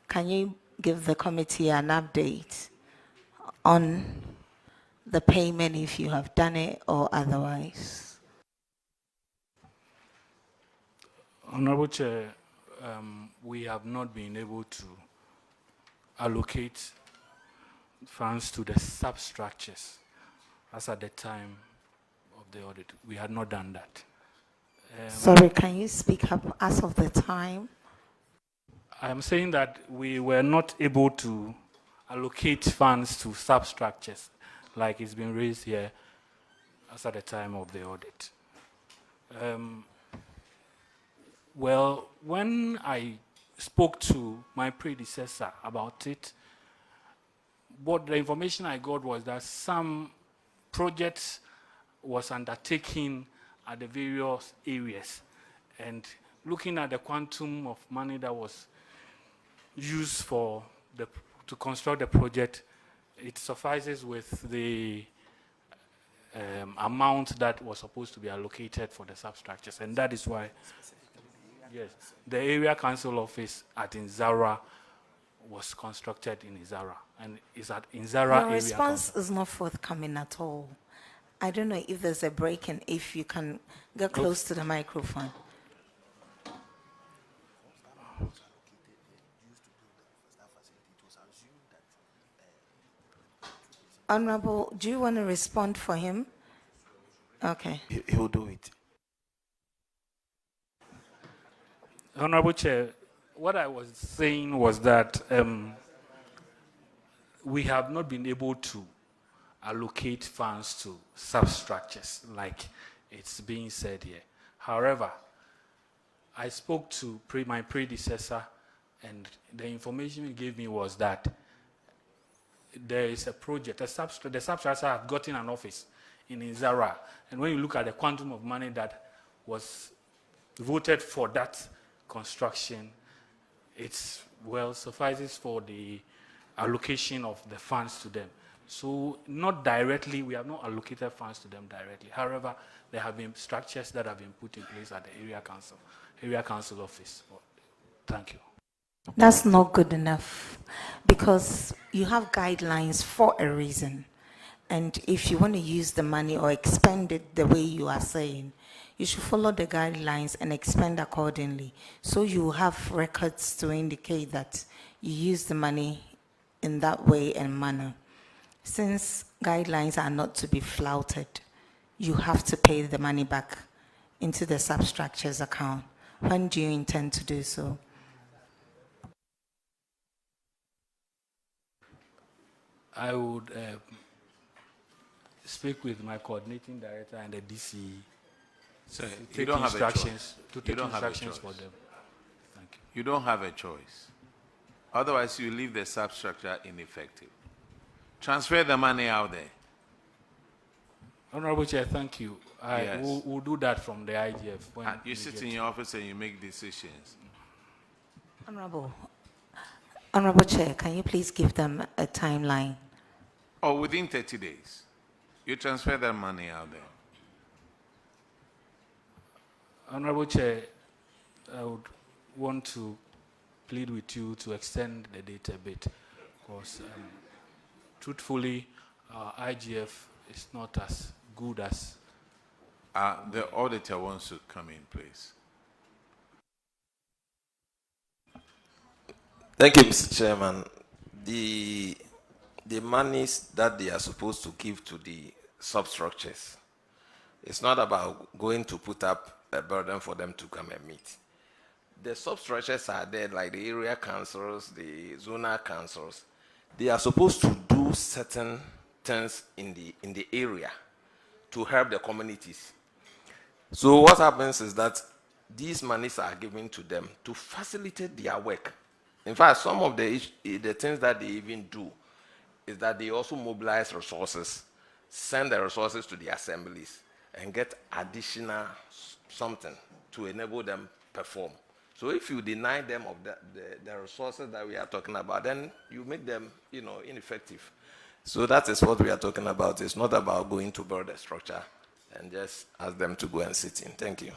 Can you give the committee an update on the payment, if you have done it or otherwise? Honorable Chair, we have not been able to allocate funds to the substructures as at the time of the audit. We had not done that. Sorry, can you speak up as of the time? I am saying that we were not able to allocate funds to substructures like it's been raised here as at the time of the audit. Well, when I spoke to my predecessor about it, what the information I got was that some projects was undertaken at the various areas, and looking at the quantum of money that was used to construct the project, it suffices with the amount that was supposed to be allocated for the substructures, and that is why, yes, the area council office at Inzara was constructed in Inzara, and is at Inzara Your area. response is not forthcoming at all. I don't know if there's a break and if you can get close to the microphone. Honorable, do you want to respond for him? Okay. He will do it. Honorable Chair, what I was saying was that we have not been able to allocate funds to substructures like it's being said here. However, I spoke to my predecessor, and the information he gave me was that there is a project, the substructure have gotten an office in Inzara, and when you look at the quantum of money that was voted for that construction, it's well suffices for the allocation of the funds to them. So not directly, we have not allocated funds to them directly. However, there have been structures that have been put in place at the area council office. Thank you. That's not good enough, because you have guidelines for a reason. And if you want to use the money or expend it the way you are saying, you should follow the guidelines and expend accordingly. So you have records to indicate that you use the money in that way and manner. Since guidelines are not to be flouted, you have to pay the money back into the substructures account. When do you intend to do so? I would speak with my coordinating director and the DC. So you don't have a choice. To take instructions for them. Thank you. You don't have a choice. Otherwise, you leave the substructure ineffective. Transfer the money out there. Honorable Chair, thank you. Yes. We'll do that from the IGF. When You sit in your office and you make decisions. Honorable Chair, can you please give them a timeline? Or within 30 days, you transfer that money out there. Honorable Chair, I would want to plead with you to extend the date a bit, because truthfully, IGF is not as good as... The auditor wants to come in, please. Thank you, Mr. Chairman. The monies that they are supposed to give to the substructures, it's not about going to put up a burden for them to come and meet. The substructures are there, like the area councils, the zonal councils. They are supposed to do certain things in the area to help the communities. So what happens is that these monies are given to them to facilitate their work. In fact, some of the things that they even do is that they also mobilize resources, send the resources to the assemblies, and get additional something to enable them perform. So if you deny them of the resources that we are talking about, then you make them, ineffective. So that is what we are talking about. It's not about going to build a structure and just ask them to go and sit in. Thank you.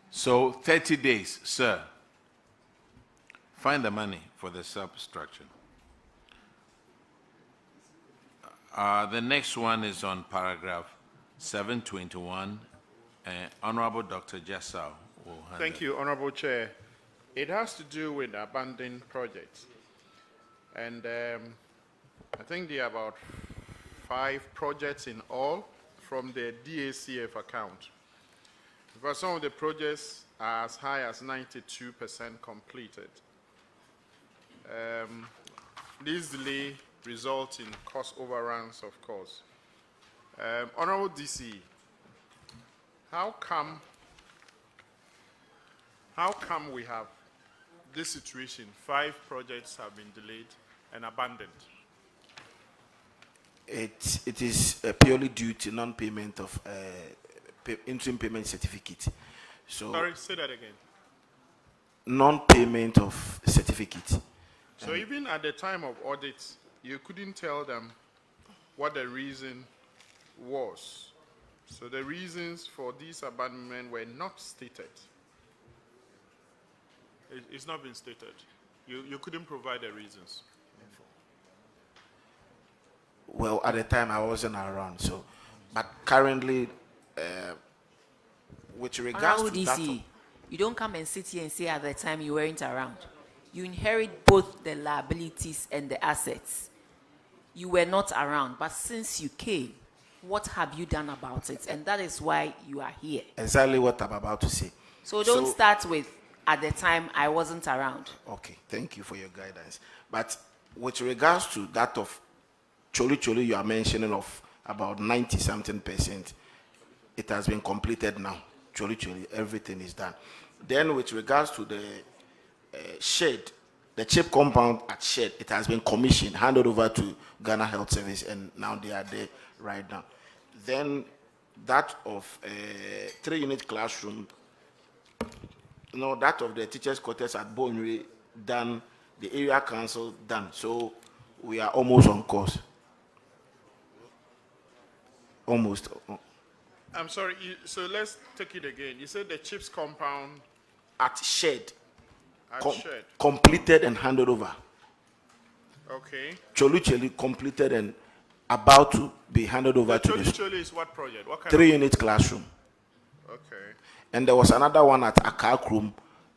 So 30 days, sir. Find the money for the substructure. The next one is on paragraph 721. Honorable Dr. Jassau will handle. Thank you, Honorable Chair. It has to do with abandoned projects. And I think there are about 5 projects in all from the DACF account. But some of the projects are as high as 92% completed. This delay results in cost overruns, of course. Honorable DC, how come we have this situation? 5 projects have been delayed and abandoned. It is purely due to non-payment of interim payment certificate. So Sorry, say that again. Non-payment of certificate. So even at the time of audit, you couldn't tell them what the reason was. So the reasons for this abandonment were not stated. It's not been stated. You couldn't provide the reasons. Well, at the time I wasn't around, so, but currently, with regards to that, you don't come and sit here and say at the time you weren't around. You inherit both the liabilities and the assets. You were not around, but since you came, what have you done about it? And that is why you are here. Exactly what I'm about to say. So don't start with, at the time I wasn't around. Okay, thank you for your guidance. But with regards to that of Choli, you are mentioning of about 90-something%, it has been completed now. Choli, everything is done. Then with regards to the shed, the chip compound at shed, it has been commissioned, handed over to Ghana Health Service, and now they are there right now. Then that of 3-unit classroom, that of the teachers' quarters at Bonri done, the area council done. So we are almost on course. Almost. I'm sorry, so let's take it again. You said the chips compound at shed. Shed. Completed and handed over. Okay. Choli completed and about to be handed over to the Choli is what project? What kind 3-unit classroom. Okay. And there was another one at Akak room.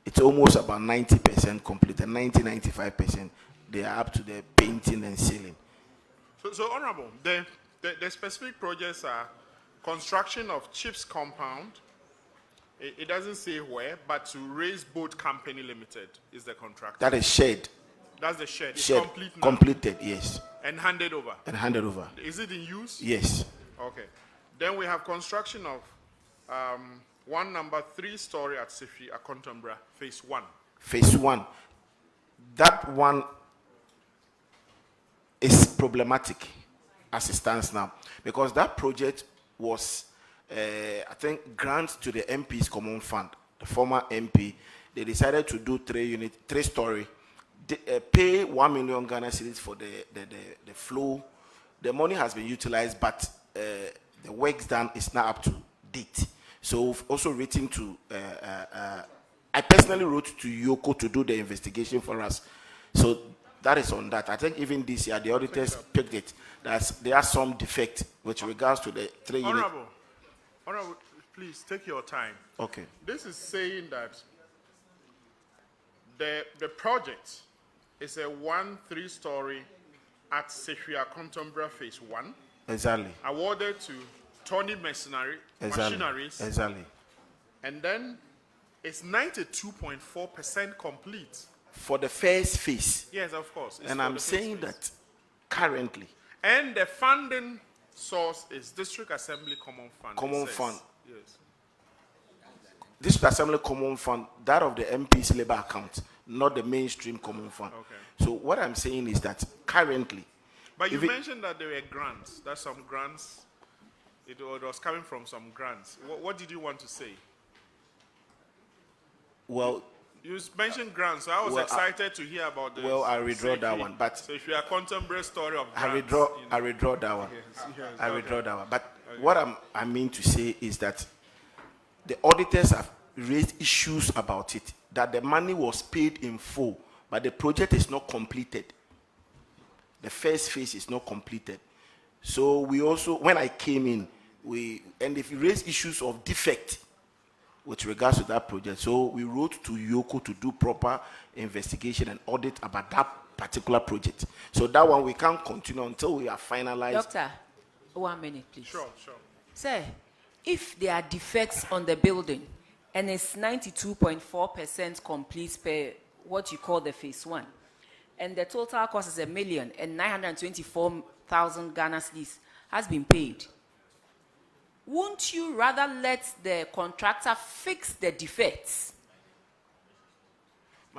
It's almost about 90% completed, 90-95%. They are up to the painting and ceiling. So Honorable, the specific projects are construction of chips compound. It doesn't say where, but to Raise Boat Company Limited is the contractor. That is shed. That's the shed. It's Shed complete now. completed, yes. And handed over. And handed over. Is it in use? Yes. Okay. Then we have construction of one number 3-story at Sifi Akontombra, phase 1. Phase 1. That one is problematic as it stands now, because that project was, I think, grant to the MP's Common Fund, the former MP. They decided to do 3-story, pay 1 million Ghana cedis for the flow. The money has been utilized, but the works done is not up to date. So we've also written to, I personally wrote to Yoko to do the investigation for us. So that is on that. I think even this year, the auditors picked it. There are some defect with regards to the 3 unit. Honorable, please take your time. Okay. This is saying that the project is a 3-story at Sefia Contemporary Phase 1. Exactly. Awarded to Tony Machineries. Exactly. And then it's 92.4% complete. For the first phase. Yes, of course. And I'm saying that currently. And the funding source is District Assembly Common Fund. Common Fund. Yes. District Assembly Common Fund, that of the MP's labor account, not the mainstream Common Fund. Okay. So what I'm saying is that currently. But you mentioned that there were grants. That some grants, it was coming from some grants. What did you want to say? Well, you mentioned grants, so I was excited to hear about this. Well, I withdraw that one, but so if you are contemporary story of grants, I withdraw that one. Yes, I withdraw that one. But what I mean to say is that the auditors have raised issues about it, that the money was paid in full, but the project is not completed. The first phase is not completed. So we also, when I came in, and if you raise issues of defect with regards to that project, so we wrote to Yoko to do proper investigation and audit about that particular project. So that one we can't continue until we are finalized. Doctor, 1 minute, please. Sure. Sir, if there are defects on the building and it's 92.4% complete per what you call the phase 1, and the total cost is 1,924,000 Ghana cedis has been paid, won't you rather let the contractor fix the defects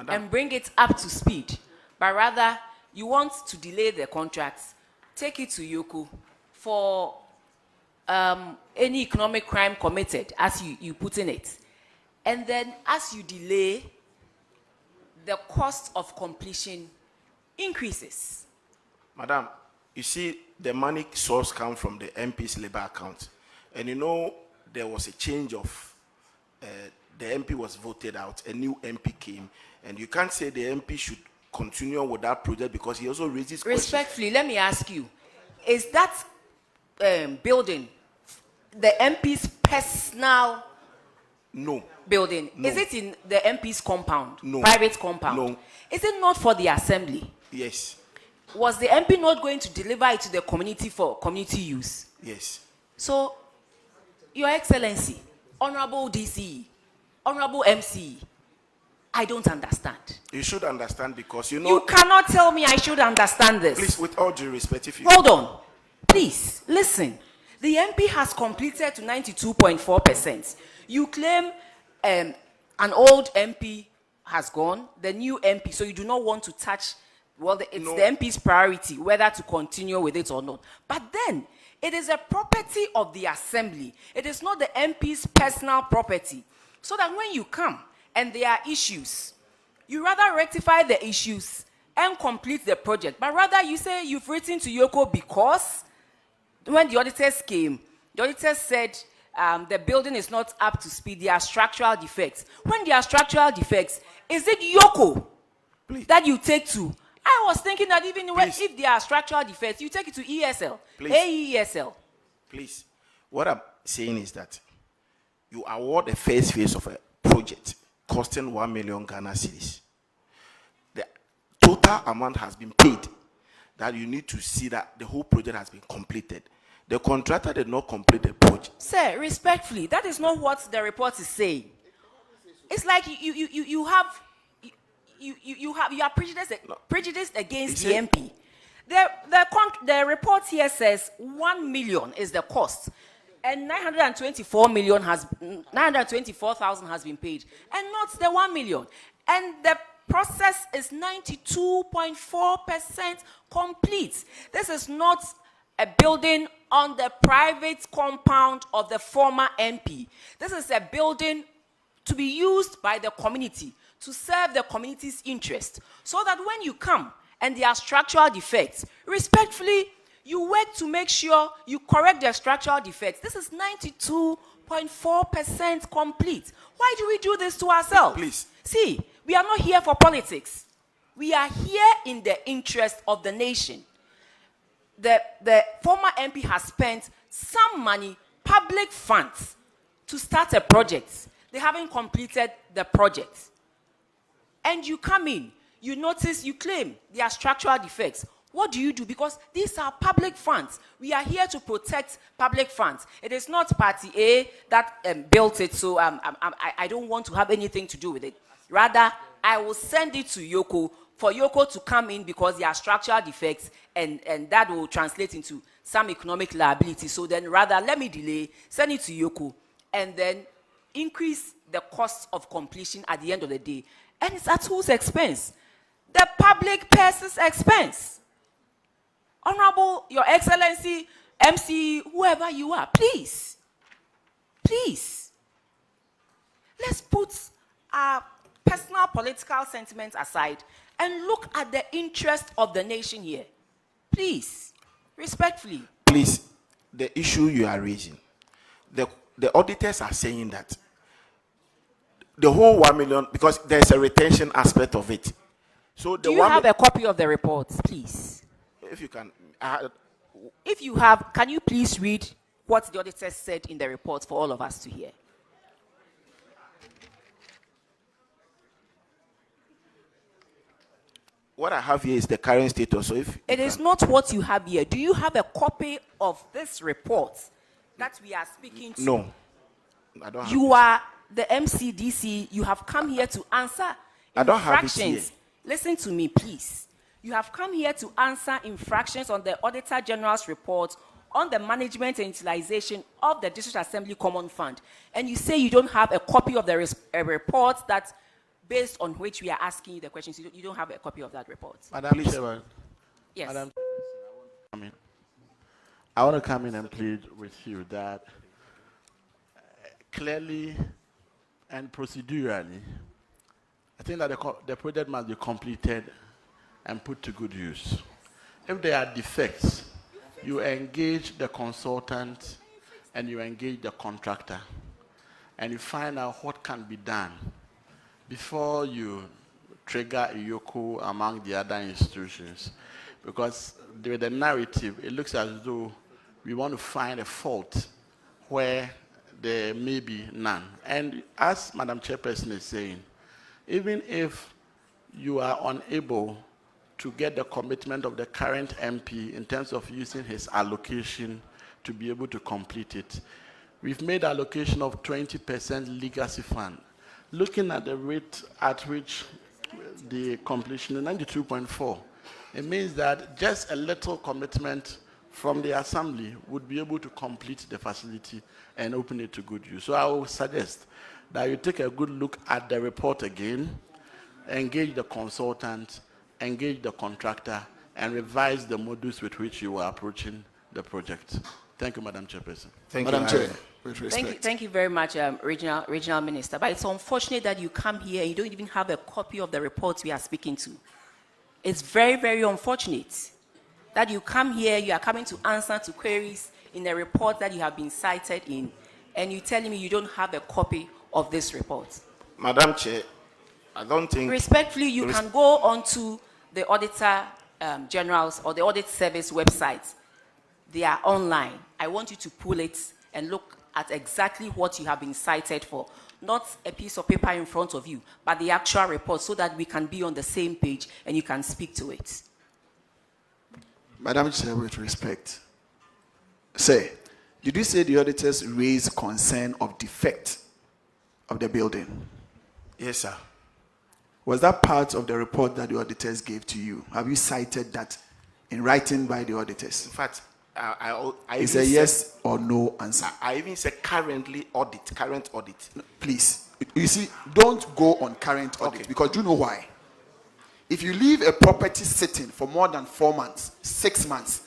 and bring it up to speed, but rather you want to delay the contracts, take it to Yoko for any economic crime committed, as you put in it, and then as you delay, the cost of completion increases? Madam, you see, the money source comes from the MP's labor account. And you know, there was a change of, the MP was voted out, a new MP came, and you can't say the MP should continue with that project because he also raises questions. Respectfully, let me ask you, is that building the MP's personal building? No. Is it in the MP's compound? No. Private compound? No. Is it not for the assembly? Yes. Was the MP not going to deliver it to the community for community use? Yes. So, Your Excellency, Honorable DCE, Honorable MCE, I don't understand. You should understand because you know. You cannot tell me I should understand this. Please, with all due respect, if you hold on. Please, listen. The MP has completed to 92.4%. You claim an old MP has gone, the new MP, so you do not want to touch, well, it's the MP's priority whether to continue with it or not. But then, it is a property of the assembly. It is not the MP's personal property. So that when you come and there are issues, you rather rectify the issues and complete the project. But rather you say you've written to Yoko because when the auditors came, the auditors said the building is not up to speed, there are structural defects. When there are structural defects, is it Yoko that you take to? I was thinking that even if there are structural defects, you take it to ESL, AESL. Please, what I'm saying is that you award the first phase of a project costing 1 million Ghana cedis. The total amount has been paid. That you need to see that the whole project has been completed. The contractor did not complete the project. Sir, respectfully, that is not what the report is saying. It's like you are prejudiced against the MP. The report here says 1 million is the cost, and 924,000 has been paid, and not the 1 million. And the process is 92.4% complete. This is not a building on the private compound of the former MP. This is a building to be used by the community to serve the community's interest, so that when you come and there are structural defects, respectfully, you work to make sure you correct the structural defects. This is 92.4% complete. Why do we do this to ourselves? Please. See, we are not here for politics. We are here in the interest of the nation. The former MP has spent some money, public funds, to start a project. They haven't completed the project. And you come in, you notice, you claim there are structural defects. What do you do? Because these are public funds. We are here to protect public funds. It is not Party A that built it, so I don't want to have anything to do with it. Rather, I will send it to Yoko for Yoko to come in because there are structural defects, and that will translate into some economic liability. So then rather, let me delay, send it to Yoko, and then increase the cost of completion at the end of the day. And it's at whose expense? The public person's expense. Honorable, Your Excellency, MC, whoever you are, please, please, let's put our personal political sentiments aside and look at the interest of the nation here. Please, respectfully. Please, the issue you are raising, the auditors are saying that the whole 1 million, because there's a retention aspect of it. So do you have a copy of the report, please? If you can. If you have, can you please read what the auditors said in the report for all of us to hear? What I have here is the current status. So if it is not what you have here. Do you have a copy of this report that we are speaking to? No, I don't have you are the MCDC. You have come here to answer infractions. I don't have it here. Listen to me, please. You have come here to answer infractions on the Auditor General's report on the management and utilization of the District Assembly Common Fund. And you say you don't have a copy of the report that, based on which we are asking you the questions, you don't have a copy of that report. Madam Chairman. Yes. Madam, I want to come in and plead with you that clearly and procedurally, I think that the project must be completed and put to good use. If there are defects, you engage the consultant and you engage the contractor and you find out what can be done before you trigger a Yoko among the other institutions. Because with the narrative, it looks as though we want to find a fault where there may be none. And as Madam Chairperson is saying, even if you are unable to get the commitment of the current MP in terms of using his allocation to be able to complete it, we've made allocation of 20% legacy fund. Looking at the rate at which the completion is 92.4, it means that just a little commitment from the assembly would be able to complete the facility and open it to good use. So I would suggest that you take a good look at the report again, engage the consultant, engage the contractor, and revise the modus with which you are approaching the project. Thank you, Madam Chairperson. Thank you, Madam Chair. With respect. Thank you very much, Regional Minister. But it's unfortunate that you come here and you don't even have a copy of the report we are speaking to. It's very, very unfortunate that you come here, you are coming to answer to queries in a report that you have been cited in, and you're telling me you don't have a copy of this report. Madam Chair, I don't think... Respectfully, you can go onto the Auditor General's or the Audit Service website. They are online. I want you to pull it and look at exactly what you have been cited for. Not a piece of paper in front of you, but the actual report, so that we can be on the same page and you can speak to it. Madam Chair, with respect. Say, did you say the auditors raised concern of defect of the building? Yes, sir. Was that part of the report that the auditors gave to you? Have you cited that in writing by the auditors? In fact, I it's a yes or no answer. I even said current audit. No, please, you see, don't go on current audit, because do you know why? If you leave a property sitting for more than 4 months, 6 months,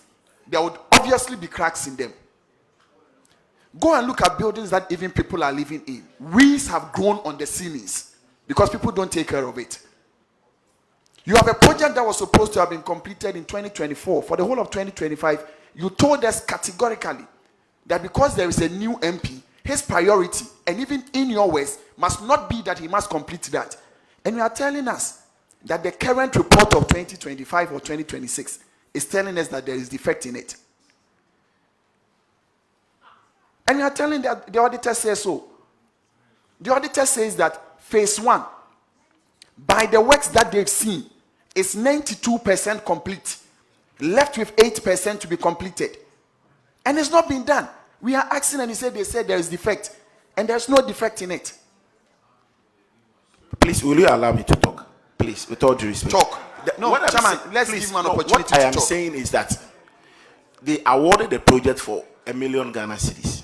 there would obviously be cracks in them. Go and look at buildings that even people are living in. Weeds have grown on the ceilings because people don't take care of it. You have a project that was supposed to have been completed in 2024. For the whole of 2025, you told us categorically that because there is a new MP, his priority, and even in your words, must not be that he must complete that. And you are telling us that the current report of 2025 or 2026 is telling us that there is defect in it. And you are telling that the auditor says so. The auditor says that phase 1, by the works that they've seen, is 92% complete, left with 8% to be completed. And it's not been done. We are asking, and they said there is defect, and there's no defect in it. Please, will you allow me to talk? Please, with all due respect. Talk. No, Chairman, let's give him an opportunity to talk. What I am saying is that they awarded the project for 1 million Ghana cedis.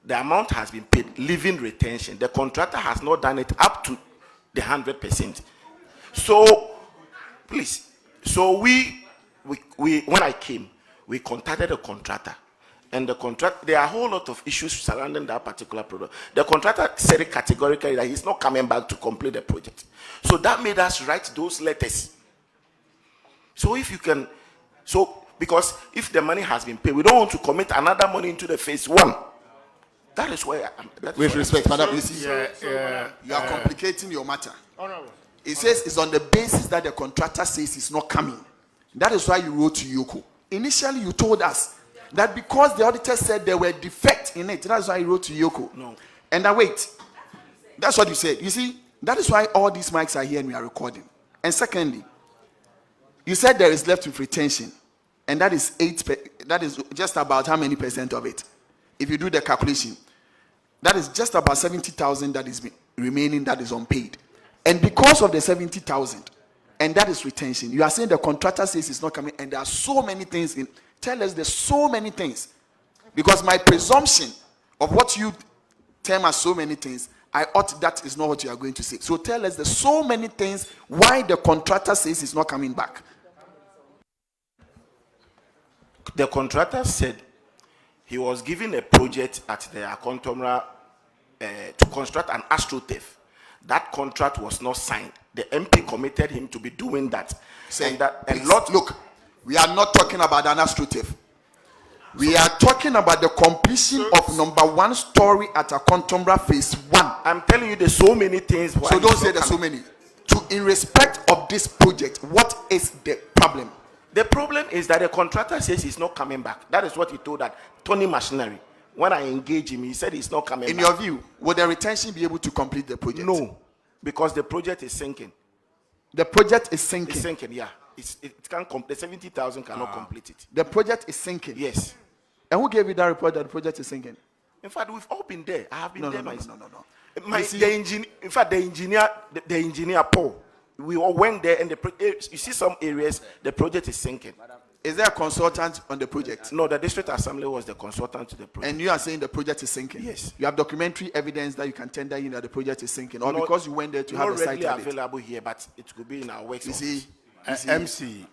The amount has been paid, leaving retention. The contractor has not done it up to the 100%. So, please, so we when I came, we contacted the contractor. And the contract, there are a whole lot of issues surrounding that particular product. The contractor said it categorically that he's not coming back to complete the project. So that made us write those letters. So if you can, because if the money has been paid, we don't want to commit another money into the phase 1. That is where I am. With respect, Madam, you are complicating your matter. It says it's on the basis that the contractor says it's not coming. That is why you wrote to Yoko. Initially, you told us that because the auditor said there were defects in it, that's why you wrote to Yoko. No. And now wait, that's what you said. You see, that is why all these mics are here and we are recording. And secondly, you said there is left with retention, and that is that is just about how many percent of it? If you do the calculation, that is just about 70,000 that is remaining, that is unpaid. And because of the 70,000, and that is retention, you are saying the contractor says it's not coming, and there are so many things in. Tell us there's so many things. Because my presumption of what you term as so many things, I ought that is not what you are going to say. So tell us there's so many things why the contractor says it's not coming back. The contractor said he was given a project at the Akontomra to construct an AstroTurf. That contract was not signed. The MP committed him to be doing that. Saying that look, we are not talking about an AstroTurf. We are talking about the completion of number 1 story at Akontomra phase 1. I'm telling you there's so many things. So don't say there's so many. In respect of this project, what is the problem? The problem is that the contractor says he's not coming back. That is what he told that Tony Machinery. When I engaged him, he said he's not coming back. In your view, would the retention be able to complete the project? No, because the project is sinking. The project is sinking? It's sinking, yeah. It can't complete. 70,000 cannot complete it. The project is sinking? Yes. And who gave you that report that the project is sinking? In fact, we've all been there. I have been there myself. No. The engineer Paul, we all went there, and you see some areas the project is sinking. Is there a consultant on the project? No, the district assembly was the consultant to the project. And you are saying the project is sinking? Yes. You have documentary evidence that you can tender in that the project is sinking, or because you went there to have a site not readily available here, but it could be in our works. You see, MC,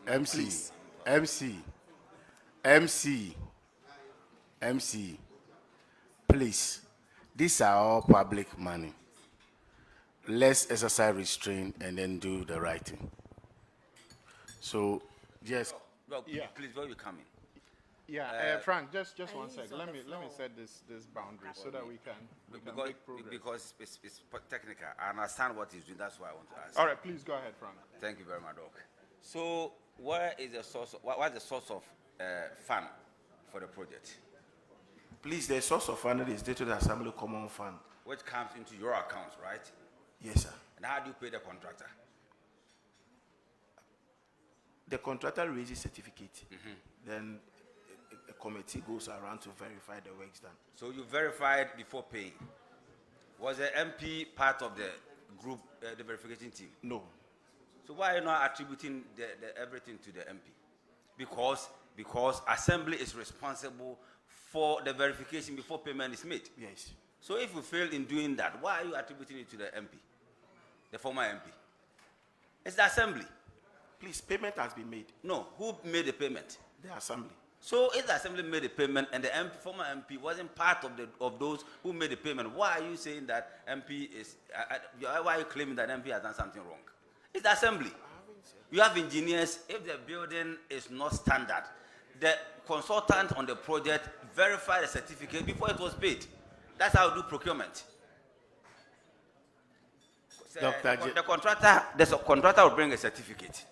please, these are all public money. Let's exercise restraint and then do the right thing. So, yes. Well, please, where you coming? Yeah, Frank, just 1 second. Let me set this boundary so that we can make progress. Because it's technical. I understand what he's doing. That's why I want to ask. All right, please go ahead, Frank. Thank you very much, Doc. So, where is the source? What's the source of fund for the project? Please, the source of fund is District Assembly Common Fund, which comes into your account, right? Yes, sir. And how do you pay the contractor? The contractor raises certificate. Then a committee goes around to verify the works done. So you verified before paying. Was the MP part of the group, the verification team? No. So why are you not attributing everything to the MP? Because assembly is responsible for the verification before payment is made. Yes. So if you fail in doing that, why are you attributing it to the MP, the former MP? It's the assembly. Please, payment has been made. No, who made the payment? The assembly. So if the assembly made a payment and the former MP wasn't part of those who made the payment, why are you saying that MP is? Why are you claiming that MP has done something wrong? It's the assembly. You have engineers. If the building is not standard, the consultant on the project verified the certificate before it was paid. That's how we do procurement. The contractor will bring a certificate.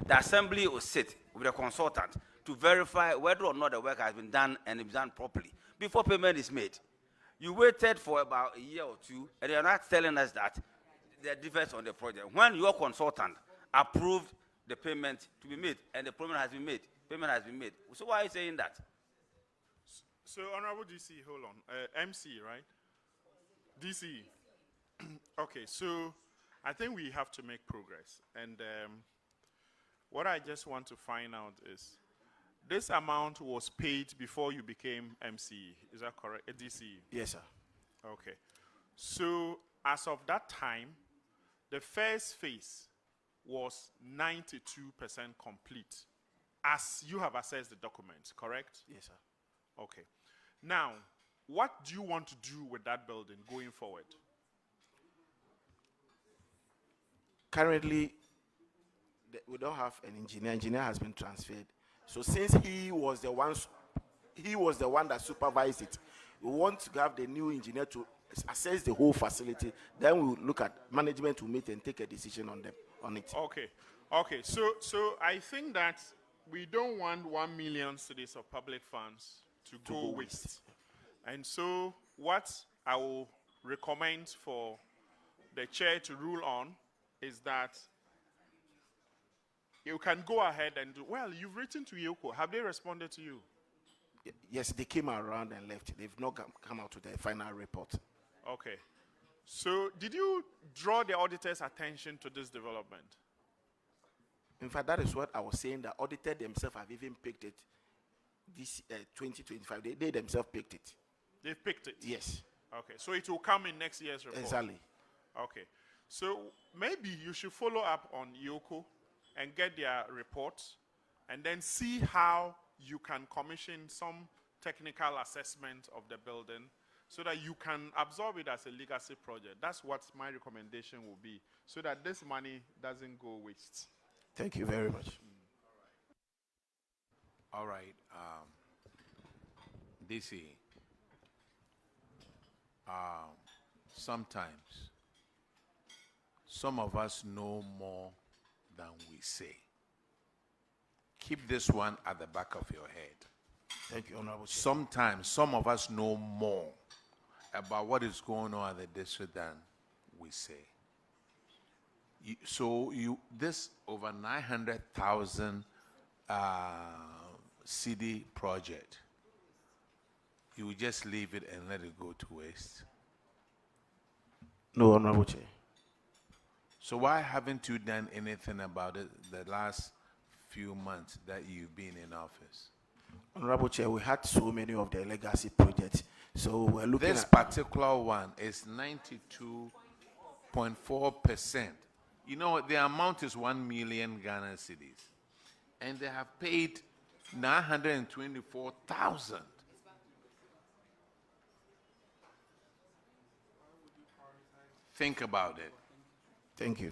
The assembly will sit with the consultant to verify whether or not the work has been done and it's done properly before payment is made. You waited for about a year or two, and you're not telling us that there are defects on the project. When your consultant approved the payment to be made, and the payment has been made, So why are you saying that? So, Honorable DC, hold on. MC, right? DC. Okay, so I think we have to make progress. And what I just want to find out is, this amount was paid before you became MC. Is that correct? DC? Yes, sir. Okay. So, as of that time, the first phase was 92% complete, as you have assessed the documents, correct? Yes, sir. Okay. Now, what do you want to do with that building going forward? Currently, we don't have an engineer. Engineer has been transferred. So since he was the one that supervised it, we want to have the new engineer to assess the whole facility. Then we will look at management to meet and take a decision on it. Okay. Okay. So I think that we don't want 1 million cedis of public funds to go waste. And so what I will recommend for the chair to rule on is that you can go ahead and do, well, you've written to Yoko. Have they responded to you? Yes, they came around and left. They've not come out with a final report. Okay. So did you draw the auditor's attention to this development? In fact, that is what I was saying. The auditor themselves have even picked it. This 2025, they themselves picked it. They've picked it? Yes. Okay. So it will come in next year's report? Exactly. Okay. So maybe you should follow up on Yoko and get their reports and then see how you can commission some technical assessment of the building so that you can absorb it as a legacy project. That's what my recommendation will be, so that this money doesn't go waste. Thank you very much. All right. DC, sometimes some of us know more than we say. Keep this one at the back of your head. Thank you, Honorable Chair. Sometimes some of us know more about what is going on at the district than we say. This over 900,000 CD project, you will just leave it and let it go to waste? No, Honorable Chair. So why haven't you done anything about it the last few months that you've been in office? Honorable Chair, we had so many of the legacy projects. So we're looking this at particular one is 92.4%. You know, the amount is 1 million Ghana cedis. And they have paid 924,000. Think about it. Thank you.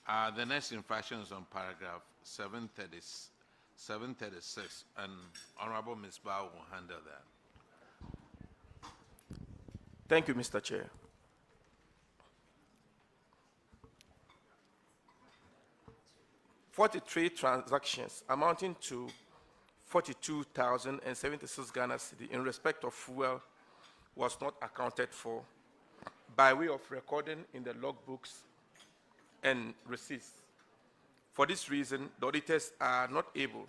The next infraction is on paragraph 736, and Honorable Ms. Bao will handle that. Thank you, Mr. Chair. "43 transactions amounting to 42,076 Ghana cedi in respect of fuel was not accounted for by way of recording in the logbooks and receipts. For this reason, the auditors are not able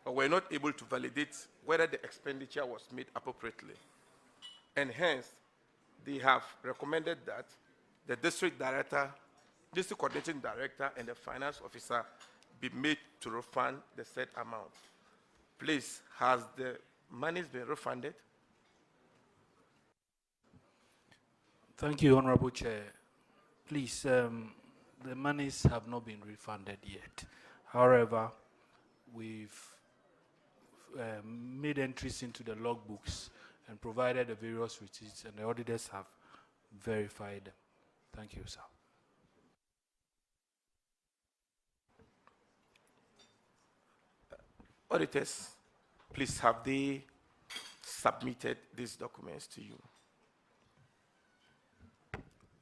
or were not able to validate whether the expenditure was made appropriately. And hence, they have recommended that the district coordinating director and the finance officer be made to refund the said amount. Please, has the monies been refunded? Thank you, Honorable Chair. Please, the monies have not been refunded yet. However, we've made entries into the logbooks and provided the various receipts, and the auditors have verified them. Thank you, sir. Auditors, please, have they submitted these documents to you?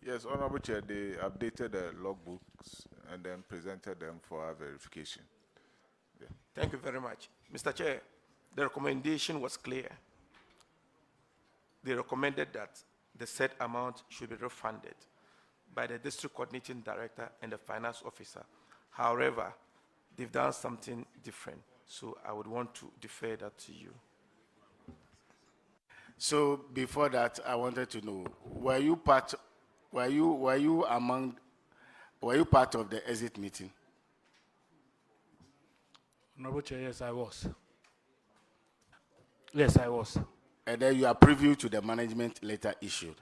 Yes, Honorable Chair, they updated the logbooks and then presented them for our verification. Yeah. Thank you very much. Mr. Chair, the recommendation was clear. They recommended that the said amount should be refunded by the district coordinating director and the finance officer. However, they've done something different, so I would want to defer that to you. So before that, I wanted to know, were you part of the exit meeting? Honorable Chair, yes, I was. Yes, I was. And then you are privy to the management letter issued?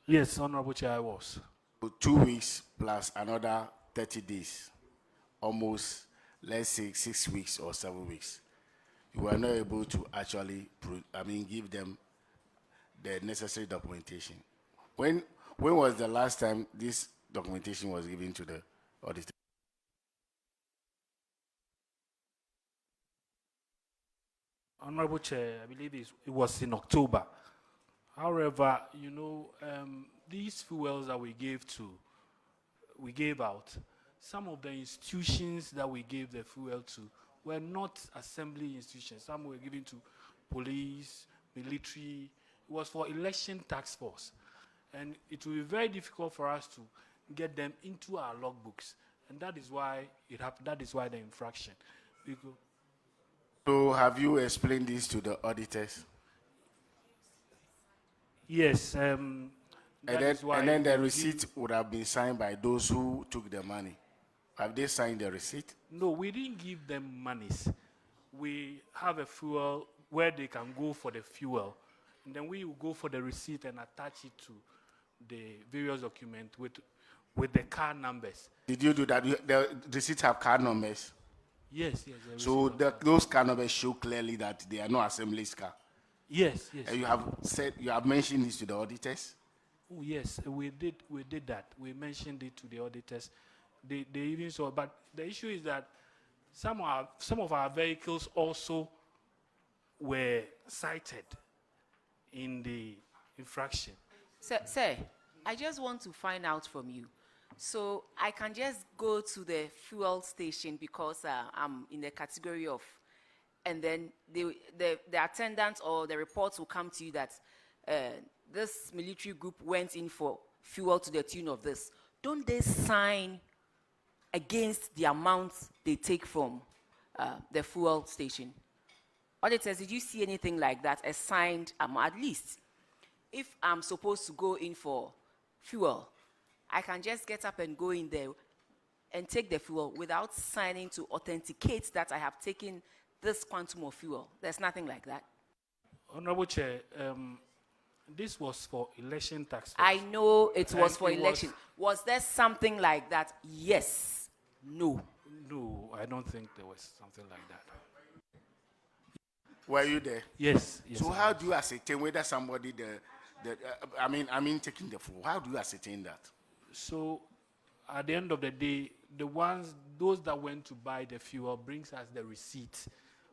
Yes, Honorable Chair, I was. 2 weeks plus another 30 days, almost, let's say, 6 weeks or 7 weeks. You were not able to actually, give them the necessary documentation. When was the last time this documentation was given to the auditor? Honorable Chair, I believe it was in October. However, you know, these fuels that we gave out, some of the institutions that we gave the fuel to were not assembly institutions. Some were given to police, military. It was for election task force. And it will be very difficult for us to get them into our logbooks. And that is why it happened. That is why the infraction. Because so have you explained this to the auditors? yes. And then the receipt would have been signed by those who took the money. Have they signed the receipt? No, we didn't give them monies. We have a fuel where they can go for the fuel. And then we will go for the receipt and attach it to the various documents with the car numbers. Did you do that? The receipts have car numbers? Yes, yes. So those car numbers show clearly that they are not assembly's car? Yes, yes. And you have mentioned this to the auditors? Oh, yes, we did that. We mentioned it to the auditors. They even saw, but the issue is that some of our vehicles also were cited in the infraction. Sir, I just want to find out from you. So I can just go to the fuel station because I'm in the category of, and then the attendant or the reports will come to you that this military group went in for fuel to the tune of this. Don't they sign against the amount they take from the fuel station? Auditors, did you see anything like that, a signed amount? At least, if I'm supposed to go in for fuel, I can just get up and go in there and take the fuel without signing to authenticate that I have taken this quantum of fuel. There's nothing like that. Honorable Chair, this was for election tax. I know it was for election. Was there something like that? Yes. No. No, I don't think there was something like that. Were you there? Yes. So how do you ascertain whether somebody taking the fuel? How do you ascertain that? So, at the end of the day, those that went to buy the fuel brings us the receipt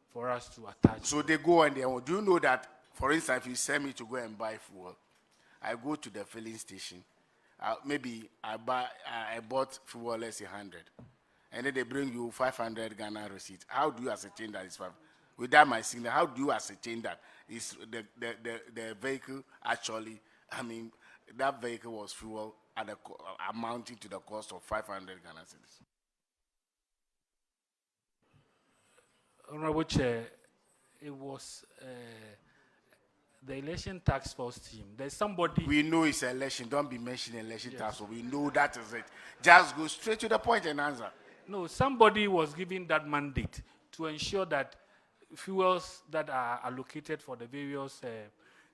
for us to attach. So they go and do you know that, for instance, if you send me to go and buy fuel, I go to the filling station. Maybe I bought fuel, let's say 100, and then they bring you 500 Ghana receipt. How do you ascertain that it's 500? Without my signal, how do you ascertain that is the vehicle actually? That vehicle was fuel at amounting to the cost of 500 Ghana cedis. Honorable Chair, it was the election task force team. There's somebody. We know it's election. Don't be mentioning election task force. We know that is it. Just go straight to the point and answer. No, somebody was given that mandate to ensure that fuels that are allocated for the various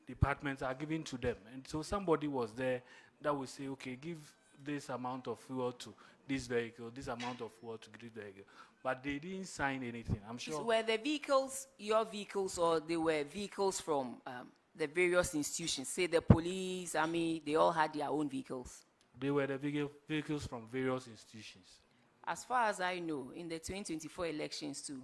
departments are given to them. And so somebody was there that will say, okay, give this amount of fuel to this vehicle, this amount of fuel to this vehicle. But they didn't sign anything. I'm sure. Were the vehicles your vehicles, or they were vehicles from the various institutions? Say the police, army, they all had their own vehicles. They were the vehicles from various institutions. As far as I know, in the 2024 elections too,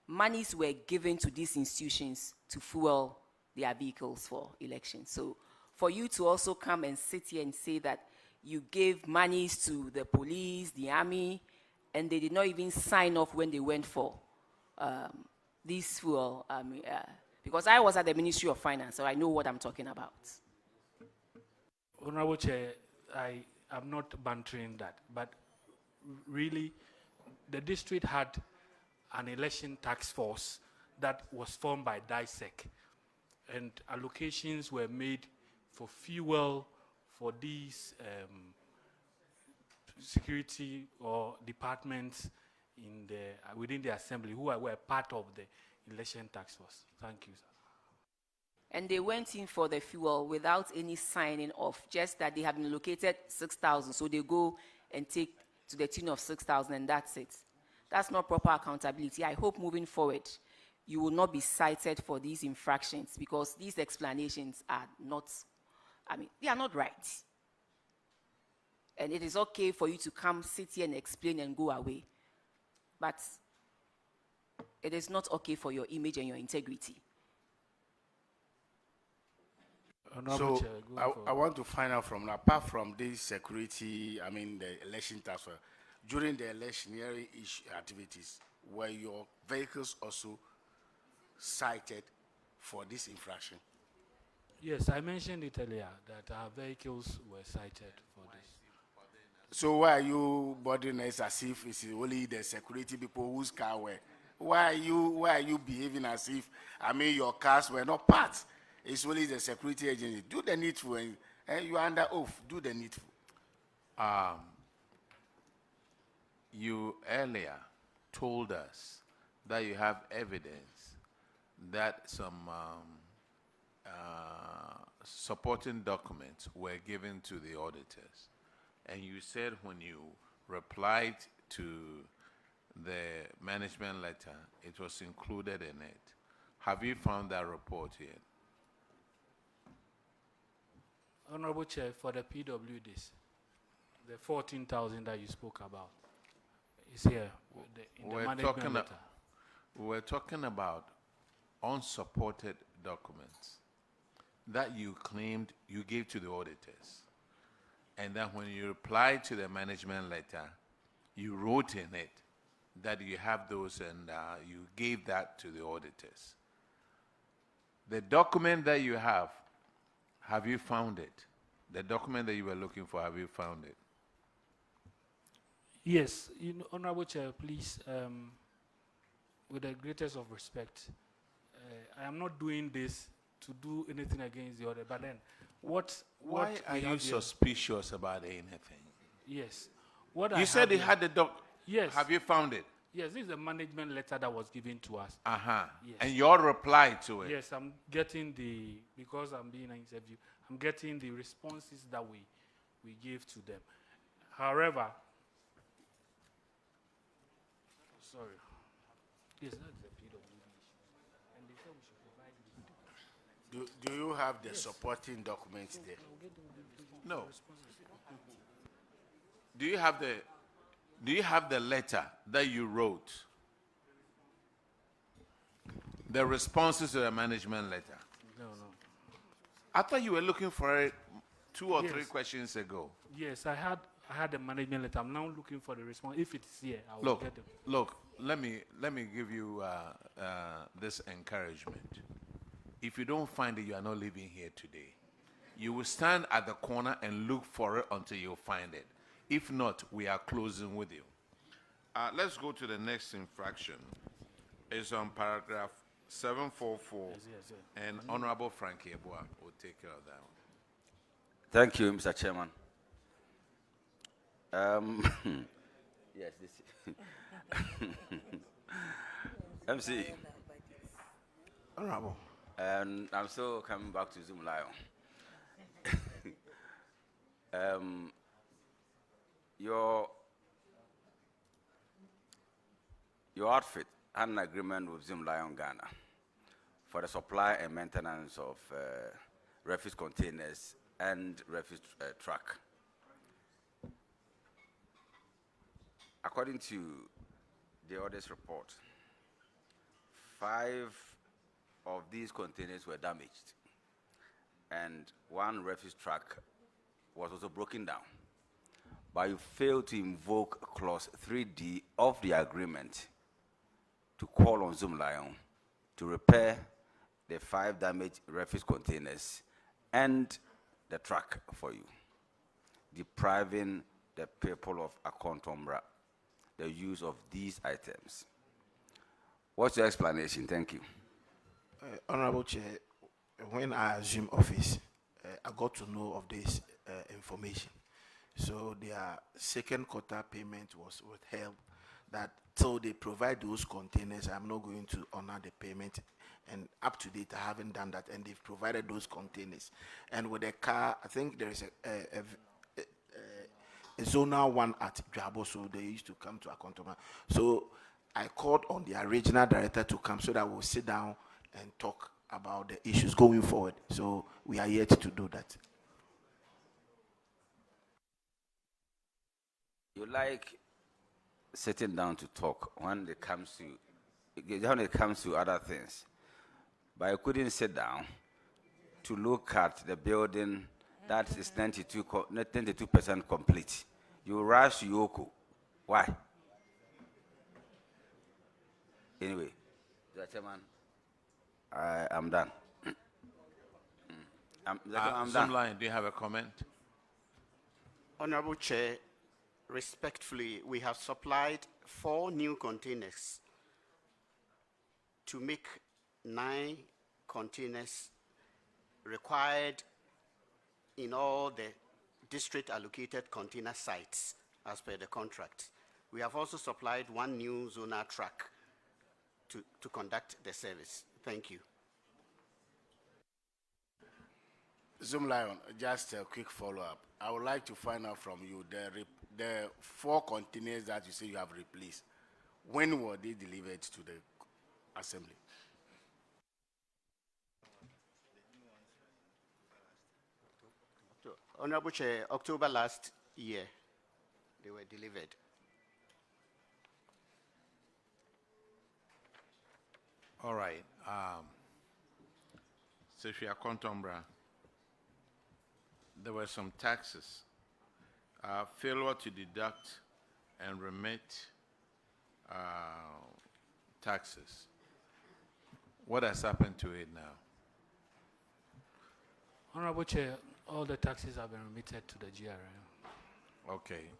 monies were given to these institutions to fuel their vehicles for elections. So for you to also come and sit here and say that you gave monies to the police, the army, and they did not even sign off when they went for this fuel, because I was at the Ministry of Finance, so I know what I'm talking about. Honorable Chair, I am not bantering that, but really, the district had an election task force that was formed by DISEC, and allocations were made for fuel for these security or departments in the within the assembly who were part of the election task force. Thank you, sir. And they went in for the fuel without any signing off, just that they have been allocated 6,000, so they go and take to the tune of 6,000, and that's it. That's not proper accountability. I hope moving forward, you will not be cited for these infractions, because these explanations are not, they are not right. And it is okay for you to come, sit here and explain and go away. But it is not okay for your image and your integrity. So I want to find out from, apart from this security, the election task force, during the electioneering activities, were your vehicles also cited for this infraction? Yes, I mentioned it earlier that our vehicles were cited for this. So why are you bothering us as if it's only the security people whose car were? Why are you behaving as if your cars were not parts? It's only the security agency. Do the needful, and you are under oath. Do the needful. You earlier told us that you have evidence that some supporting documents were given to the auditors. And you said when you replied to the management letter, it was included in it. Have you found that report yet? Honorable Chair, for the PWDs, the 14,000 that you spoke about is here in the management letter. We're talking about unsupported documents that you claimed you gave to the auditors. And then when you replied to the management letter, you wrote in it that you have those and you gave that to the auditors. The document that you have you found it? The document that you were looking for, have you found it? Yes, Honorable Chair, please, with the greatest of respect, I am not doing this to do anything against the other, but then why are you suspicious about anything? Yes. You said you had the doc. Yes. Have you found it? Yes, this is a management letter that was given to us. Yes. And your reply to it? Yes, I'm getting because I'm being interviewed, I'm getting the responses that we gave to them. However, sorry. Yes, that's the PWD issue. And they said we should provide Do you have the supporting documents there? No. Do you have the letter that you wrote? The responses to the management letter? No. I thought you were looking for it 2 or 3 questions ago. Yes, I had the management letter. I'm now looking for the response. If it's here, I will get it. Look, let me give you this encouragement. If you don't find it, you are not leaving here today. You will stand at the corner and look for it until you find it. If not, we are closing with you. Let's go to the next infraction. It's on paragraph 744, and Honorable Frankie Eboa will take care of that one. Thank you, Mr. Chairman. Yes, this MC. Honorable. And I'm still coming back to Zoom Lion. Your your outfit had an agreement with Zoom Lion Ghana for the supply and maintenance of refuse containers and refuse truck. According to the audit report, 5 of these containers were damaged, and 1 refuse truck was also broken down. But you failed to invoke clause 3D of the agreement to call on Zoom Lion to repair the 5 damaged refuse containers and the truck for you, depriving the people of Akontombra the use of these items. What's your explanation? Thank you. Honorable Chair, when I assumed office, I got to know of this information. So their second quarter payment was withheld, that till they provide those containers, I'm not going to honor the payment. And up to date, I haven't done that, and they've provided those containers. And with the car, I think there is a zonal one at Jabo, so they used to come to Akontoma. So I called on the regional director to come so that we'll sit down and talk about the issues going forward. So we are yet to do that. You like sitting down to talk when it comes to other things, but you couldn't sit down to look at the building that is 92% complete. You rush to Yoko. Why? Anyway, Mr. Chairman, I'm done. I'm done. Zoom Lion, do you have a comment? Honorable Chair, respectfully, we have supplied 4 new containers to make 9 containers required in all the district allocated container sites as per the contract. We have also supplied 1 new zonal truck to conduct the service. Thank you. Zoom Lion, just a quick follow-up. I would like to find out from you the 4 containers that you say you have replaced. When were they delivered to the assembly? Honorable Chair, October last year, they were delivered. All right. Sefia Kontombra, there were some taxes. Failure to deduct and remit taxes. What has happened to it now? Honorable Chair, all the taxes have been remitted to the GRM. Okay.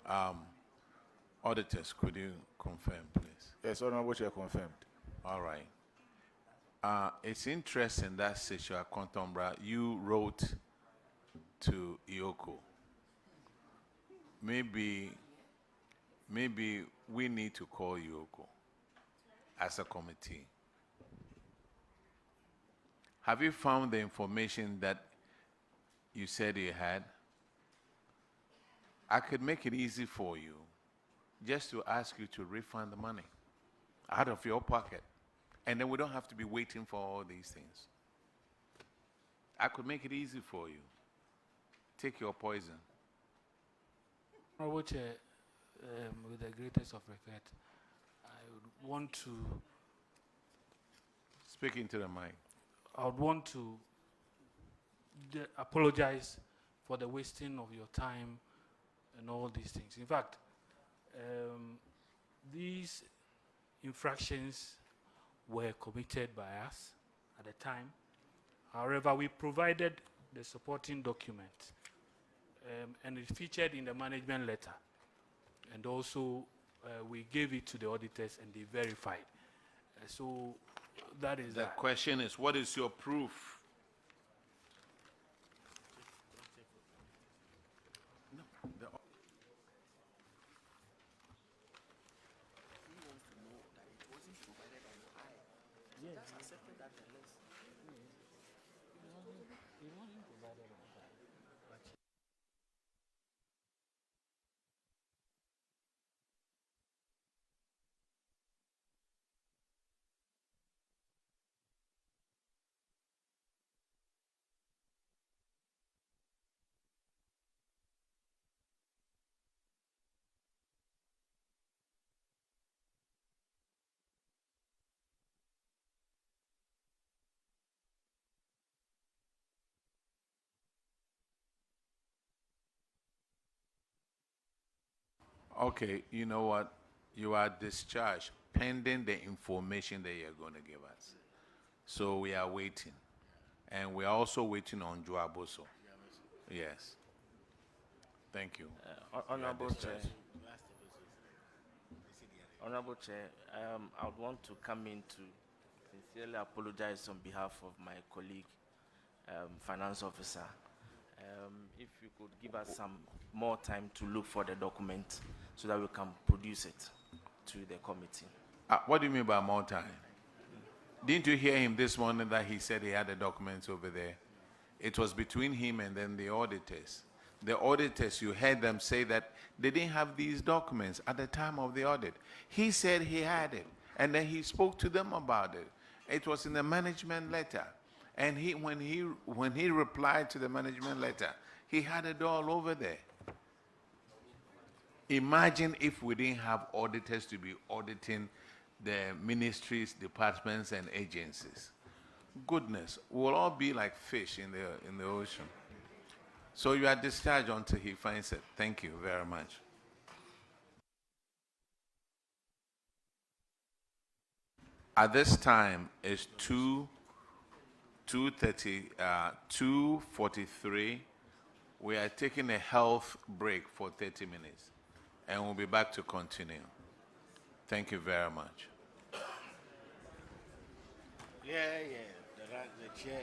Auditors, could you confirm, please? Yes, Honorable Chair, confirmed. All right. It's interesting that Sefia Kontombra, you wrote to Ioko. Maybe we need to call Ioko as a committee. Have you found the information that you said you had? I could make it easy for you just to ask you to refund the money out of your pocket. And then we don't have to be waiting for all these things. I could make it easy for you. Take your poison. Honorable Chair, with the greatest of regret, I would want to... Speak into the mic. I would want to apologize for the wasting of your time and all these things. In fact, these infractions were committed by us at the time. However, we provided the supporting document, and it featured in the management letter. And also, we gave it to the auditors and they verified. So that is The question is, what is your proof? Okay, you know what? You are discharged pending the information that you're going to give us. So we are waiting. And we are also waiting on Joaboso. Yes. Thank you. Honorable Chair. Honorable Chair, I would want to come in to sincerely apologize on behalf of my colleague, Finance Officer. If you could give us some more time to look for the document so that we can produce it to the committee. What do you mean by more time? Didn't you hear him this morning that he said he had the documents over there? It was between him and then the auditors. The auditors, you heard them say that they didn't have these documents at the time of the audit. He said he had it, and then he spoke to them about it. It was in the management letter. And when he replied to the management letter, he had it all over there. Imagine if we didn't have auditors to be auditing the ministries, departments, and agencies. Goodness, we'll all be like fish in the ocean. So you are discharged until he finds it. Thank you very much. At this time, it's 2:43. We are taking a health break for 30 minutes, and we'll be back to continue. Thank you very much. Yeah, the chair.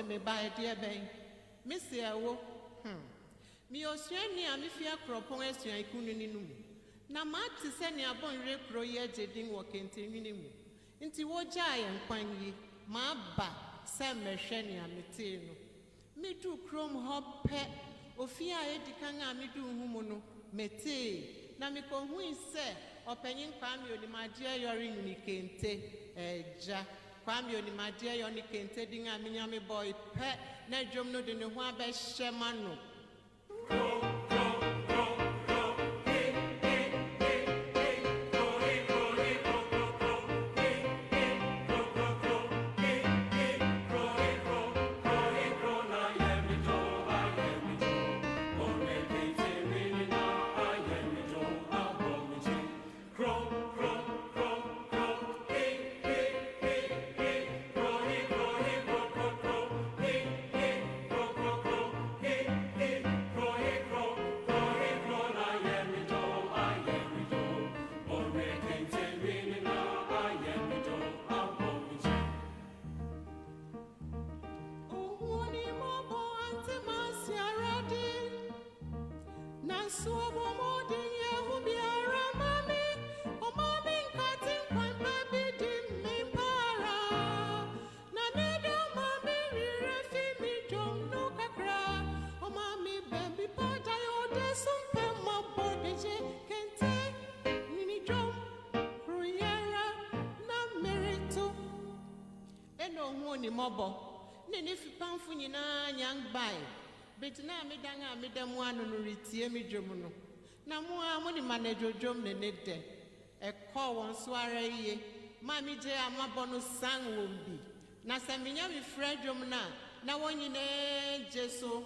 Me by dear bay, Missy Awo, me Australian, if you are propon as you couldn't. Na mati send your bon repro ye jeding walking to minimum. Into what giant quangy, ma ba, Sam Mershania metino. Me do chrome hop pet, Ofia edicanga me do humuno, mete. Na me con who is say, or penning Pamio, the my dear your ring kente, ja. Kwame oni madia yoni kente dinga minyame boy pet na dwom no de ne ho abɛhyɛ ma no. Mobo, Nini Fipanfu Nina, young by, but now me danga me dem one on retie me jomuno. Na mua money manager jom ne nede. A call one soiree ye, Mammy J. Amabonus sang will be. Na Saminya mi Fred Jomna, na one in a jeso.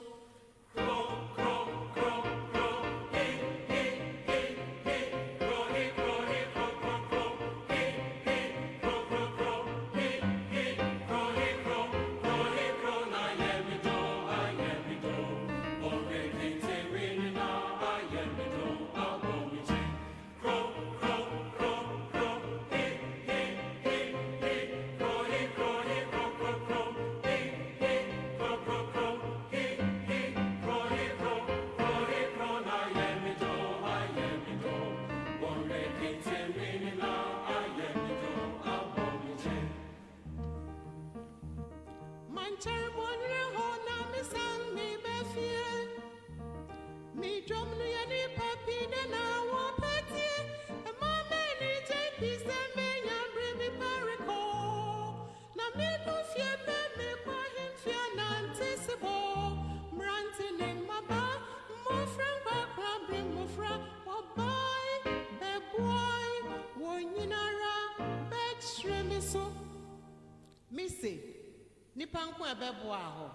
Nipanku ebebo aho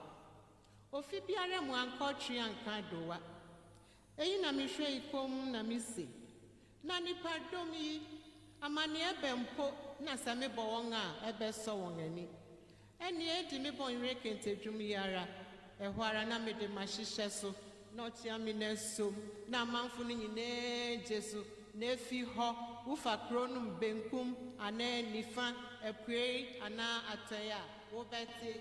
ofi biare mu ankotwe anka dowa eyi na mehwe ikom na misi na nipa dom yi amane ebempo na same bo won a ebeso won ani eni edi me bon re kentedwum yara ehwara na me de mahihye so na otia me na som na manfo no nyine jesu na efi ho ufa kronum benkum ana nifa epue ana ataya wo beti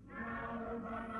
Now,